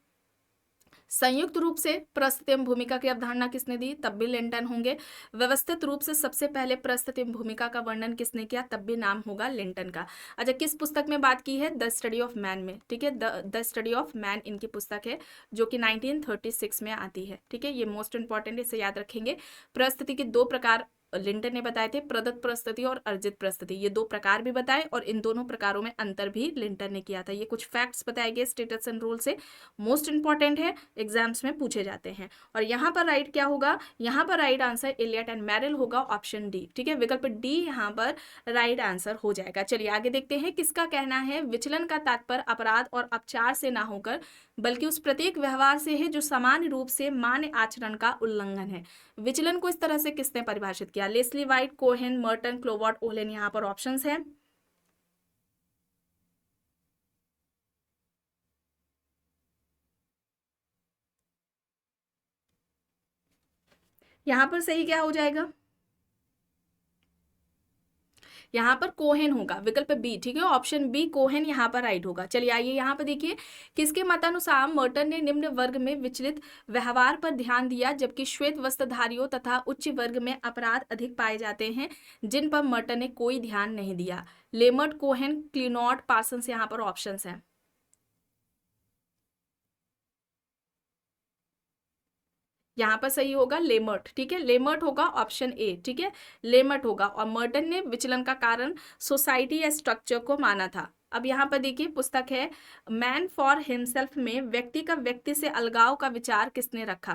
संयुक्त रूप से परिस्थिति एवं भूमिका की अवधारणा किसने दी? तब भी लिंटन होंगे। व्यवस्थित रूप से सबसे पहले परिस्थिति एवं भूमिका का वर्णन किसने किया? तब भी नाम होगा लिंटन का। अच्छा, किस पुस्तक में बात की है? द स्टडी ऑफ मैन में। ठीक है, द स्टडी ऑफ मैन इनकी पुस्तक है, जो कि 1936 में आती है। ठीक है, ये मोस्ट इंपॉर्टेंट, इसे याद रखेंगे। परिस्थिति के दो प्रकार लिंटन ने बताए थे, प्रदत्त परिस्थिति और अर्जित परिस्थिति। ये दो प्रकार भी बताए और इन दोनों प्रकारों में अंतर भी लिंटन ने किया था। ये कुछ फैक्ट्स बताए गए स्टेटस एंड रोल से, मोस्ट इंपॉर्टेंट है, एग्जाम्स में पूछे जाते हैं। और यहाँ पर राइट क्या होगा? यहाँ पर राइट आंसर एलियट एंड मैरल होगा, ऑप्शन डी। ठीक है, विकल्प डी यहाँ पर राइट आंसर हो जाएगा। चलिए आगे देखते हैं। किसका कहना है विचलन का तात्पर्य अपराध और अपचार से ना होकर बल्कि उस प्रत्येक व्यवहार से है जो सामान्य रूप से मान्य आचरण का उल्लंघन है? विचलन को इस तरह से किसने परिभाषित किया? Leslie White, Cohen, Merton, Cloward, Ohlin. यहाँ पर ऑप्शंस हैं। यहाँ पर सही क्या हो जाएगा? यहाँ पर कोहेन होगा, विकल्प बी। ठीक है, ऑप्शन बी कोहेन यहाँ पर राइट होगा। चलिए आइए यहाँ पर देखिए, किसके मतानुसार मर्टन ने निम्न वर्ग में विचलित व्यवहार पर ध्यान दिया जबकि श्वेत वस्त्रधारियों तथा उच्च वर्ग में अपराध अधिक पाए जाते हैं जिन पर मर्टन ने कोई ध्यान नहीं दिया? लेमर्ट, कोहेन, क्लिनॉट, पार्सन्स। यहाँ पर ऑप्शंस हैं। यहाँ पर सही होगा लेमर्ट। ठीक है, लेमर्ट होगा, ऑप्शन ए। ठीक है, लेमर्ट होगा। और मर्टन ने विचलन का कारण सोसाइटी या स्ट्रक्चर को माना था। अब यहाँ पर देखिए, पुस्तक है मैन फॉर हिमसेल्फ में व्यक्ति का व्यक्ति से अलगाव का विचार किसने रखा?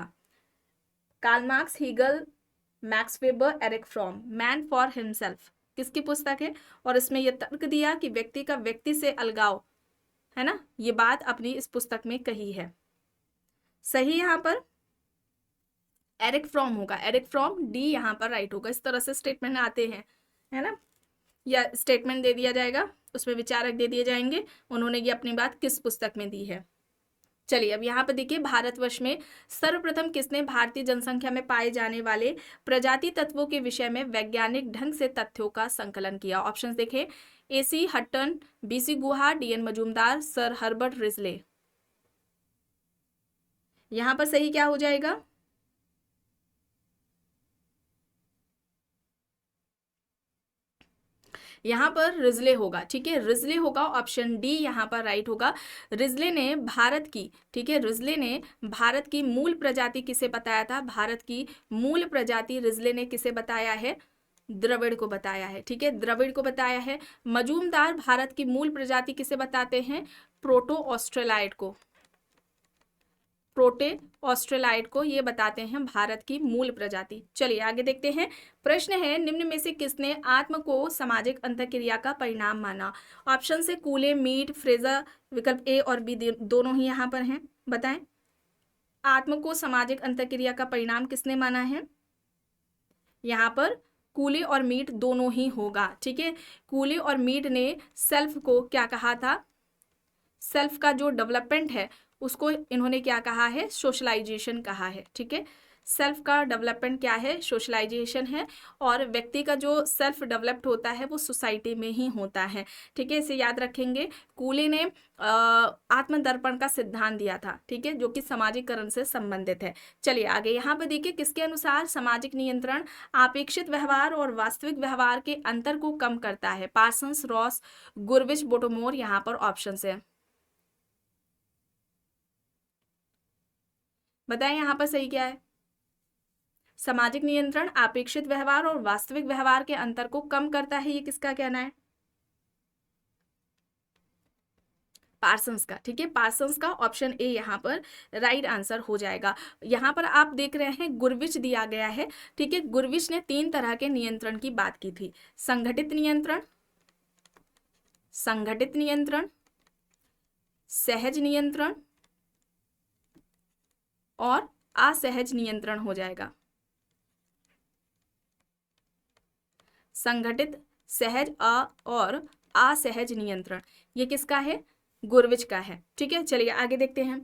Karl Marx, Hegel, Max Weber, Erich Fromm. Man for himself किसकी पुस्तक है? और इसमें यह तर्क दिया कि व्यक्ति का व्यक्ति से अलगाव, है ना, ये बात अपनी इस पुस्तक में कही है। सही यहाँ पर एरिक फ्रॉम होगा, एरिक फ्रॉम, डी यहाँ पर राइट होगा। इस तरह से स्टेटमेंट आते हैं, है ना, या स्टेटमेंट दे दिया जाएगा, उसमें विचारक दे दिए जाएंगे, उन्होंने ये अपनी बात किस पुस्तक में दी है। चलिए अब यहाँ पर देखिए, भारतवर्ष में सर्वप्रथम किसने भारतीय जनसंख्या में पाए जाने वाले प्रजाति तत्वों के विषय में वैज्ञानिक ढंग से तथ्यों का संकलन किया? ऑप्शन देखें, AC हट्टन, BC गुहा, DN Majumdar, sir Herbert Risley. यहाँ पर सही क्या हो जाएगा? यहाँ पर रिजले होगा। ठीक है, रिजले होगा, ऑप्शन डी यहाँ पर राइट होगा। रिजले ने भारत की, ठीक है, रिजले ने भारत की मूल प्रजाति किसे बताया था? भारत की मूल प्रजाति रिजले ने किसे बताया है? द्रविड़ को बताया है। ठीक है, द्रविड़ को बताया है। मजूमदार भारत की मूल प्रजाति किसे बताते हैं? प्रोटो ऑस्ट्रेलाइड को, प्रोटे ऑस्ट्रेलाइड को ये बताते हैं भारत की मूल प्रजाति। चलिए आगे देखते हैं। प्रश्न है, निम्न में से किसने आत्म को सामाजिक अंतःक्रिया का परिणाम माना? ऑप्शन से कूले, मीट, फ्रेजर। विकल्प ए और बी दोनों ही यहाँ पर हैं, बताएं। आत्म को सामाजिक अंतःक्रिया का परिणाम किसने माना है? यहाँ पर कूले और मीट दोनों ही होगा। ठीक है, कूले और मीट ने सेल्फ को क्या कहा था? सेल्फ का जो डेवलपमेंट है उसको इन्होंने क्या कहा है? सोशलाइजेशन कहा है। ठीक है, सेल्फ का डेवलपमेंट क्या है, सोशलाइजेशन है, और व्यक्ति का जो सेल्फ डेवलप्ड होता है वो सोसाइटी में ही होता है। ठीक है, इसे याद रखेंगे। कूली ने आत्मदर्पण का सिद्धांत दिया था, ठीक है, जो कि सामाजिकरण से संबंधित है। चलिए आगे यहाँ पर देखिए, किसके अनुसार सामाजिक नियंत्रण अपेक्षित व्यवहार और वास्तविक व्यवहार के अंतर को कम करता है। पार्सन्स, रॉस, गुरविच, बोटोमोर यहाँ पर ऑप्शन है। बताएं यहाँ पर सही क्या है। सामाजिक नियंत्रण अपेक्षित व्यवहार और वास्तविक व्यवहार के अंतर को कम करता है, ये किसका कहना है? पार्सन्स का। ठीक है, पार्सन्स का ऑप्शन ए यहाँ पर राइट आंसर हो जाएगा। यहाँ पर आप देख रहे हैं गुरविच दिया गया है। ठीक है, गुरविच ने 3 तरह के नियंत्रण की बात की थी। संगठित नियंत्रण, संगठित नियंत्रण, सहज नियंत्रण और असहज नियंत्रण हो जाएगा। संगठित, सहज और असहज नियंत्रण, ये किसका है? गुरविच का है। ठीक है, चलिए आगे देखते हैं।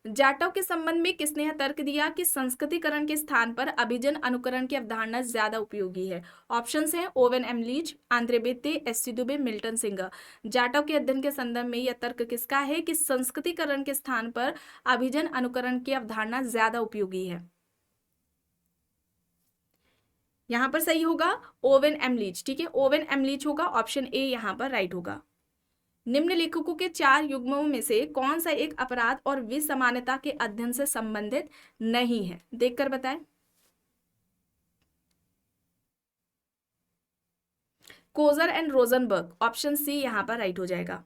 जाटव के संबंध में किसने यह तर्क दिया कि संस्कृतिकरण के स्थान पर अभिजन अनुकरण की अवधारणा ज्यादा उपयोगी है? ऑप्शंस हैं Owen M Leach, Andre Beteille, S C. Dube, Milton Singer. Jatav के अध्ययन के संदर्भ में यह तर्क किसका है कि संस्कृतिकरण के स्थान पर अभिजन अनुकरण की अवधारणा ज्यादा उपयोगी है? यहाँ पर सही होगा ओवेन एम लीच। ठीक है, ओवेन एम लीच होगा, ऑप्शन ए यहाँ पर राइट होगा। निम्न लेखकों के 4 युग्मों में से कौन सा एक अपराध और विसमानता के अध्ययन से संबंधित नहीं है? देखकर बताएं। Coser and Rosenberg, option C यहाँ पर राइट हो जाएगा।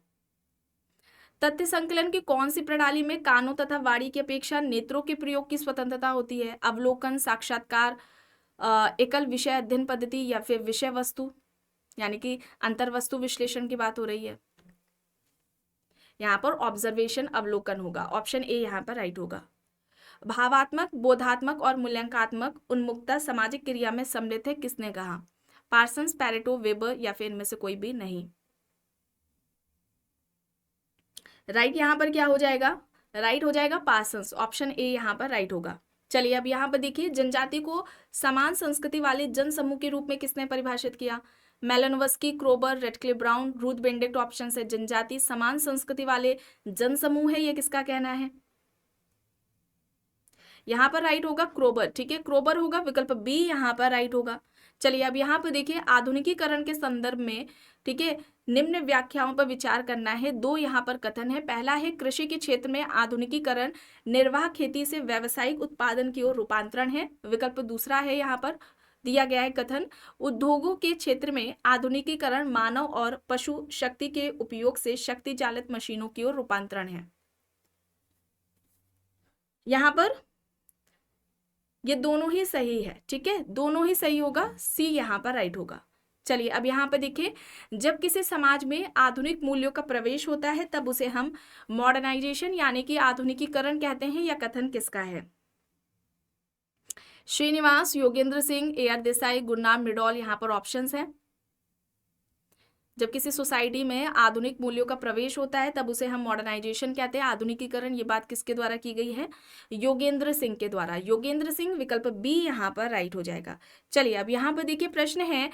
तथ्य संकलन की कौन सी प्रणाली में कानों तथा वाणी की अपेक्षा नेत्रों के प्रयोग की स्वतंत्रता होती है? अवलोकन, साक्षात्कार, एकल विषय अध्ययन पद्धति या फिर विषय वस्तु, यानी कि अंतर्वस्तु विश्लेषण की बात हो रही है। यहाँ पर ऑब्जर्वेशन, अवलोकन होगा, ऑप्शन ए यहाँ पर राइट होगा। भावात्मक, बोधात्मक और मूल्यांकात्मक उन्मुखता सामाजिक क्रिया में सम्मिलित है, किसने कहा? पार्सन्स, पैरेटो, वेबर या फिर इनमें से कोई भी नहीं। राइट यहाँ पर क्या हो जाएगा? राइट हो जाएगा पार्सन्स, ऑप्शन ए यहाँ पर राइट होगा। चलिए अब यहाँ पर देखिए, जनजाति को समान संस्कृति वाले जन समूह के रूप में किसने परिभाषित किया? Malinowski, Kroeber, Radcliffe Brown, Ruth Benedict. Option है जनजाति समान संस्कृति वाले जन समूह है, ये किसका कहना है? यहाँ पर राइट होगा क्रोबर। ठीक है, क्रोबर होगा, विकल्प बी यहाँ पर राइट होगा। चलिए अब यहाँ पर देखिए, आधुनिकीकरण के संदर्भ में, ठीक है, निम्न व्याख्याओं पर विचार करना है। 2 यहाँ पर कथन है। पहला है कृषि के क्षेत्र में आधुनिकीकरण निर्वाह खेती से व्यावसायिक उत्पादन की ओर रूपांतरण है। विकल्प दूसरा है यहाँ पर दिया गया है कथन, उद्योगों के क्षेत्र में आधुनिकीकरण मानव और पशु शक्ति के उपयोग से शक्ति चालित मशीनों की ओर रूपांतरण है। यहाँ पर ये दोनों ही सही है। ठीक है, दोनों ही सही होगा, सी यहाँ पर राइट होगा। चलिए अब यहाँ पर देखिए, जब किसी समाज में आधुनिक मूल्यों का प्रवेश होता है तब उसे हम मॉडर्नाइजेशन यानी कि आधुनिकीकरण कहते हैं। यह कथन किसका है? श्रीनिवास, योगेंद्र सिंह, ए आर देसाई, गुरनाम मृडॉल यहाँ पर ऑप्शंस हैं। जब किसी सोसाइटी में आधुनिक मूल्यों का प्रवेश होता है तब उसे हम मॉडर्नाइजेशन कहते हैं, आधुनिकीकरण। ये बात किसके द्वारा की गई है? योगेंद्र सिंह के द्वारा। योगेंद्र सिंह, विकल्प बी यहाँ पर राइट हो जाएगा। चलिए अब यहाँ पर देखिए, प्रश्न है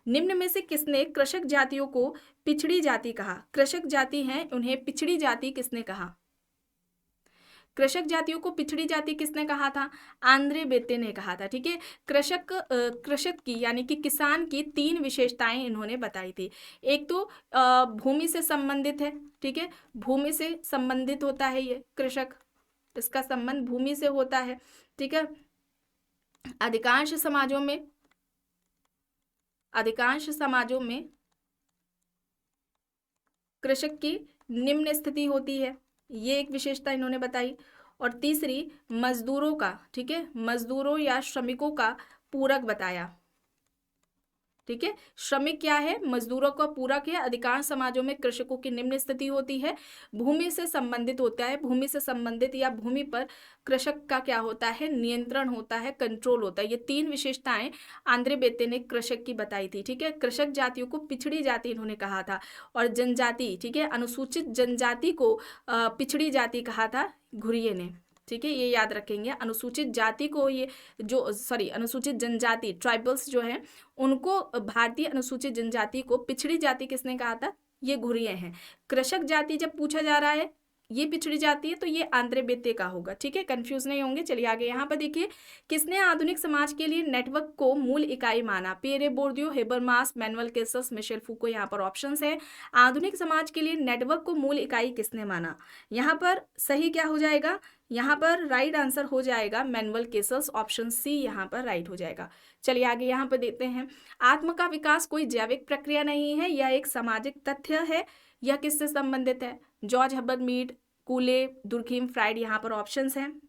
निम्न में से किसने कृषक जातियों को पिछड़ी जाति कहा? कृषक जाति हैं, उन्हें पिछड़ी जाति किसने कहा? कृषक जातियों को पिछड़ी जाति किसने कहा था? आंद्रे बेत्ते ने कहा था। ठीक है, कृषक की यानी कि किसान की 3 विशेषताएं इन्होंने बताई थी। एक तो भूमि से संबंधित है। ठीक है, भूमि से संबंधित होता है ये कृषक, इसका संबंध भूमि से होता है। ठीक है, अधिकांश समाजों में कृषक की निम्न स्थिति होती है, ये एक विशेषता इन्होंने बताई। और तीसरी, मजदूरों का, ठीक है, मजदूरों या श्रमिकों का पूरक बताया। ठीक है, श्रमिक क्या है? मजदूरों का पूरक है। अधिकांश समाजों में कृषकों की निम्न स्थिति होती है, भूमि से संबंधित होता है। भूमि से संबंधित या भूमि पर कृषक का क्या होता है? नियंत्रण होता है, कंट्रोल होता है। ये 3 विशेषताएं आंद्रे बेत्ते ने कृषक की बताई थी। ठीक है, कृषक जातियों को पिछड़ी जाति इन्होंने कहा था, और जनजाति, ठीक है, अनुसूचित जनजाति को पिछड़ी जाति कहा था घुरिये ने। ठीक है, ये याद रखेंगे। अनुसूचित जाति को ये जो अनुसूचित जनजाति ट्राइबल्स जो है उनको भारतीय अनुसूचित जनजाति को पिछड़ी जाति किसने कहा था? ये घुरिये हैं। कृषक जाति जब पूछा जा रहा है ये पिछड़ी जाति है तो ये आंद्रे बेते का होगा। ठीक है, कंफ्यूज नहीं होंगे। चलिए आगे यहाँ पर देखिए, किसने आधुनिक समाज के लिए नेटवर्क को मूल इकाई माना? पियरे बोर्दियो, हेबरमास, मैनुअल केसस, मिशेल फूको। यहाँ पर ऑप्शंस है। आधुनिक समाज के लिए नेटवर्क को मूल इकाई किसने माना? यहाँ पर सही क्या हो जाएगा? यहाँ पर राइट आंसर हो जाएगा मैनुअल केसस, ऑप्शन सी यहाँ पर राइट हो जाएगा। चलिए आगे यहाँ पर देखते हैं, आत्म का विकास कोई जैविक प्रक्रिया नहीं है, यह एक सामाजिक तथ्य है। यह किससे संबंधित है? George Herbert Mead, कूले, Durkheim, fried. यहाँ पर ऑप्शंस हैं।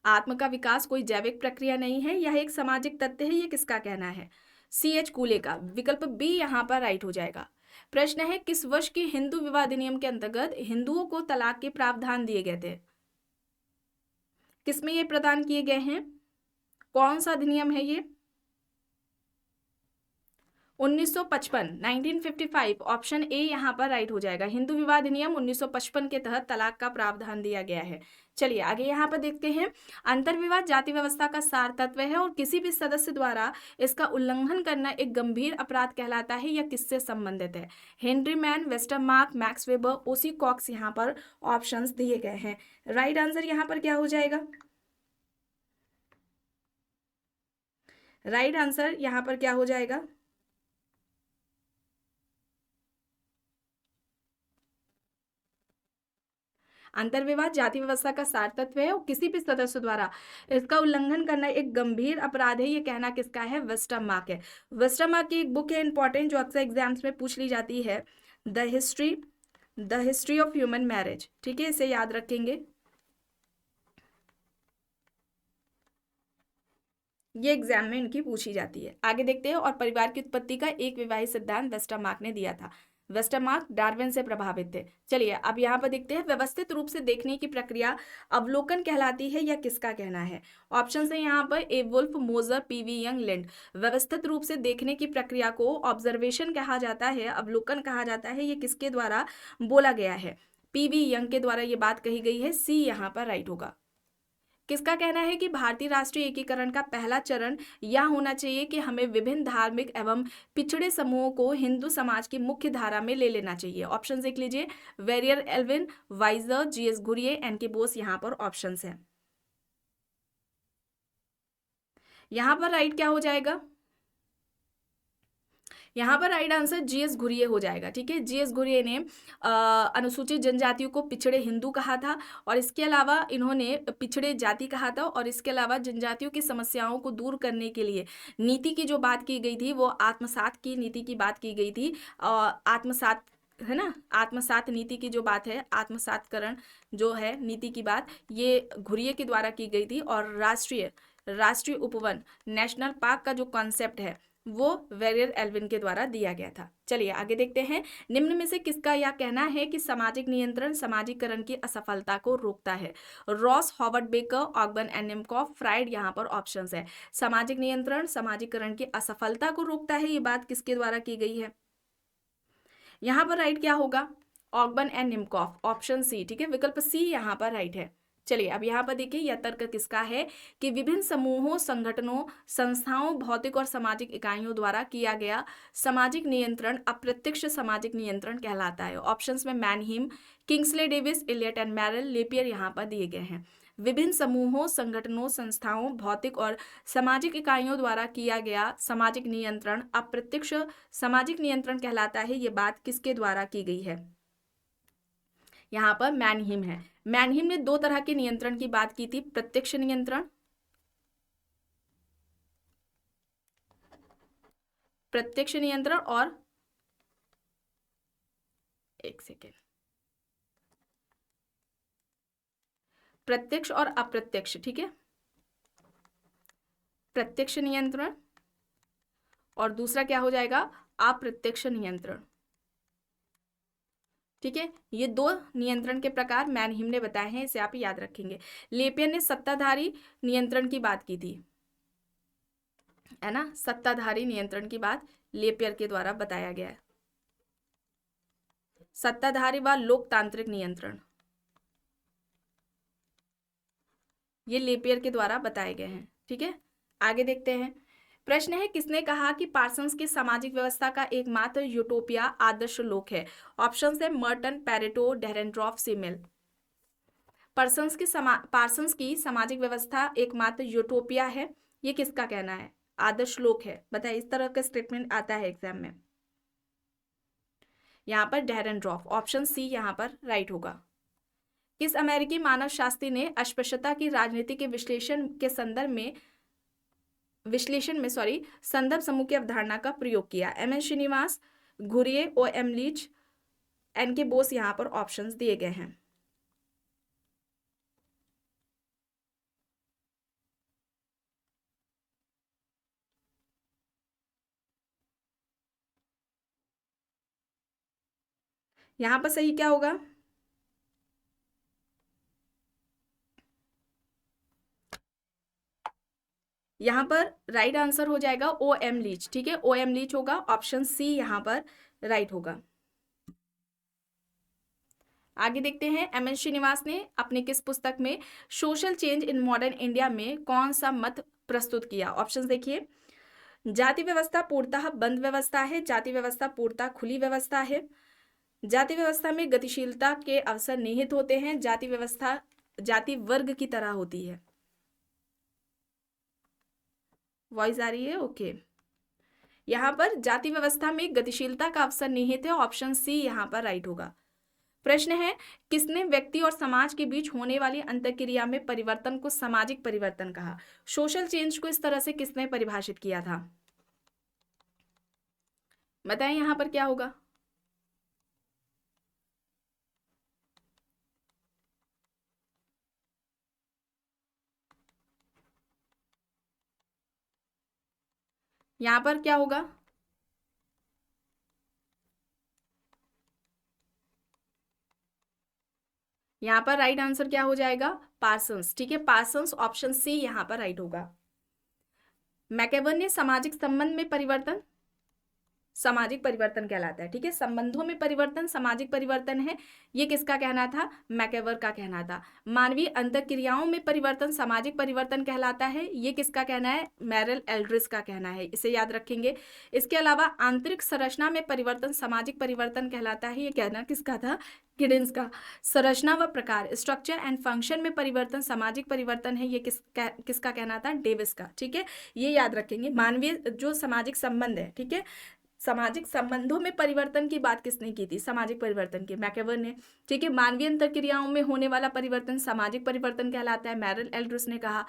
आत्म का विकास कोई जैविक प्रक्रिया नहीं है, यह एक सामाजिक तथ्य है, ये किसका कहना है? CH कूले का। विकल्प बी यहाँ पर राइट हो जाएगा। प्रश्न है, किस वर्ष की हिंदू विवाह अधिनियम के अंतर्गत हिंदुओं को तलाक के प्रावधान दिए गए थे? किसमें ये प्रदान किए गए हैं? कौन सा अधिनियम है ये? 1955, 1955। ऑप्शन ए यहाँ पर राइट हो जाएगा। हिंदू विवाह अधिनियम 1955 के तहत तलाक का प्रावधान दिया गया है। चलिए आगे यहाँ पर देखते हैं, अंतर्विवाह जाति व्यवस्था का सार तत्व है और किसी भी सदस्य द्वारा इसका उल्लंघन करना एक गंभीर अपराध कहलाता है। यह किससे संबंधित है? Henry Maine, Westermarck, Max Weber, O C Cox. यहाँ पर ऑप्शंस दिए गए हैं। राइट आंसर यहाँ पर क्या हो जाएगा? राइट आंसर यहाँ पर क्या हो जाएगा? अंतर्विवाह जाति व्यवस्था का सार तत्व है और किसी भी सदस्य द्वारा इसका उल्लंघन करना एक गंभीर अपराध है, ये कहना किसका है? वेस्टरमार्क है। वेस्टरमार्क की एक बुक है इंपॉर्टेंट, जो अक्सर एग्जाम्स में पूछ ली जाती है, the history of human marriage. ठीक है, इसे याद रखेंगे, ये एग्जाम में इनकी पूछी जाती है। आगे देखते हैं, और परिवार की उत्पत्ति का एक विवाही सिद्धांत वेस्टरमार्क ने दिया था। वेस्टरमार्क डार्विन से प्रभावित थे। चलिए अब यहाँ पर देखते हैं, व्यवस्थित रूप से देखने की प्रक्रिया अवलोकन कहलाती है, या किसका कहना है? ऑप्शन है यहाँ पर ए वुल्फ, मोजर, पीवी यंग, लिंड। व्यवस्थित रूप से देखने की प्रक्रिया को ऑब्जर्वेशन कहा जाता है, अवलोकन कहा जाता है। ये किसके द्वारा बोला गया है? पीवी यंग के द्वारा ये बात कही गई है। सी यहाँ पर राइट होगा। किसका कहना है कि भारतीय राष्ट्रीय एकीकरण का पहला चरण यह होना चाहिए कि हमें विभिन्न धार्मिक एवं पिछड़े समूहों को हिंदू समाज की मुख्य धारा में ले लेना चाहिए? ऑप्शन देख लीजिए, Verrier Elwin, Wiser, GS Ghurye, NK Bose. यहाँ पर ऑप्शन है। यहाँ पर राइट क्या हो जाएगा? यहाँ पर राइट आंसर GS घुरिये हो जाएगा। ठीक है, GS घुरिये ने अनुसूचित जनजातियों को पिछड़े हिंदू कहा था, और इसके अलावा इन्होंने पिछड़े जाति कहा था, और इसके अलावा जनजातियों की समस्याओं को दूर करने के लिए नीति की जो बात की गई थी वो आत्मसात की नीति की बात की गई थी। आत्मसात है ना, आत्मसात नीति की जो बात है, आत्मसातकरण जो है नीति की बात, ये घुरिये के द्वारा की गई थी। और राष्ट्रीय उपवन, नेशनल पार्क का जो कॉन्सेप्ट है वो वेरियर एल्विन के द्वारा दिया गया था। चलिए आगे देखते हैं, निम्न में से किसका यह कहना है कि सामाजिक नियंत्रण सामाजिकरण की असफलता को रोकता है? Ross, Howard baker, Ogburn and निमकॉफ, fried. यहाँ पर ऑप्शंस है। सामाजिक नियंत्रण सामाजिकरण की असफलता को रोकता है, ये बात किसके द्वारा की गई है? यहाँ पर राइट क्या होगा? Ogburn and Nimkoff, option C. ठीक है, विकल्प सी यहाँ पर राइट है। चलिए अब यहाँ पर देखिए, यह तर्क किसका है कि विभिन्न समूहों, संगठनों, संस्थाओं, भौतिक और सामाजिक इकाइयों द्वारा किया गया सामाजिक नियंत्रण अप्रत्यक्ष सामाजिक नियंत्रण कहलाता है। ऑप्शंस में Mannheim, Kingsley Davis, Elliott and Merrill, LaPiere यहाँ पर दिए गए हैं। विभिन्न समूहों, संगठनों, संस्थाओं, भौतिक और सामाजिक इकाइयों द्वारा किया गया सामाजिक नियंत्रण अप्रत्यक्ष सामाजिक नियंत्रण कहलाता है, ये बात किसके द्वारा की गई है? यहाँ पर मैनहीम है। मैनहीम ने दो तरह के नियंत्रण की बात की थी, प्रत्यक्ष नियंत्रण, और एक सेकेंड, प्रत्यक्ष और अप्रत्यक्ष। ठीक है, प्रत्यक्ष नियंत्रण और दूसरा क्या हो जाएगा? अप्रत्यक्ष नियंत्रण। ठीक है, ये दो नियंत्रण के प्रकार मैनहीम ने बताए हैं, इसे आप याद रखेंगे। लेपियर ने सत्ताधारी नियंत्रण की बात की थी, है ना, सत्ताधारी नियंत्रण की बात लेपियर के द्वारा बताया गया है। सत्ताधारी व लोकतांत्रिक नियंत्रण, ये लेपियर के द्वारा बताए गए हैं। ठीक है, आगे देखते हैं। प्रश्न है, किसने कहा कि पार्सन्स की सामाजिक व्यवस्था का एकमात्र यूटोपिया आदर्श लोक है? ऑप्शन है मर्टन, पेरेटो, डेरेंड्रॉफ, सिमेल। पार्सन्स की सामाजिक व्यवस्था एकमात्र यूटोपिया है, ये किसका कहना है? आदर्श लोक है। बताइए, इस तरह का स्टेटमेंट आता है एग्जाम में। यहाँ पर डेरेंड्रॉफ, ऑप्शन सी यहाँ पर राइट होगा। किस अमेरिकी मानव शास्त्री ने अस्पृश्यता की राजनीति के विश्लेषण में संदर्भ समूह की अवधारणा का प्रयोग किया? M N Srinivas, Ghurye, O M Leach, N K Bose यहाँ पर ऑप्शंस दिए गए हैं। यहाँ पर सही क्या होगा? यहाँ पर राइट आंसर हो जाएगा ओ एम लीच। ठीक है, ओ एम लीच होगा, ऑप्शन सी यहाँ पर राइट होगा। आगे देखते हैं, एम एन श्रीनिवास ने अपने किस पुस्तक में social change in modern India में कौन सा मत प्रस्तुत किया? ऑप्शन देखिए, जाति व्यवस्था पूर्णतः बंद व्यवस्था है, जाति व्यवस्था पूर्णतः खुली व्यवस्था है, जाति व्यवस्था में गतिशीलता के अवसर निहित होते हैं, जाति व्यवस्था जाति वर्ग की तरह होती है। वॉइस आ रही है? ओके। यहाँ पर जाति व्यवस्था में गतिशीलता का अवसर निहित है, ऑप्शन सी यहाँ पर राइट होगा। प्रश्न है, किसने व्यक्ति और समाज के बीच होने वाली अंतर्क्रिया में परिवर्तन को सामाजिक परिवर्तन कहा? सोशल चेंज को इस तरह से किसने परिभाषित किया था? बताएं यहाँ पर क्या होगा? यहाँ पर क्या होगा? यहाँ पर राइट आंसर क्या हो जाएगा? पार्सन्स। ठीक है, पार्सन्स, ऑप्शन सी यहाँ पर राइट होगा। मैकेवन ने सामाजिक संबंध में परिवर्तन सामाजिक परिवर्तन कहलाता है। ठीक है, संबंधों में परिवर्तन सामाजिक परिवर्तन है, ये किसका कहना था? मैकेवर का कहना था। मानवीय अंतर्क्रियाओं में परिवर्तन सामाजिक परिवर्तन कहलाता है, ये किसका कहना है? मैरल एल्ड्रिस का कहना है, इसे याद रखेंगे। इसके अलावा आंतरिक संरचना में परिवर्तन सामाजिक परिवर्तन कहलाता है, ये कहना किसका था? गिडिन्स का। संरचना व प्रकार स्ट्रक्चर एंड फंक्शन में परिवर्तन सामाजिक परिवर्तन है, ये किसका कहना था? डेविस का। ठीक है, ये याद रखेंगे। मानवीय जो सामाजिक संबंध है, ठीक है, सामाजिक संबंधों में परिवर्तन की बात किसने की थी? सामाजिक परिवर्तन की, मैकेवर ने। ठीक है, मानवीय अंतर्क्रियाओं में होने वाला परिवर्तन सामाजिक परिवर्तन कहलाता है, मैरल एल्ड्रिस ने कहा।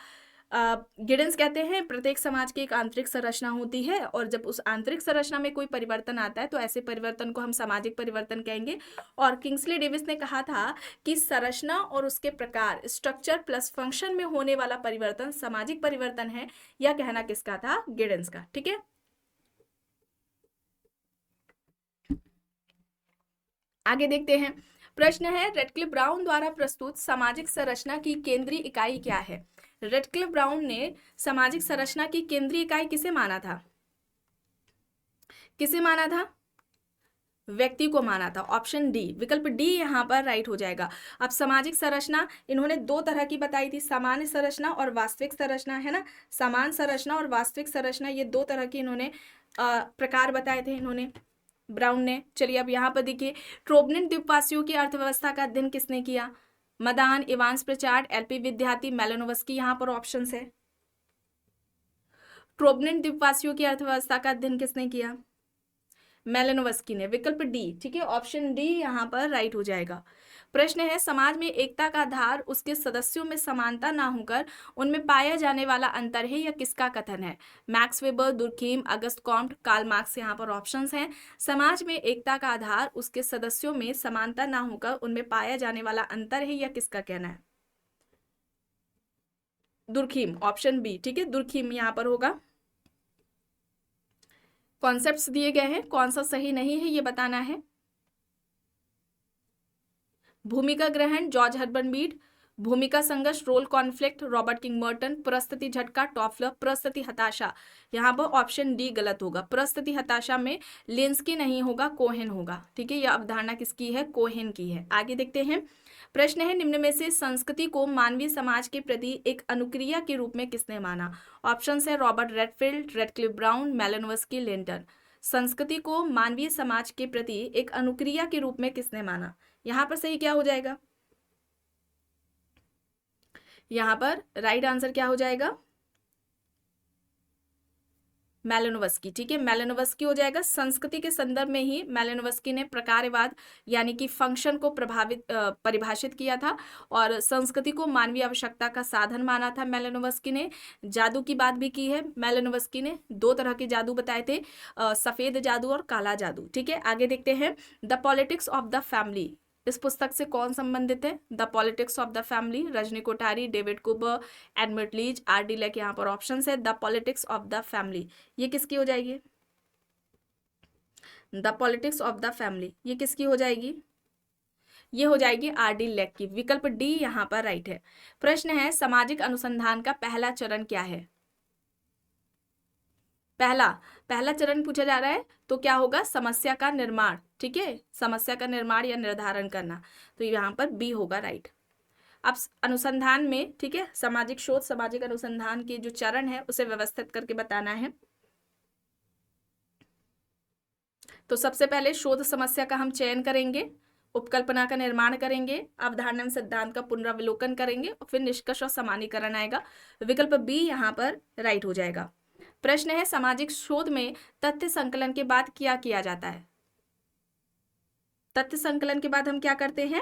गिडेंस कहते हैं प्रत्येक समाज की एक आंतरिक संरचना होती है, और जब उस आंतरिक संरचना में कोई परिवर्तन आता है तो ऐसे परिवर्तन को हम सामाजिक परिवर्तन कहेंगे। और किंग्सले डेविस ने कहा था कि संरचना और उसके प्रकार स्ट्रक्चर प्लस फंक्शन में होने वाला परिवर्तन सामाजिक परिवर्तन है, यह कहना किसका था? गिडेंस का। ठीक है, आगे देखते हैं। प्रश्न है, रेडक्लिफ ब्राउन द्वारा प्रस्तुत सामाजिक संरचना की केंद्रीय इकाई क्या है? रेडक्लिफ ब्राउन ने सामाजिक संरचना की केंद्रीय इकाई किसे माना था? किसे माना था? व्यक्ति को माना था, ऑप्शन डी, विकल्प डी यहाँ पर राइट हो जाएगा। अब सामाजिक संरचना इन्होंने दो तरह की बताई थी, सामान्य संरचना और वास्तविक संरचना, है ना। सामान्य संरचना और वास्तविक संरचना, ये दो तरह की इन्होंने प्रकार बताए थे इन्होंने, ब्राउन ने। चलिए अब यहाँ पर देखिए, ट्रोबनिन द्वीपवासियों की अर्थव्यवस्था का अध्ययन किसने किया? मदान, इवांस प्रिचार्ड, एलपी विद्यार्थी, मेलानोव्स्की, यहाँ पर ऑप्शन है। ट्रोबनिन द्वीपवासियों की अर्थव्यवस्था का अध्ययन किसने किया? मेलानोव्स्की ने, विकल्प डी। ठीक है, ऑप्शन डी यहाँ पर राइट हो जाएगा। प्रश्न है, समाज में एकता का आधार उसके सदस्यों में समानता ना होकर उनमें पाया जाने वाला अंतर है, यह किसका कथन है? Max Weber, Durkheim, Auguste Comte, Karl Marx, यहाँ पर ऑप्शंस हैं। समाज में एकता का आधार उसके सदस्यों में समानता ना होकर उनमें पाया जाने वाला अंतर है, यह किसका कहना है? Durkheim, option B. ठीक है, दुर्खीम यहाँ पर होगा। कॉन्सेप्ट्स दिए गए हैं, कौन सा सही नहीं है ये बताना है। भूमिका ग्रहण, जॉर्ज हर्बर्ट मीड। भूमिका संघर्ष, role conflict, Robert King Merton. परिस्थिति झटका, टॉफलर। परिस्थिति हताशा, यहाँ पर ऑप्शन डी गलत होगा। परिस्थिति हताशा में लेंस्की नहीं होगा, कोहेन होगा। ठीक है, यह अवधारणा किसकी है? कोहेन की है। आगे देखते हैं। प्रश्न है, निम्न में से संस्कृति को मानवीय समाज के प्रति एक अनुक्रिया के रूप में किसने माना? ऑप्शन है Robert Redfield, Radcliffe Brown, Malinowski, Linton. संस्कृति को मानवीय समाज के प्रति एक अनुक्रिया के रूप में किसने माना? यहां पर सही क्या हो जाएगा? यहां पर राइट आंसर क्या हो जाएगा? मैलिनोव्स्की। ठीक है, मैलिनोव्स्की हो जाएगा। संस्कृति के संदर्भ में ही मैलिनोव्स्की ने प्रकार्यवाद यानी कि फंक्शन को परिभाषित किया था और संस्कृति को मानवीय आवश्यकता का साधन माना था मैलिनोव्स्की ने। जादू की बात भी की है मैलिनोव्स्की ने। 2 तरह के जादू बताए थे, सफेद जादू और काला जादू। ठीक है, आगे देखते हैं। The politics of the family, इस पुस्तक से कौन संबंधित है? The politics of the family, Rajni Kothari, David Cooper, Edmund Leach, R D Laing. यहाँ पर ऑप्शन है the politics of the family. ये किसकी हो जाएगी? The politics of the family ये किसकी हो जाएगी? ये हो जाएगी आर डी लेक की। विकल्प डी यहाँ पर राइट है। प्रश्न है, सामाजिक अनुसंधान का पहला चरण क्या है? पहला चरण पूछा जा रहा है तो क्या होगा? समस्या का निर्माण। ठीक है, समस्या का निर्माण या निर्धारण करना, तो यहाँ पर बी होगा राइट। अब अनुसंधान में, ठीक है, सामाजिक शोध, सामाजिक अनुसंधान के जो चरण है उसे व्यवस्थित करके बताना है। तो सबसे पहले शोध समस्या का हम चयन करेंगे, उपकल्पना का निर्माण करेंगे, अवधारणा सिद्धांत का पुनरावलोकन करेंगे और फिर निष्कर्ष और समानीकरण आएगा। विकल्प बी यहाँ पर राइट हो जाएगा। प्रश्न है, सामाजिक शोध में तथ्य संकलन के बाद क्या किया जाता है? तथ्य संकलन के बाद हम क्या करते हैं?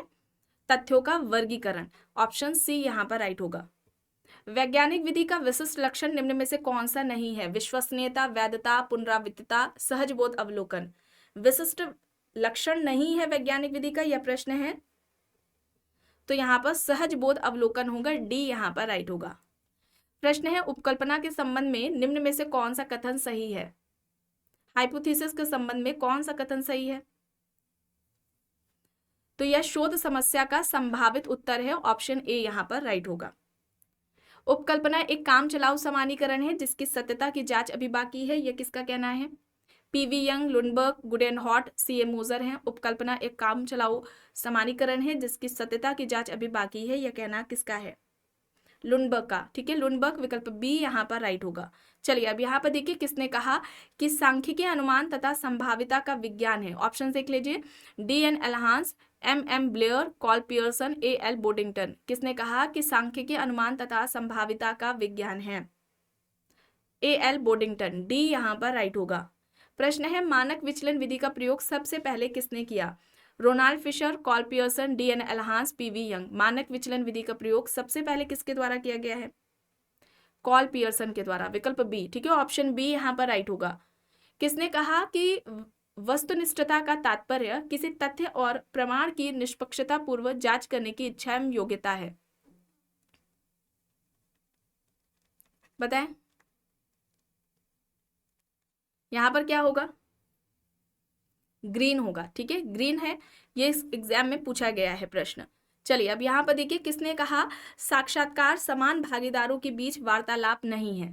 तथ्यों का वर्गीकरण। ऑप्शन सी यहाँ पर राइट होगा। वैज्ञानिक विधि का विशिष्ट लक्षण निम्न में से कौन सा नहीं है? विश्वसनीयता, वैधता, पुनरावृत्तिता, सहजबोध अवलोकन। विशिष्ट लक्षण नहीं है वैज्ञानिक विधि का, यह प्रश्न है, तो यहाँ पर सहजबोध अवलोकन होगा। डी यहाँ पर राइट होगा। प्रश्न है, उपकल्पना के संबंध में निम्न में से कौन सा कथन सही है? हाइपोथेसिस के संबंध में कौन सा कथन सही है? तो यह शोध समस्या का संभावित उत्तर है। ऑप्शन ए यहाँ पर राइट होगा। उपकल्पना एक काम चलाऊ समानीकरण है जिसकी सत्यता की जांच अभी बाकी है, यह किसका कहना है? P V Young, Lundberg, Goode and Hatt, C A. Moser हैं। उपकल्पना एक काम चलाऊ समानीकरण है जिसकी सत्यता की जांच अभी बाकी है, यह कहना किसका है? लुनबर्ग का। ठीक है, लुनबर्ग। विकल्प बी यहाँ पर राइट होगा। चलिए अब यहाँ पर देखिए किसने कहा कि सांख्यिकीय अनुमान तथा संभाविता का विज्ञान है। ऑप्शन देख लीजिए, D N. Elhance, M Blair, Karl Pearson, A L. Boddington. किसने कहा कि सांख्यिकीय अनुमान तथा संभाविता का विज्ञान है? ए.एल. बोडिंगटन। डी यहाँ पर राइट होगा। प्रश्न है, मानक विचलन विधि का प्रयोग सबसे पहले किसने किया? Ronald Fisher, Karl Pearson, D N. Elhance, P V Young. मानक विचलन विधि का प्रयोग सबसे पहले किसके द्वारा किया गया है? कॉल पियर्सन के द्वारा। विकल्प बी। ठीक है, ऑप्शन बी यहाँ पर राइट होगा। किसने कहा कि वस्तुनिष्ठता का तात्पर्य किसी तथ्य और प्रमाण की निष्पक्षता पूर्वक जांच करने की इच्छा एवं योग्यता है? बताएं। यहां पर क्या होगा? ग्रीन होगा। ठीक है, ग्रीन है, ये इस एग्जाम में पूछा गया है प्रश्न। चलिए अब यहाँ पर देखिए किसने कहा साक्षात्कार समान भागीदारों के बीच वार्तालाप नहीं है।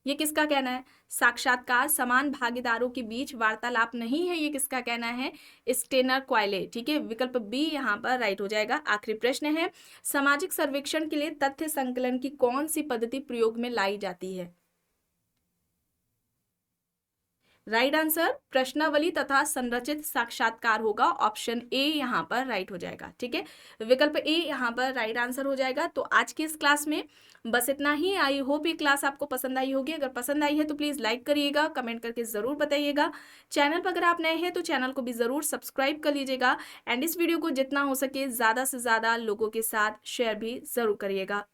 ये किसका कहना है? साक्षात्कार समान भागीदारों के बीच वार्तालाप नहीं है, ये किसका कहना है? स्टेनर क्वाइले। ठीक है, विकल्प बी यहाँ पर राइट हो जाएगा। आखिरी प्रश्न है, सामाजिक सर्वेक्षण के लिए तथ्य संकलन की कौन सी पद्धति प्रयोग में लाई जाती है? राइट आंसर प्रश्नावली तथा संरचित साक्षात्कार होगा। ऑप्शन ए यहाँ पर राइट हो जाएगा। ठीक है, विकल्प ए यहाँ पर राइट आंसर हो जाएगा। तो आज की इस क्लास में बस इतना ही। आई होप ये क्लास आपको पसंद आई होगी। अगर पसंद आई है तो प्लीज़ लाइक करिएगा, कमेंट करके ज़रूर बताइएगा। चैनल पर अगर आप नए हैं तो चैनल को भी ज़रूर सब्सक्राइब कर लीजिएगा एंड इस वीडियो को जितना हो सके ज़्यादा से ज़्यादा लोगों के साथ शेयर भी ज़रूर करिएगा।